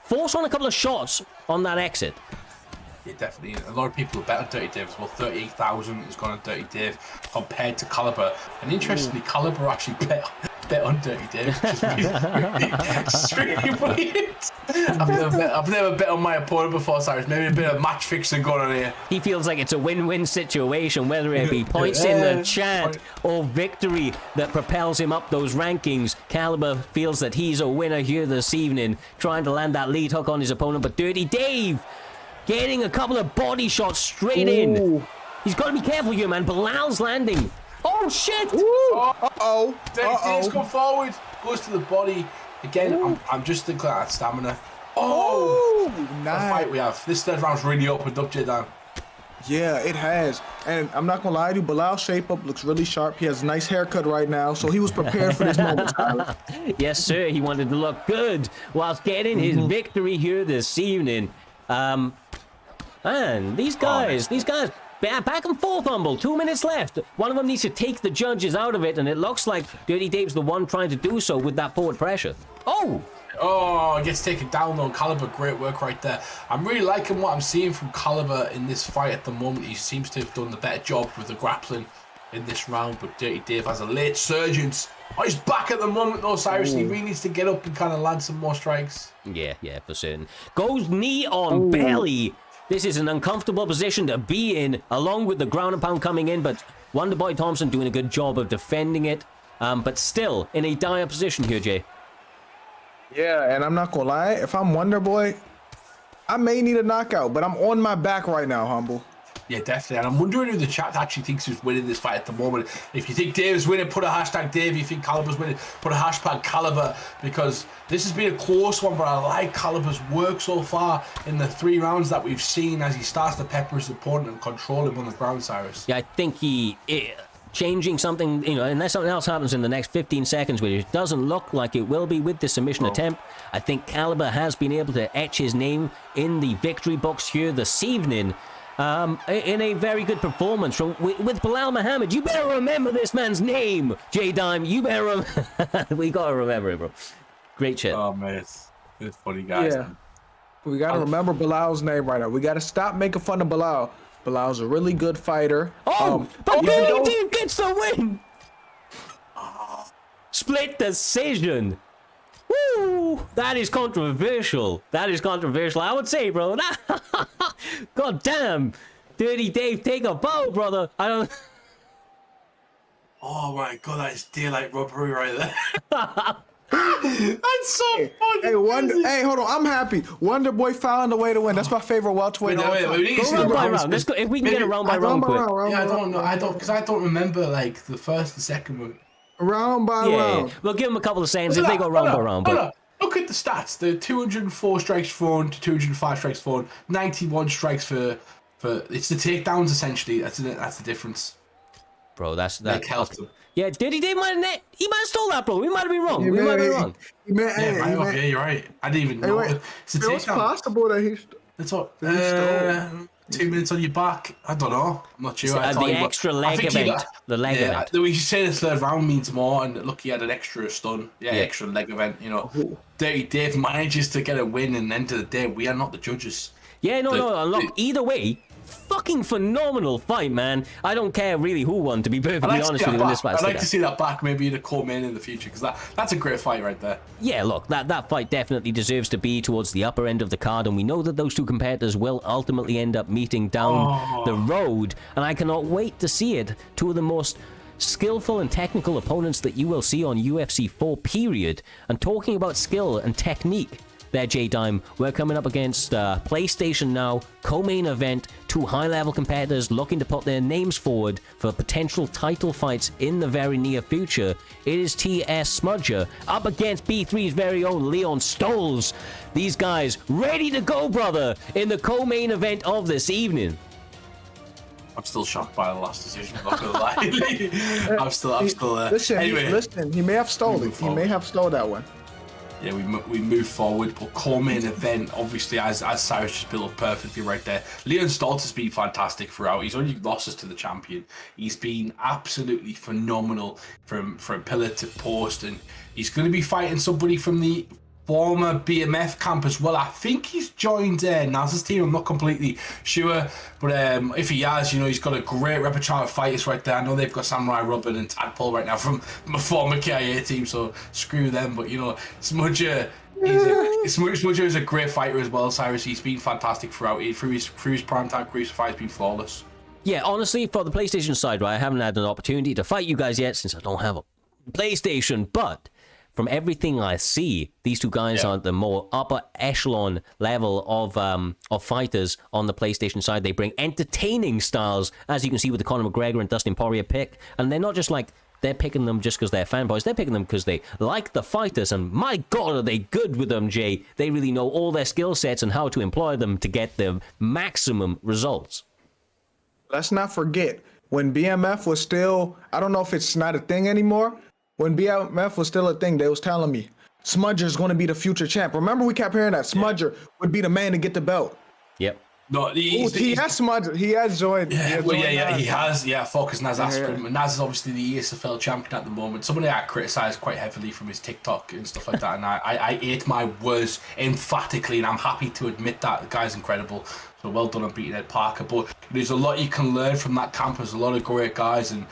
force on a couple of shots on that exit.
Yeah, definitely. A lot of people bet on Dirty Dave as well. 38,000 has gone on Dirty Dave compared to Caliber. And interestingly, Caliber actually bet on Dirty Dave, which is really brilliant. I've never bet on my opponent before, Cyrus. Maybe a bit of match fixing going on here.
He feels like it's a win-win situation, whether it be points in the chat or victory that propels him up those rankings. Caliber feels that he's a winner here this evening, trying to land that lead hook on his opponent. But Dirty Dave getting a couple of body shots straight in. He's got to be careful here, man. Bilal's landing. Oh, shit!
Uh-oh.
Dave's gone forward. Goes to the body. Again, I'm just thinking of that stamina. Oh!
Nice.
What a fight we have. This third round's really opened up, J-Dan.
Yeah, it has. And I'm not gonna lie to you, Bilal's shape up looks really sharp. He has a nice haircut right now, so he was prepared for this moment.
Yes, sir. He wanted to look good whilst getting his victory here this evening. Man, these guys, back and forth, Humble. 2 minutes left. One of them needs to take the judges out of it, and it looks like Dirty Dave's the one trying to do so with that forward pressure.
Oh, gets taken down though. Caliber, great work right there. I'm really liking what I'm seeing from Caliber in this fight at the moment. He seems to have done the better job with the grappling in this round, but Dirty Dave has a late surgence. Oh, he's back at the moment though, Cyrus. He really needs to get up and kind of land some more strikes.
Yeah, for certain. Goes knee on belly. This is an uncomfortable position to be in, along with the ground and pound coming in, but Wonderboy Thompson doing a good job of defending it, but still in a dire position here, Jay.
Yeah, and I'm not gonna lie, if I'm Wonderboy, I may need a knockout, but I'm on my back right now, Humble.
Yeah, definitely. And I'm wondering who the chat actually thinks is winning this fight at the moment. If you think Dave's winning, put a hashtag Dave. If you think Caliber's winning, put a hashtag Caliber, because this has been a close one, but I like Caliber's work so far in the 3 rounds that we've seen as he starts to pepper his opponent and control him on the ground, Cyrus.
Yeah, I think changing something, unless something else happens in the next 15 seconds, which it doesn't look like it will be with the submission attempt. I think Caliber has been able to etch his name in the victory books here this evening. In a very good performance with Bilal Muhammad. You better remember this man's name, J-Dime. You better we gotta remember it, bro. Great shit.
Oh, man, it's funny, guys.
Yeah. We gotta remember Bilal's name right now. We gotta stop making fun of Bilal. Bilal's a really good fighter.
But Dirty Dave gets the win! Split decision. Woo! That is controversial. I would say, bro. God damn. Dirty Dave, take a bow, brother. I don't...
Oh my god, that is daylight robbery right there. That's so funny.
Hey, hold on. I'm happy. Wonderboy found a way to win. That's my favorite welterweight.
Wait,
go round by round. Let's go. If we can get a round by round quick.
Yeah, I don't know. Because I don't remember like the first and second one.
Round by round.
We'll give them a couple of seconds if they go round by round. But
look at the stats. The 204 strikes thrown to 205 strikes thrown. 91 strikes for it's the takedowns essentially. That's the difference.
Bro, that's
helped him.
Yeah, Dirty Dave might have stole that, bro. We might have been wrong.
Yeah, you're right. I didn't even know. It's a takedown.
It's possible that he.
That's what. 2 minutes on your back. I don't know. I'm not sure.
The extra leg event. The leg event.
We should say the third round means more, and look, he had an extra stun. Yeah, extra leg event. Dirty Dave manages to get a win, and end of the day, we are not the judges.
Yeah, no. Look, either way, fucking phenomenal fight, man. I don't care really who won, to be perfectly honest with you in this fight.
I'd like to see that back maybe in a co-main in the future, because that's a great fight right there.
Yeah, look, that fight definitely deserves to be towards the upper end of the card, and we know that those two competitors will ultimately end up meeting down the road, and I cannot wait to see it. Two of the most skillful and technical opponents that you will see on UFC 4, period. And talking about skill and technique, there, J-Dime, we're coming up against PlayStation Now, co-main event, 2 high-level competitors looking to put their names forward for potential title fights in the very near future. It is TS Smudger up against B3's very own Leon Stoles. These guys ready to go, brother, in the co-main event of this evening.
I'm still shocked by the last decision, I'm not gonna lie. I'm still
Listen,
anyway,
he may have stolen it. He may have stole that one.
Yeah, we move forward, but co-main event, obviously, as Cyrus just built up perfectly right there. Leon Stoltz has been fantastic throughout. He's only losses to the champion. He's been absolutely phenomenal from pillar to post, and he's going to be fighting somebody from the former BMF camp as well. I think he's joined Naz's team. I'm not completely sure, but if he has, he's got a great repertoire of fighters right there. I know they've got Samurai Robin and Tadpole right now from my former KIA team, so screw them. But Smudger, Smudger is a great fighter as well. Cyrus, he's been fantastic throughout. Through his primetime crucify, he's been flawless.
Yeah, honestly, for the PlayStation side, right, I haven't had an opportunity to fight you guys yet since I don't have a PlayStation, but from everything I see, these two guys are the more upper echelon level of fighters on the PlayStation side. They bring entertaining styles, as you can see with the Conor McGregor and Dustin Poirier pick. And they're not just like, they're picking them just because they're fanboys. They're picking them because they like the fighters. And my God, are they good with them, Jay. They really know all their skill sets and how to employ them to get the maximum results.
let's not forget when BMF was still, I don't know if it's not a thing anymore. When BMF was still a thing, they was telling me Smudger's going to be the future champ. Remember, we kept hearing that Smudger would be the man to get the belt.
Yep.
No,
He has Smudger. He has joined.
He
Nas.
has. Yeah, focus Naz asked him. Naz is obviously the ESFL champion at the moment. Somebody I criticised quite heavily from his TikTok and stuff like that, and I ate my words emphatically, and I'm happy to admit that. The guy's incredible. So well done on beating Ed Parker. But there's a lot you can learn from that camp. There's a lot of great guys, and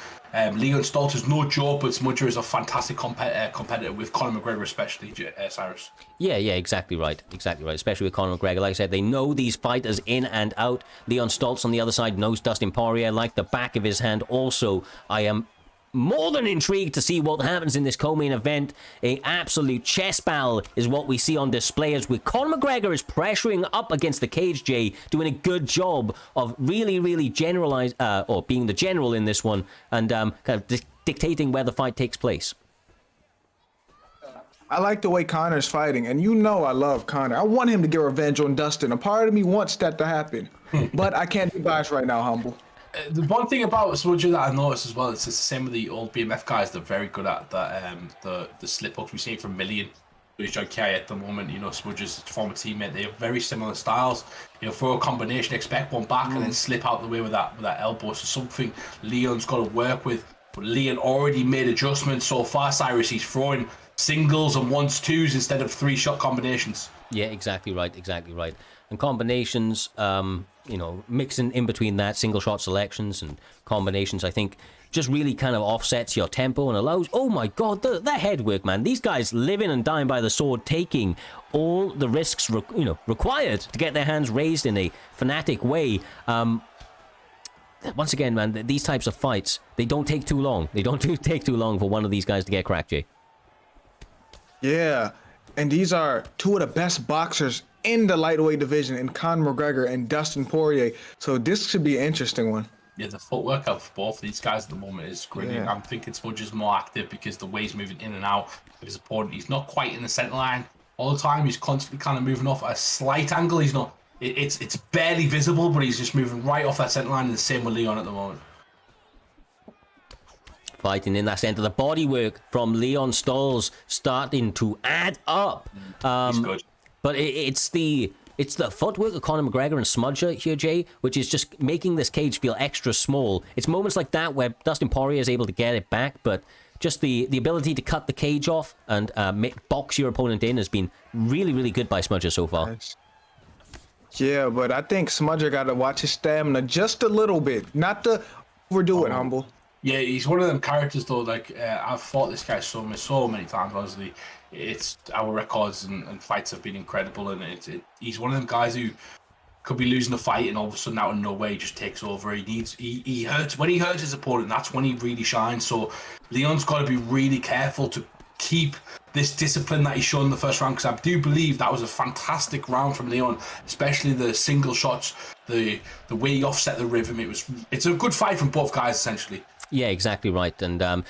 Leon Stoltz is no joke, but Smudger is a fantastic competitor with Conor McGregor, especially, Cyrus.
Yeah, exactly right. Exactly right. Especially with Conor McGregor. Like I said, they know these fighters in and out. Leon Stoltz on the other side knows Dustin Poirier like the back of his hand. Also, I am more than intrigued to see what happens in this co-main event. A absolute chess battle is what we see on display as with Conor McGregor is pressuring up against the cage, Jay, doing a good job of really generalize or being the general in this one and kind of dictating where the fight takes place.
I like the way Conor's fighting, and you know I love Conor. I want him to get revenge on Dustin. A part of me wants that to happen, but I can't be biased right now, Humble.
The one thing about Smudger that I noticed as well, it's the same with the old BMF guys. They're very good at that. The slip hooks we see from Million, who's John Kay at the moment. You know, Smudger's former teammate. They have very similar styles. You know, throw a combination, expect one back, and then slip out the way with that elbow. So something Leon's got to work with. But Leon already made adjustments so far. Cyrus, he's throwing singles and 1s, 2s instead of 3-shot combinations.
Yeah, exactly right. And combinations, you know, mixing in between that, single shot selections and combinations, I think just really kind of offsets your tempo and allows, oh my god, the head work, man. These guys living and dying by the sword, taking all the risks required to get their hands raised in a fanatic way. Once again, man, these types of fights, they don't take too long. They don't take too long for one of these guys to get cracked, Jay.
Yeah, and these are two of the best boxers in the lightweight division in Conor McGregor and Dustin Poirier. So this should be an interesting one.
Yeah, the footwork of both these guys at the moment is brilliant.
Yeah.
I'm thinking Smudger's more active because the way he's moving in and out of his opponent. He's not quite in the centre line all the time. He's constantly kind of moving off at a slight angle. He's not. It's barely visible, but he's just moving right off that centre line. And the same with Leon at the moment.
Fighting in that centre. The bodywork from Leon Stoltz starting to add up.
He's good.
But it's the footwork of Conor McGregor and Smudger here, Jay, which is just making this cage feel extra small. It's moments like that where Dustin Poirier is able to get it back, but just the ability to cut the cage off and box your opponent in has been really good by Smudger so far.
Nice. Yeah, but I think Smudger got to watch his stamina just a little bit, not to overdo it, Humble.
Yeah, he's one of them characters though. Like I've fought this guy so many times. Honestly, it's our records and fights have been incredible, and he's one of them guys who could be losing a fight and all of a sudden out of nowhere he just takes over. He hurts when he hurts his opponent. That's when he really shines. So Leon's got to be really careful to keep this discipline that he showed in the first round, because I do believe that was a fantastic round from Leon, especially the single shots, the way he offset the rhythm. It's a good fight from both guys essentially.
Yeah, exactly right. And,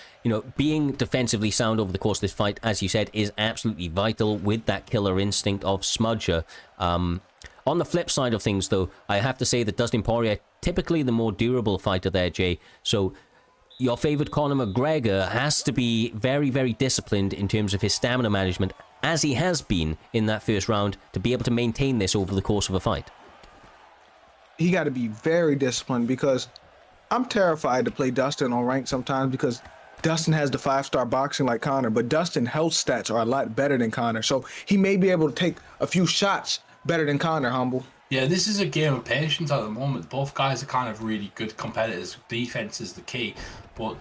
being defensively sound over the course of this fight, as you said, is absolutely vital with that killer instinct of Smudger. On the flip side of things, though, I have to say that Dustin Poirier, typically the more durable fighter there, Jay. So your favourite Conor McGregor has to be very disciplined in terms of his stamina management, as he has been in that first round, to be able to maintain this over the course of a fight.
He got to be very disciplined, because I'm terrified to play Dustin on rank sometimes, because Dustin has the 5-star boxing like Conor, but Dustin health stats are a lot better than Conor. So he may be able to take a few shots better than Conor, Humble.
Yeah, this is a game of patience at the moment. Both guys are kind of really good competitors. Defense is the key, but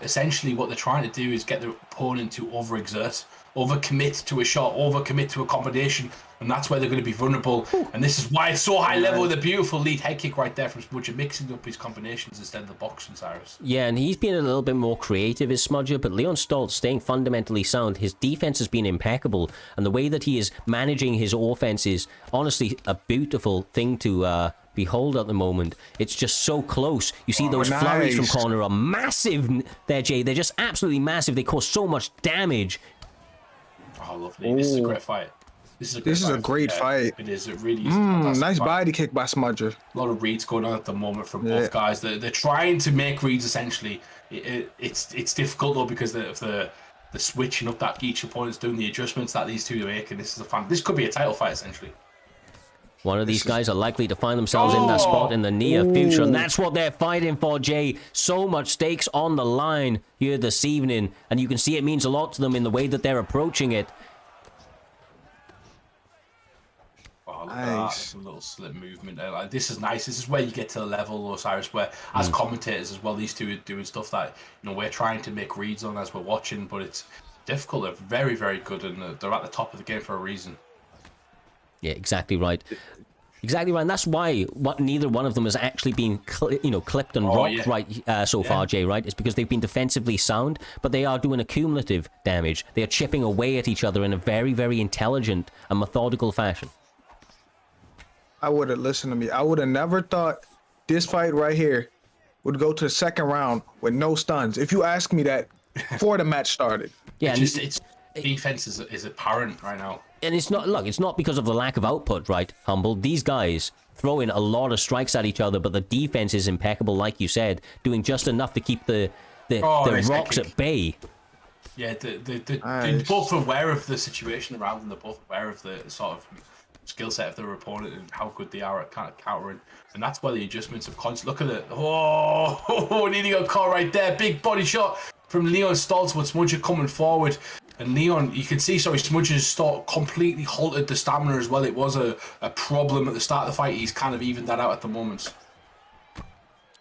essentially what they're trying to do is get their opponent to overexert, overcommit to a shot, overcommit to a combination, and that's where they're going to be vulnerable. And this is why it's so high level with a beautiful lead head kick right there from Smudger, mixing up his combinations instead of the boxing, Cyrus.
Yeah, and he's been a little bit more creative as Smudger, but Leon Stoltz staying fundamentally sound. His defense has been impeccable, and the way that he is managing his offense is honestly a beautiful thing to behold at the moment. It's just so close. You see those flurries from Conor are massive there, Jay. They're just absolutely massive. They cause so much damage.
Oh, lovely. This is a great fight. This is
This is a great fight.
It is. It really is.
Nice body kick by Smudger.
A lot of reads going on at the moment from both guys. They're trying to make reads essentially. It's difficult though because of the switching up that each opponent's doing, the adjustments that these two are making. This could be a title fight essentially.
One of these guys are likely to find themselves in that spot in the near future, and that's what they're fighting for, Jay. So much stakes on the line here this evening, and you can see it means a lot to them in the way that they're approaching it.
Oh, look at that. A little slip movement there. Like, this is nice. This is where you get to the level, Osiris, where as commentators as well, these two are doing stuff that we're trying to make reads on as we're watching, but it's difficult. They're very, very good, and they're at the top of the game for a reason. Yeah,
exactly right. Exactly right. And that's why neither one of them has actually been, clipped and rocked so far, Jay, right? It's because they've been defensively sound, but they are doing accumulative damage. They are chipping away at each other in a very, very intelligent and methodical fashion.
I would have listened to me. I would have never thought this fight right here would go to the second round with no stuns. If you ask me that before the match started.
Yeah, it's defense is apparent right now.
And it's not because of the lack of output, right, Humble? These guys throw in a lot of strikes at each other, but the defense is impeccable, like you said, doing just enough to keep the rocks at bay.
Yeah, they're both aware of the situation around them. They're both aware of the sort of skill set of their opponent and how good they are at kind of countering. And that's why the adjustments of constant. Look at it. Oh, nearly got caught right there. Big body shot from Leon Stoltz with Smudger coming forward. And Leon, you can see, Smudger's completely halted the stamina as well. It was a problem at the start of the fight. He's kind of evened that out at the moment.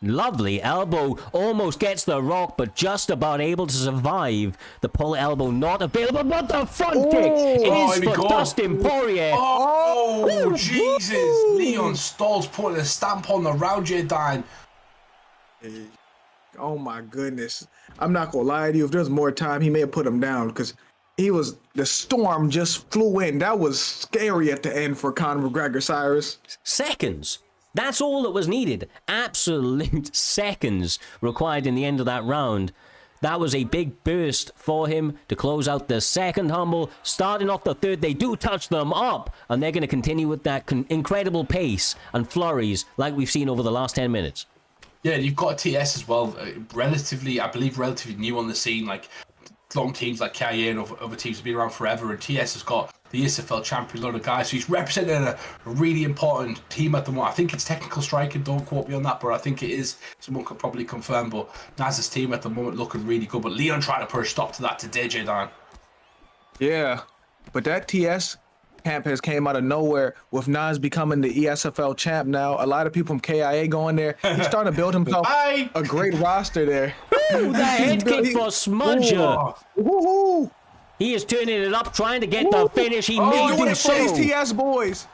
Lovely elbow, almost gets the rock, but just about able to survive. The pull elbow not available, but the front kick is for Dustin Poirier.
Oh, Jesus. Leon Stoltz putting a stamp on the round, J-Dine.
Oh my goodness. I'm not gonna lie to you. If there was more time, he may have put him down because the storm just flew in. That was scary at the end for Conor McGregor, Cyrus.
Seconds. That's all that was needed. Absolute seconds required in the end of that round. That was a big burst for him to close out the second, Humble. Starting off the third, they do touch them up, and they're going to continue with that incredible pace and flurries like we've seen over the last 10 minutes.
Yeah, you've got TS as well, relatively new on the scene. Like long teams like KIA and other teams have been around forever, and TS has got the ESFL champion, a lot of guys. So he's representing a really important team at the moment. I think it's technical striking, don't quote me on that, but I think it is. Someone could probably confirm, but Naz's team at the moment looking really good. But Leon trying to put a stop to that today, J-Dan.
Yeah, but that TS camp has came out of nowhere with Nas becoming the ESFL champ now. A lot of people from KIA going there. He's starting to build himself a great roster there.
Ooh, the head kick for Smudger.
Woohoo!
He is turning it up, trying to get the finish. He may do so.
These TS boys.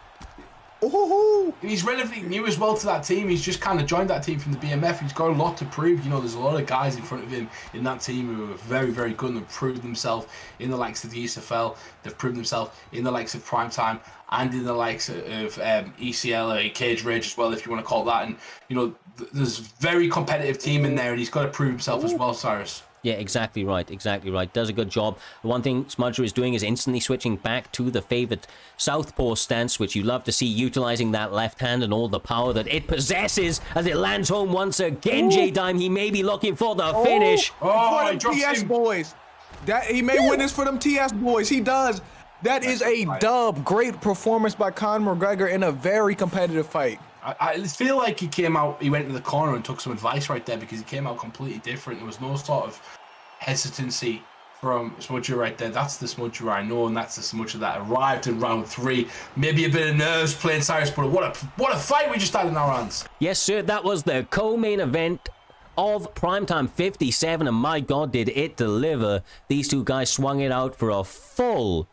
Ooh.
He's relatively new as well to that team. He's just kind of joined that team from the BMF. He's got a lot to prove. There's a lot of guys in front of him in that team who are very, very good and have proved themselves in the likes of the ESFL. They've proven themselves in the likes of Primetime and in the likes of ECL, Cage Rage as well, if you want to call it that. And, there's a very competitive team in there, and he's got to prove himself as well, Cyrus.
Yeah, exactly right, exactly right. Does a good job. The one thing Smudger is doing is instantly switching back to the favoured southpaw stance, which you love to see, utilising that left hand and all the power that it possesses as it lands home once again. J-Dime, he may be looking for the finish.
For them TS boys. He may win this for them TS boys. He does. That is a dub. Great performance by Conor McGregor in a very competitive fight.
I feel like he went to the corner and took some advice right there, because he came out completely different. There was no sort of hesitancy from Smudger right there. That's the Smudger I know, and that's the Smudger that arrived in round 3. Maybe a bit of nerves playing Cyrus, but what a fight we just had in our hands.
Yes, sir, that was the co-main event of Primetime 57, and my God, did it deliver. These two guys swung it out for a full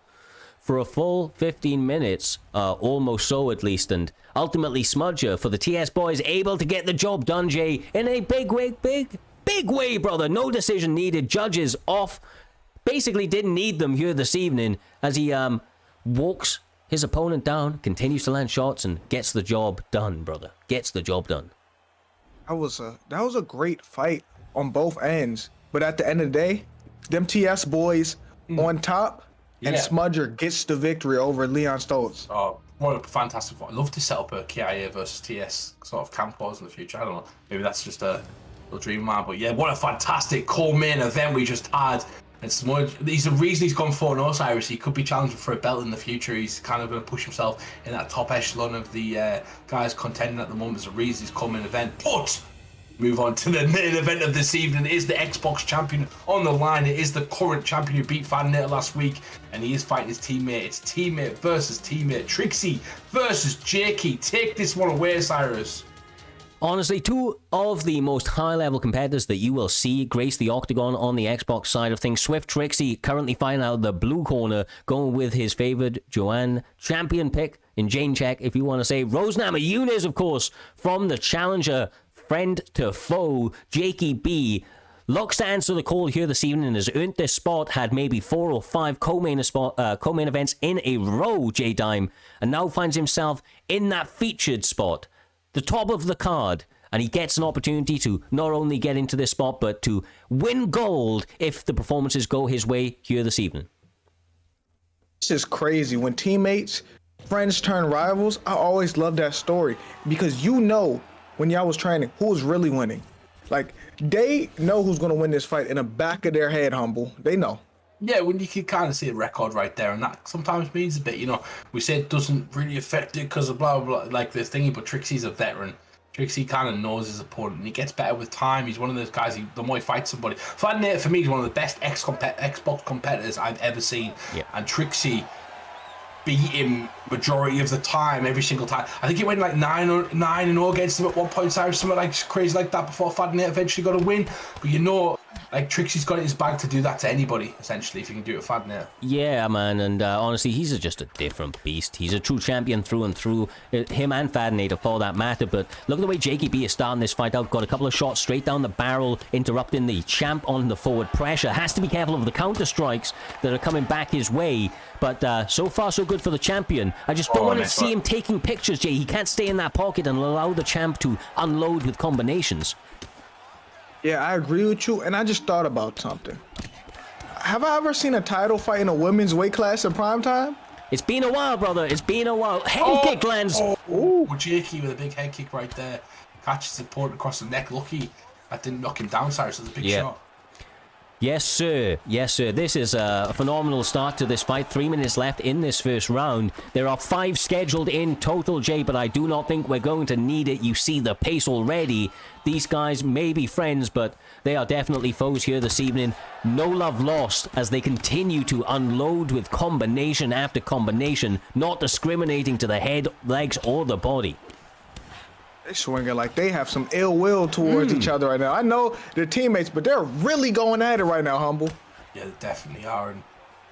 15 minutes, almost so at least, and ultimately Smudger for the TS boys able to get the job done, Jay, in a big way, brother. No decision needed. Judges off. Basically didn't need them here this evening as he walks his opponent down, continues to land shots, and gets the job done, brother. Gets the job done.
That was a great fight on both ends, but at the end of the day, them TS boys on top, and
Yeah.
Smudger gets the victory over Leon Stoltz.
Oh, what a fantastic fight. I'd love to set up a KIA versus TS sort of camp wars in the future. I don't know. Maybe that's just a little dream of mine. But yeah, what a fantastic core main event we just had. And Smudge, he's the reason he's gone 4-0, Cyrus. He could be challenging for a belt in the future. He's kind of going to push himself in that top echelon of the guys contending at the moment. There's a reason he's come in event. But move on to the main event of this evening. It is the Xbox champion on the line. It is the current champion who beat Fadnator last week, and he is fighting his teammate. It's teammate versus teammate. Trixie versus Jakey. Take this one away, Cyrus.
Honestly, two of the most high-level competitors that you will see grace the octagon on the Xbox side of things. Swift Trixie currently fighting out the blue corner, going with his favored Joanne champion pick in Jane Check, if you want to say. Rosenhammer Yunes, of course, from the challenger, friend to foe, Jakey B. Looks to answer the call here this evening and has earned this spot, had maybe 4 or 5 co-main events in a row, J-Dime, and now finds himself in that featured spot, the top of the card, and he gets an opportunity to not only get into this spot, but to win gold if the performances go his way here this evening.
This is crazy. When teammates, friends turn rivals, I always love that story because you know when y'all was training who's really winning. Like, they know who's going to win this fight in the back of their head, Humble. They know.
Yeah, when you can kind of see a record right there, and that sometimes means a bit, you know, we say it doesn't really affect it because of blah, blah, blah, like this thingy, but Trixie's a veteran. Trixie kind of knows his opponent, and he gets better with time. He's one of those guys, the more he fights somebody. Fadnator, for me, is one of the best Xbox competitors I've ever seen.
Yep.
And Trixie beat him majority of the time, every single time. I think he went like 9-0 against him at one point, Cyrus, something like crazy like that before Fadnator eventually got a win. But you know, like, Trixie's got it in his bag to do that to anybody, essentially, if he can do it with Fadnator.
Yeah, man, and honestly, he's just a different beast. He's a true champion through and through. Him and Fadnator, for that matter. But look at the way Jakey B is starting this fight out. Got a couple of shots straight down the barrel, interrupting the champ on the forward pressure. Has to be careful of the counter strikes that are coming back his way. But so far, so good for the champion. I just don't want to see him taking pictures, Jay. He can't stay in that pocket and allow the champ to unload with combinations.
Yeah, I agree with you, and I just thought about something. Have I ever seen a title fight in a women's weight class in Primetime?
It's been a while, brother. It's been a while. Head kick lands.
Oh, Jakey with a big head kick right there. Catches his opponent across the neck. Lucky that didn't knock him down, Cyrus. That's a big shot.
Yes, sir. Yes, sir. This is a phenomenal start to this fight. 3 minutes left in this first round. There are 5 scheduled in total, Jay, but I do not think we're going to need it. You see the pace already. These guys may be friends, but they are definitely foes here this evening. No love lost as they continue to unload with combination after combination, not discriminating to the head, legs, or the body.
They swinging like they have some ill will towards each other right now. I know they're teammates, but they're really going at it right now, Humble.
Yeah, they definitely are. And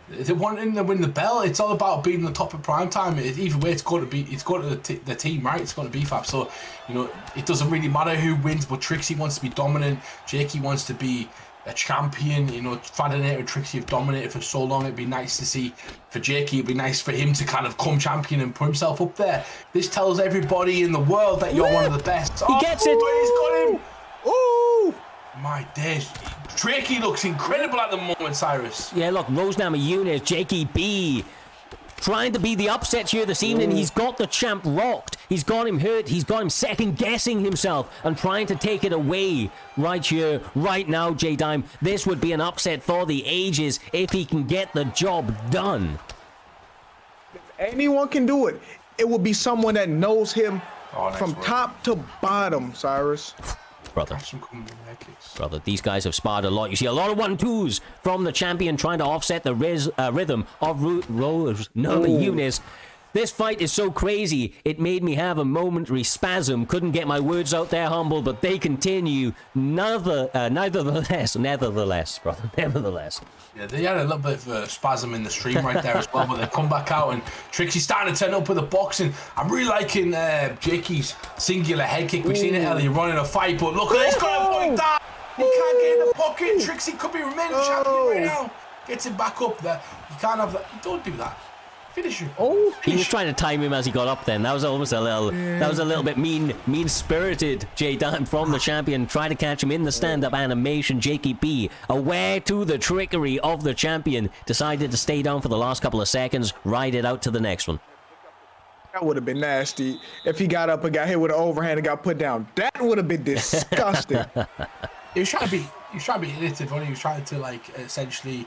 they want to win the belt. It's all about being the top of Primetime. Either way, it's going to the team, right? It's going to be BFAP. So, you know, it doesn't really matter who wins, but Trixie wants to be dominant. Jakey wants to be a champion. You know, Fadnator and Trixie have dominated for so long. It'd be nice to see for Jakey. It'd be nice for him to kind of come champion and put himself up there. This tells everybody in the world that you're one of the best.
He gets it.
He's got him.
Ooh!
My days. Jakey looks incredible at the moment, Cyrus.
Yeah, look, Rosenhammer Yunes, Jakey B, trying to be the upsets here this evening. He's got the champ rocked. He's got him hurt. He's got him second-guessing himself and trying to take it away right here, right now, J-Dime. This would be an upset for the ages if he can get the job done.
If anyone can do it, it would be someone that knows him from top to bottom, Cyrus.
Brother, these guys have sparred a lot. You see a lot of 1-2s from the champion trying to offset the rhythm of Rosenhammer Yunes. This fight is so crazy, it made me have a momentary spasm. Couldn't get my words out there, Humble, but they continue. Nevertheless, brother, nevertheless.
Yeah, they had a little bit of a spasm in the stream right there as well, but they come back out and Trixie's starting to turn up with the boxing. I'm really liking Jakey's singular head kick. We've seen it earlier on in a fight, but look, he's got to avoid that. He can't get in the pocket. Trixie could be remaining champion right now. Gets him back up there. You can't have that. You don't do that. Finish him.
Oh,
He was trying to time him as he got up. Then that was almost a little. That was a little bit mean-spirited. J Dime from the champion, trying to catch him in the stand-up animation. Jakey B, aware to the trickery of the champion, decided to stay down for the last couple of seconds, ride it out to the next one.
that would have been nasty if he got up and got hit with an overhand and got put down. That would have been disgusting.
He was trying to be innovative, wasn't he? He was trying to like essentially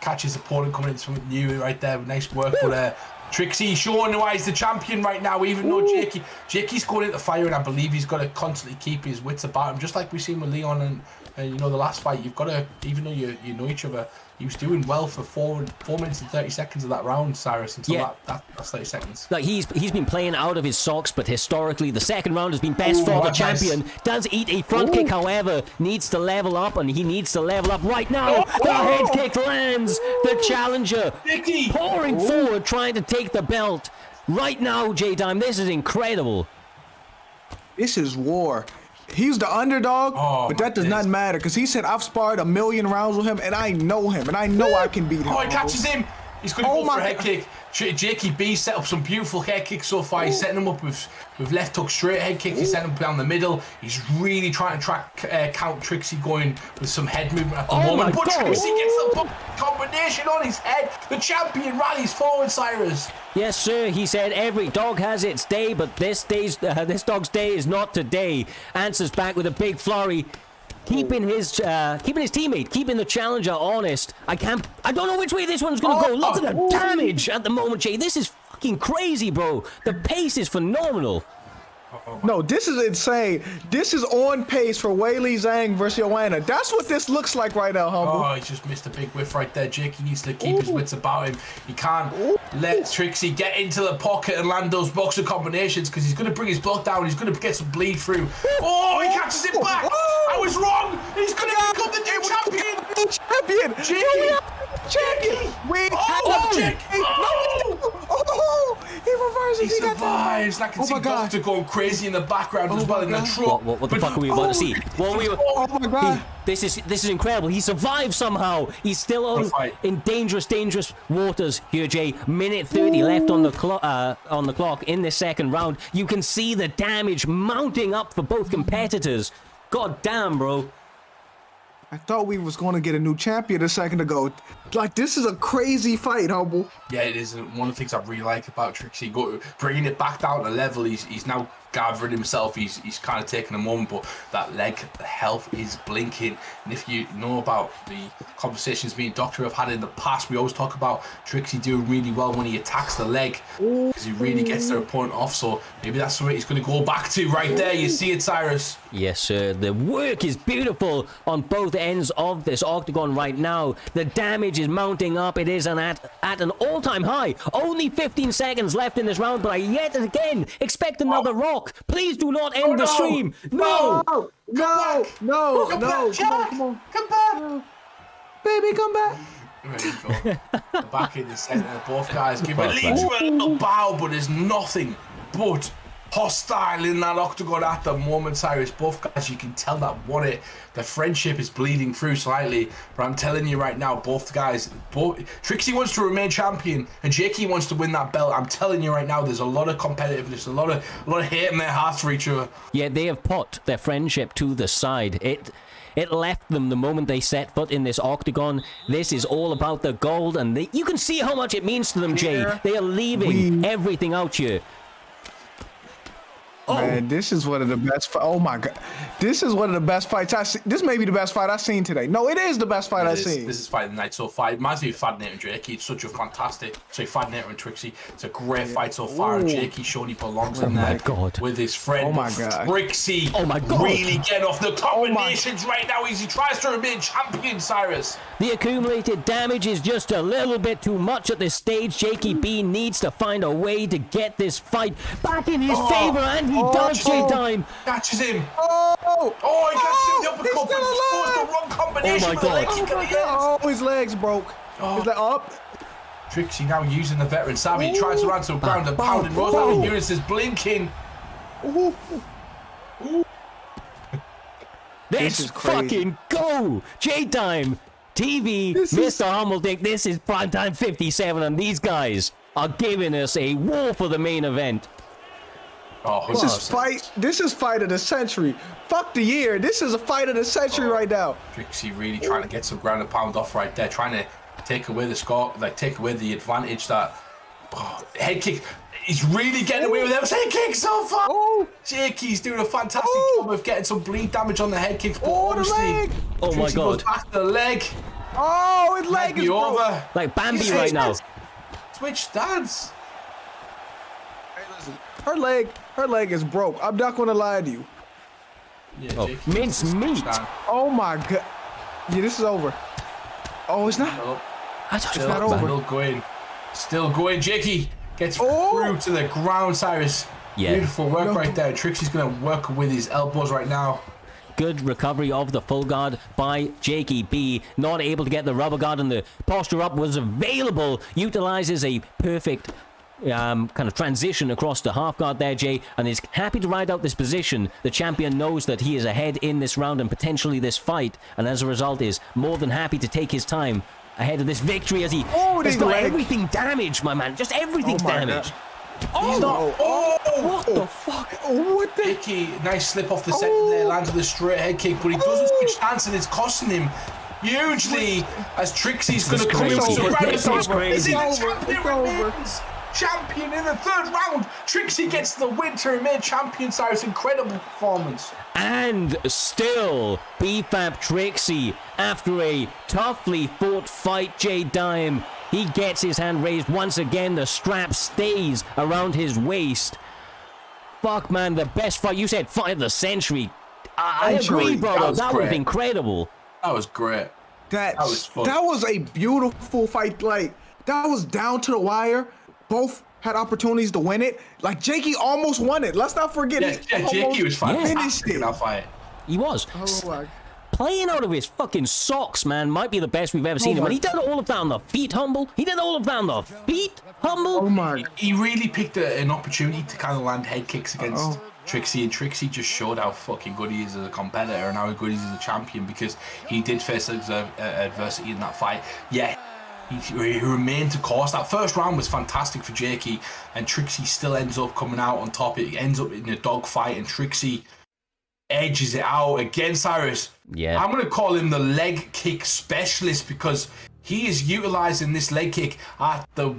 catch his opponent coming into something new right there. Nice work, but Trixie showing why he's the champion right now, even though Jakey's going into fire, and I believe he's got to constantly keep his wits about him, just like we've seen with Leon and you know, the last fight. You've got to, even though you know each other, he was doing well for 4 minutes and 30 seconds of that round, Cyrus, until that's 30 seconds.
Like he's been playing out of his socks, but historically the second round has been best for the champion. Does eat a front kick, however, needs to level up, and he needs to level up right now. The head kick lands. The challenger pouring forward, trying to take the belt. Right now, J-Dime, this is incredible.
This is war. He's the underdog, but that does not matter, because he said, I've sparred 1,000,000 rounds with him, and I know him, and I know I can beat him.
Oh, he catches him. He's going to go for a head kick. Jakey B set up some beautiful head kicks so far. He's setting him up with left hook straight head kicks. He's setting him down the middle. He's really trying to count Trixie going with some head movement at the moment. But Trixie gets the combination on his head. The champion rallies forward, Cyrus.
Yes, sir. He said every dog has its day, but this dog's day is not today. Answers back with a big flurry. Keeping his teammate, keeping the challenger honest. I don't know which way this one's gonna go. Look at the damage at the moment, Jay. This is fucking crazy, bro. The pace is phenomenal.
No, this is insane. This is on pace for Weili Zhang versus Joanna. That's what this looks like right now, Humble.
Oh, he just missed a big whiff right there. Jakey needs to keep his wits about him. He can't let Trixie get into the pocket and land those boxer combinations, because he's going to bring his block down. He's going to get some bleed through. Oh, he catches it back. I was wrong. He's going to become the new champion.
Champion.
Jakey.
Champion. Wait.
Jakey.
Oh, he reverses.
He survives. I can see Doctor going crazy in the background as well in the truck.
What the fuck are we about to see?
Oh my god.
This is incredible. He survived somehow. He's still in dangerous waters here, Jay. Minute 30 left on the clock in this second round. You can see the damage mounting up for both competitors. God damn, bro.
I thought we was going to get a new champion a second ago. Like, this is a crazy fight, Humble.
Yeah, it is. One of the things I really like about Trixie, bringing it back down to level. He's now gathering himself. He's kind of taking a moment, but that leg health is blinking. And if you know about the conversations me and Doctor have had in the past, we always talk about Trixie doing really well when he attacks the leg, because he really gets their opponent off. So maybe that's what he's going to go back to right there. You see it, Cyrus?
Yes, sir. The work is beautiful on both ends of this octagon right now. The damage is mounting up. It is at an all-time high. Only 15 seconds left in this round, but I yet again expect another rock. Please do not end the stream. No.
No. Come on.
Come back.
Baby, come back.
There you go. Back in the center. Both guys give a little bow, but there's nothing but hostile in that octagon at the moment, Cyrus. Both guys, you can tell that want it. The friendship is bleeding through slightly, but I'm telling you right now, both guys, Trixie wants to remain champion and Jakey wants to win that belt. I'm telling you right now, there's a lot of competitiveness, a lot of hate in their hearts for each other.
Yeah, they have put their friendship to the side. It left them the moment they set foot in this octagon. This is all about the gold, and you can see how much it means to them, Jay. They are leaving everything out here.
Man, this is one of the best. Oh my god, this is one of the best fights I see. This may be the best fight I've seen today. No, it is the best fight I've seen.
This is fight of the night so far. It reminds me of Fadnator and Jakey. It's such a fantastic. Fadnator and Trixie. It's a great fight so far. And Jakey showing he belongs in there with his friend.
Oh my god,
Trixie.
Oh my god,
really get off the combinations right now as he tries to remain champion, Cyrus.
The accumulated damage is just a little bit too much at this stage. Jakey B needs to find a way to get this fight back in his favor, and he does, J-Dime.
Catches him.
Oh,
he catches him. The uppercut, but the wrong combination.
Oh my
god. Oh, his legs broke. His leg up.
Trixie now using the veteran savvy. He tries to run to the ground and pounding. Rosalie Unis is blinking.
Let's fucking go. J-Dime. TV, Mr. Hummeldick, this is Primetime 57, and these guys are giving us a war for the main event.
Oh,
This is fight of the century. Fuck the year. This is a fight of the century right now.
Trixie really trying to get some ground and pound off right there, trying to take away the score, like take away the advantage that head kick. He's really getting away with those head kicks so far.
Oh,
Jakey's doing a fantastic job of getting some bleed damage on the head kicks, but honestly,
leg.
Oh my
Trixie
God.
goes back to the leg.
Oh, his leg is broke.
over.
Like Bambi
He's
right now.
Switch stance.
Hey, listen, her leg is broke. I'm not gonna lie to you.
Yeah,
Oh,
Jakey
mince
switch
meat.
stance.
Oh my god. Yeah, this is over. Oh, it's not.
Nope.
I thought it
Still,
was
not over.
still going. Still going. Jakey gets
Oh.
through to the ground, Cyrus.
Yeah.
Beautiful work right there. Trixie's going to work with his elbows right now.
Good recovery of the full guard by Jakey B. Not able to get the rubber guard, and the posture up was available. Utilizes a perfect kind of transition across the half guard there, Jay, and is happy to ride out this position. The champion knows that he is ahead in this round and potentially this fight, and as a result is more than happy to take his time ahead of this victory as he has got everything damaged, my man. Just everything's
my
damaged.
He's not.
What the fuck?
Oh, what the?
Jakey, nice slip off the second there, lands with a straight head kick, but he doesn't switch stance and it's costing him hugely as Trixie's going to come in with some
This is crazy.
Is he the
It's
champion
over.
remains champion in the third round. Trixie gets the win to remain champion, Cyrus. Incredible performance.
And still, BFAP Trixie, after a toughly fought fight, J Dime, he gets his hand raised once again. The strap stays around his waist. Fuck, man, the best fight. You said fight of the century. I agree, brother. That was incredible.
That was great.
That
was fun.
That was a beautiful fight. Like, that was down to the wire. Both had opportunities to win it. Like, Jakey almost won it. Let's not forget
Yeah,
it.
Jakey was fantastic
finished
in
it.
that fight.
He was.
Oh my.
Playing out of his fucking socks, man, might be the best we've ever seen him.
my-
And he did all of that on the feet, Humble. He did all of that on the feet, Humble.
Oh my.
He really picked an opportunity to kind of land head kicks against Trixie, and Trixie just showed how fucking good he is as a competitor and how good he is as a champion, because he did face adversity in that fight. Yeah, he remained to course. That first round was fantastic for Jakey, and Trixie still ends up coming out on top. It ends up in a dogfight, and Trixie edges it out against Cyrus.
Yeah.
I'm going to call him the leg kick specialist, because he is utilizing this leg kick at the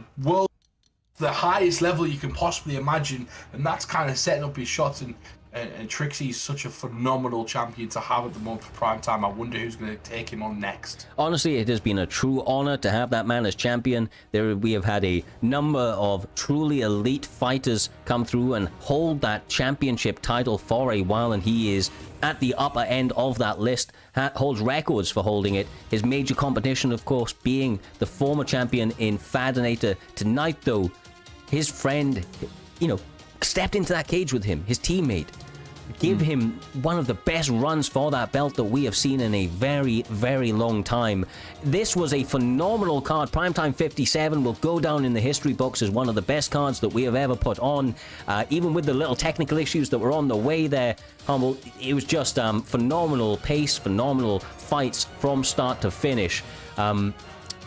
highest level you can possibly imagine, and that's kind of setting up his shots. And Trixie's such a phenomenal champion to have at the moment for Primetime. I wonder who's going to take him on next.
Honestly, it has been a true honor to have that man as champion. We have had a number of truly elite fighters come through and hold that championship title for a while, and he is at the upper end of that list, holds records for holding it. His major competition, of course, being the former champion in Fadinator. Tonight, though, his friend, stepped into that cage with him, his teammate. Give him one of the best runs for that belt that we have seen in a very, very long time. This was a phenomenal card. Primetime 57 will go down in the history books as one of the best cards that we have ever put on. Even with the little technical issues that were on the way there, Humble, it was just phenomenal pace, phenomenal fights from start to finish.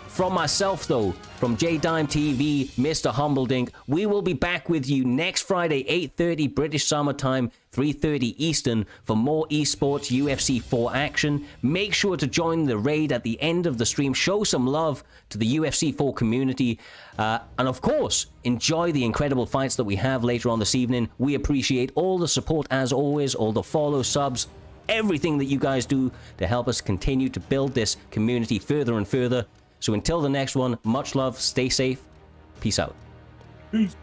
From myself, though, from JDime TV, Mr. Humbledink, we will be back with you next Friday, 8:30 British Summer Time, 3:30 Eastern, for more esports UFC 4 action. Make sure to join the raid at the end of the stream. Show some love to the UFC 4 community. And of course, enjoy the incredible fights that we have later on this evening. We appreciate all the support as always, all the follow, subs, everything that you guys do to help us continue to build this community further and further. So until the next one, much love, stay safe, peace out.
Peace.